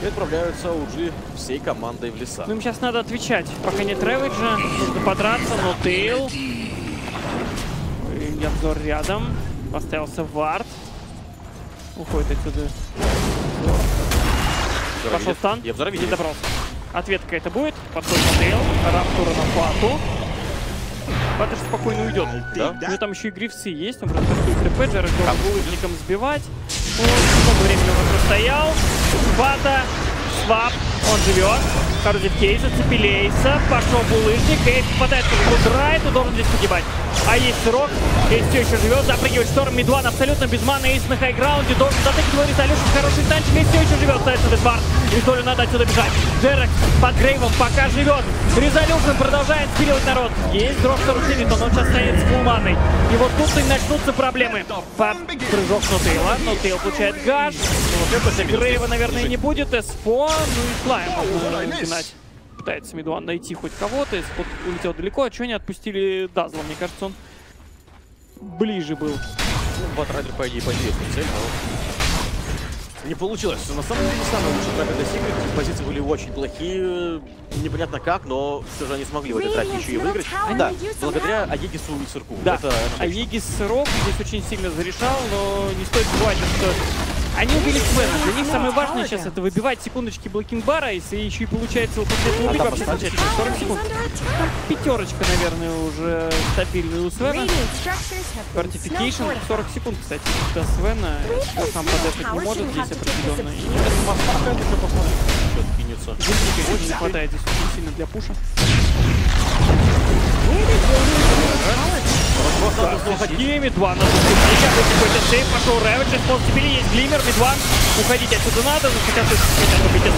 И отправляются уже всей командой в леса. Ну им сейчас надо отвечать. Пока нет Рэвиджа, нужно подраться, но Тейл. И обзор рядом. Поставился Вард. Уходит отсюда. Пошел стан. Я обзор не добрался. Ответка это будет. Подходит на Тейл. Раптура на Фату. Фата же спокойно уйдет. Да? У него там еще и грифсы есть. Он просто ТП, Джерек должен булыжником сбивать. Он много времени уже простоял. Фата, свап, он живет. Харди в кейс, зацепили Эйса. Пошел булыжник. Эйс попадает в драйв, и должен здесь погибать. А есть Сырок. Эйс все еще живет. Запрыгивает Шторм. Мидуан абсолютно без маны. Эйс на хайграунде. Должен затыкать его Resolution. Хороший танчик. Эйс все еще живет. Ставится Дезвард. Ризолю надо отсюда бежать. Джерек под Грейвом пока живет. Resolution продолжает спиливать народ. Есть дрожь Русинит, он сейчас стоит с фулманой. И вот тут и начнутся проблемы. Прыжок Нотейла. Нотейл получает гаш. Грейва, наверное, не будет. СФО. Ну и Флая можно гнать. Пытается Мидуан найти хоть кого-то. СФО улетел далеко. А чего не отпустили Дазла? Мне кажется, он ближе был. Ну, Батрайдер, по идее, цель, но не получилось. На самом деле, самый лучший трек для Secret. Позиции были очень плохие. Непонятно как, но все же они смогли в этой траке еще и выиграть. Да, благодаря Аегису и Сырку. Да, Аегис Сырок здесь очень сильно зарешал, но не стоит забывать, что они убили Свена. Для них самое важное сейчас это выбивать секундочки Blocking Bar'а, если еще и получается вот после этого убить вообще сначала 40 секунд. Там пятерочка, наверное, уже стабильная у Свена. Fortification 40 секунд, кстати, до Свена. Сам подъехать не может здесь определенно. Очень не хватает здесь очень сильно для пуша. Мидван надо сейчас какой-то сейф, пошел Рэвидж, исполнил теперь есть Глиммер, Мидван, уходить отсюда надо, но хотя бы убить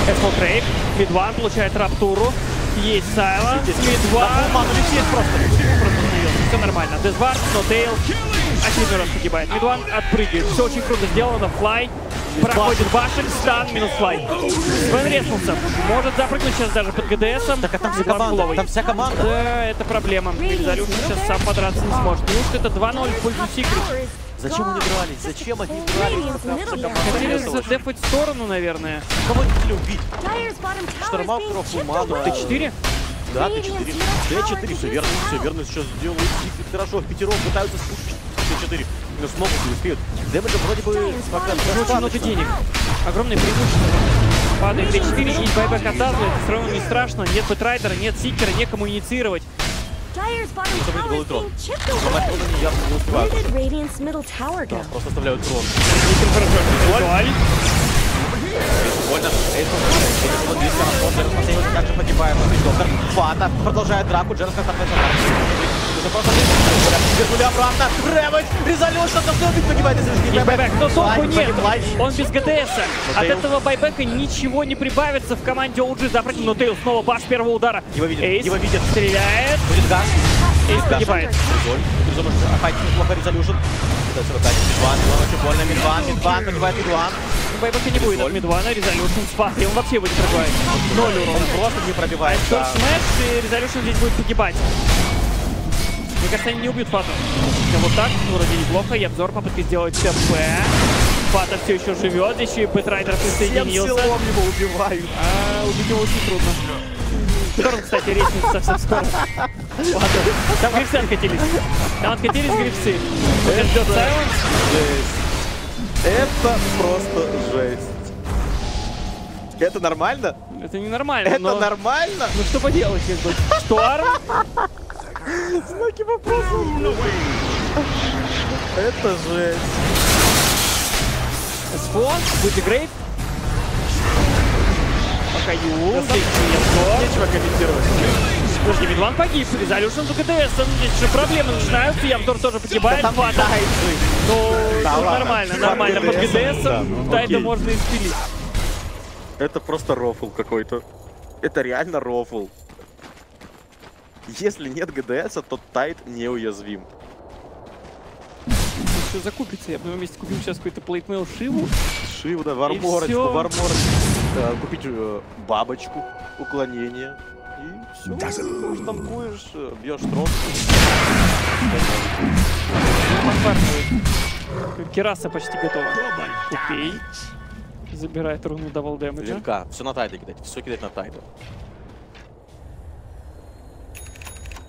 СФО, Крейв, Мидван получает Раптуру, есть Сайла, Мидван, все нормально, Дезвард, Снотейл, очередной раз погибает, Мидван отпрыгивает, все очень круто сделано, Флай, проходит башен, стан, минус Флай. Свен резнулся. Может запрыгнуть сейчас даже под ГДСом. Так, а там вся команда. Да, это проблема. Резолюшн сейчас сам подраться не сможет. Потому что это 2-0 в пользу Секрет. Зачем они дрались? Зачем они дрались? Хотели задефать в сторону, наверное. Кого они хотели убить? Штормал Крофу, Ману. Т4? Да, Т4. Т4, все верно сейчас делают. Хорошо, в пятером пытаются спустить Т4. Но смогут, не успеют. Дэмэджа вроде бы пока очень много денег. Огромное преимущество. Падает Т4 и байбэк от Дазла. Это все равно не страшно. Нет бэтрайдера, нет сикера, некому инициировать. Забыть голый трон. Сломать трон они явно не успевают. Да, просто оставляют трон. Больно. Эйсон 200 расходов. Посмотрите, как же погибает доктор. Фата продолжает драку. Джерс как вернули обратно. Рэвидж, Резолюшн, там кто погибает, если не байбэк. Но толку нет. Он без ГДСа. От этого байбэка ничего не прибавится в команде OG. Запротив, но Тейл снова баш первого удара. Его видит. Эйс стреляет. Будет газ. Эйс погибает. Плохо Резолюшн. Мидван, очень больно. Мидван, погибает Мидван. Байбэка не будет от Мидвана, Резолюшн с фатой. Он вообще будет пробивать. 0 урона. Он просто не пробивает. Торс Смэш и Резолюшн здесь будет погибать. Мне кажется, они не убьют Фату. Вот так, вроде неплохо. И обзор попытки сделать ТП. Фата все еще живет, еще и Бэтрайдер присоединился. Всем силом его убивают. Убить его очень трудно. Торн, кстати, резнится совсем скоро. Там грифсы откатились. Там откатились грифсы. Это ждет Сайленс. Это просто жесть. Это нормально? Это не нормально. Это нормально? Ну что поделать, как бы. Шторм. Знаки вопроса. Это жесть. СФО, будет грейв. Пока Ю. Нечего комментировать. Подожди, Мидван погиб. Резолюшн с ГДСом. Здесь же проблемы начинаются. И обзор тоже погибает. Фата. Ну, нормально, нормально. Под ГДСом да, это можно испилить. Это просто рофл какой-то. Это реально рофл. Если нет ГДСа, то Тайт неуязвим. Все закупится. Я бы на месте купил сейчас какой-то плейтмейл Шиву. Шиву, да, варморочку. Купить бабочку, уклонение. И все. Штампуешь, бьешь трон. Кераса почти готова. Купей. Забирает руну дабл дэмэджа. Линка. Все на Тайда кидать. Все кидать на Тайда.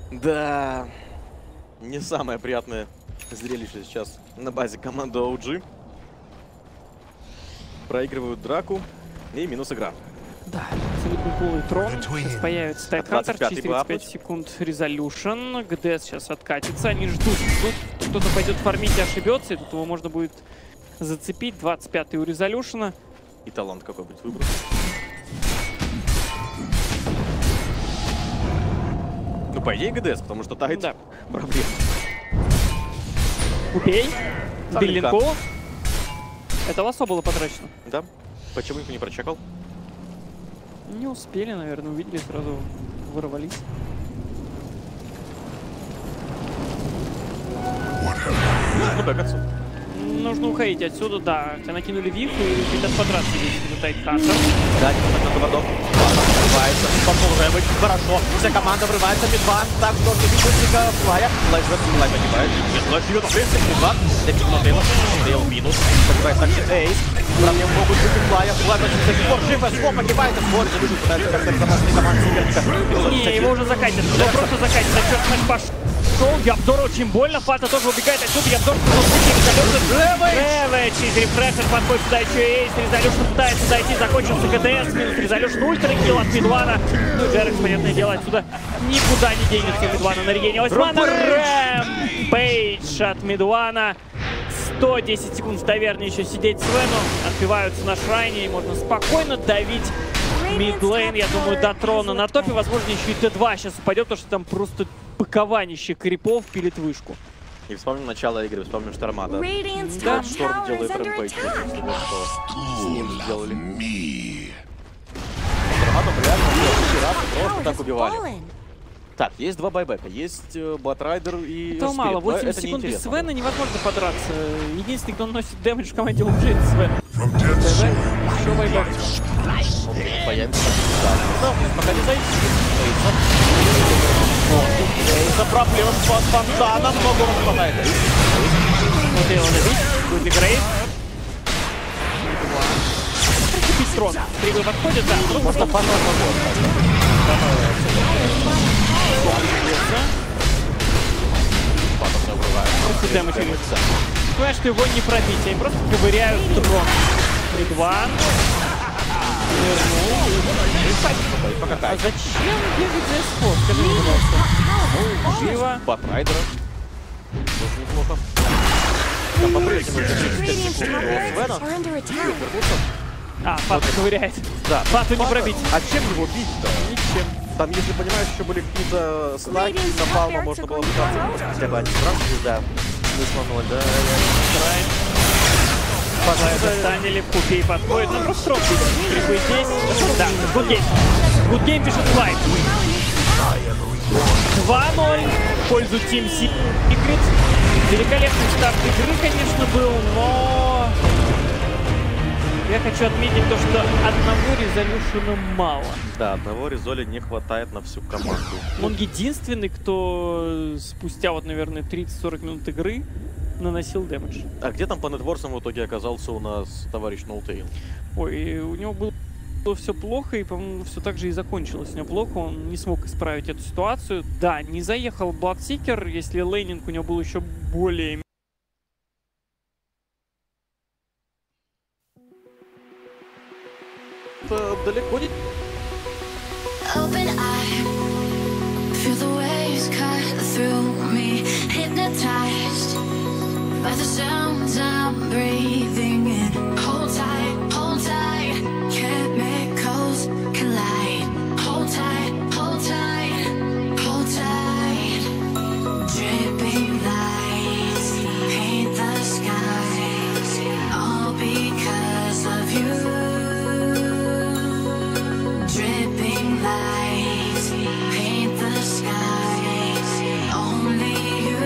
Да, не самое приятное зрелище сейчас на базе команды OG. Проигрывают драку и минус игра. Да, целикультурный трон. Сейчас появится Тайтхантер, через 35 секунд Резолюшн. ГДС сейчас откатится, они ждут. Кто-то пойдет фармить и ошибется, и тут его можно будет зацепить. 25-й у Резолюшна. И талант какой будет выбран. Ну, по идее, ГДС, потому что Тайт да. Проблема. Убей. Биллинку. Это лосо было потрачено. Да. Почему никто не прочекал? Не успели, наверное, увидели, сразу ворвались. Нужно бэкаться. Нужно уходить отсюда, да. Тебя накинули виф и хотят подраться здесь на Тайтхантер. Да, на Тобардов. Врывается. Пошел Рэвидж. Хорошо. Вся команда врывается. Мидван. Так, что не битвы Флая. Флай погибает. Флай живет. В принципе, Мидван. Эпик на Тейла. Тейл минус. Погибает также Эйс. Проблемы могут быть у Флая. Флай до сих пор жив. СФО погибает. СФО резолюшн пытается как-то безопасной команды соперника. Не, его уже закатят. Его просто закатят. Так черт матч пошел. Ябдор очень больно. Фата тоже убегает отсюда. Ябдор Рэвидж из рефрешер подходит сюда еще Эйс. Резолюшн пытается зайти. Закончился ГДС. Минус Резолюшн. Ультракилл от Мидвана. Ну, Джерекс, понятное дело, отсюда никуда не денется. Мидвана на регене. Осьмана. Рэмпейдж от Мидвана. 110 секунд в таверне еще сидеть Свену. Отбиваются на шрайне. И можно спокойно давить мидлейн. Я думаю, до трона на топе. Возможно, еще и Т2 сейчас упадет, потому что там просто пакованище крипов пилит вышку. И вспомним начало игры, вспомним Штормата. Да. Шторм делает рэмпейдж, что с ним сделали. Шторматом реально просто так убивали. Так, есть два байбека, есть Батрайдер и этого мало, 8 секунд без Свена невозможно подраться. Единственный, кто наносит дэмэдж в команде уже это Свен. Еще байбек. Появится. Пока не зайти. Из-за проблем с фонтаном много урона хватает. Вот его добить. Будет ли Грейв? Трон. Кривый подходит, да. Можно фонтан Просто дэмэдж играется. Понимаешь, что его не пробить, они просто ковыряют трон. 3-2. А зачем бегать за эскорт? Скажи мне, пожалуйста. Живо. Батрайдера. Тоже неплохо. Там по-прежнему А, Фату ковыряет. Да. Фату не пробить. А чем его бить-то? Ничем. Там, если понимаешь, еще были какие-то знаки, напалма, можно было пытаться. Хотя бы один раз звезда. Высманула, да. Застанили, Купей подходит. Ну, просто тропки. Крипы здесь. Да, гудгейм. Гудгейм пишет лайк. 2-0 в пользу Team Secret. Великолепный старт игры, конечно, был, но... Я хочу отметить то, что одного резолюшена мало. Да, одного резоля не хватает на всю команду. Он единственный, кто спустя, вот, наверное, 30-40 минут игры наносил дэмэдж. А где там по нетворсам в итоге оказался у нас товарищ Ноутейл? Ой, у него было все плохо, и, по-моему, все так же и закончилось. У него плохо, он не смог исправить эту ситуацию. Да, не заехал Бладсикер, если лейнинг у него был еще более... Далеко не... Open eye, feel the waves cut through me, hypnotized by the sounds I'm breathing in. Hold tight, chemicals collide. Hold tight, hold tight, hold tight. Dripping lights paint the skies, all because of you. Dripping lights paint the skies, only you.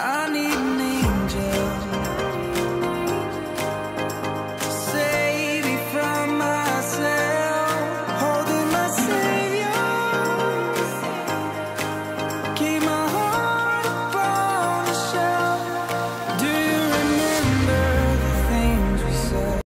I need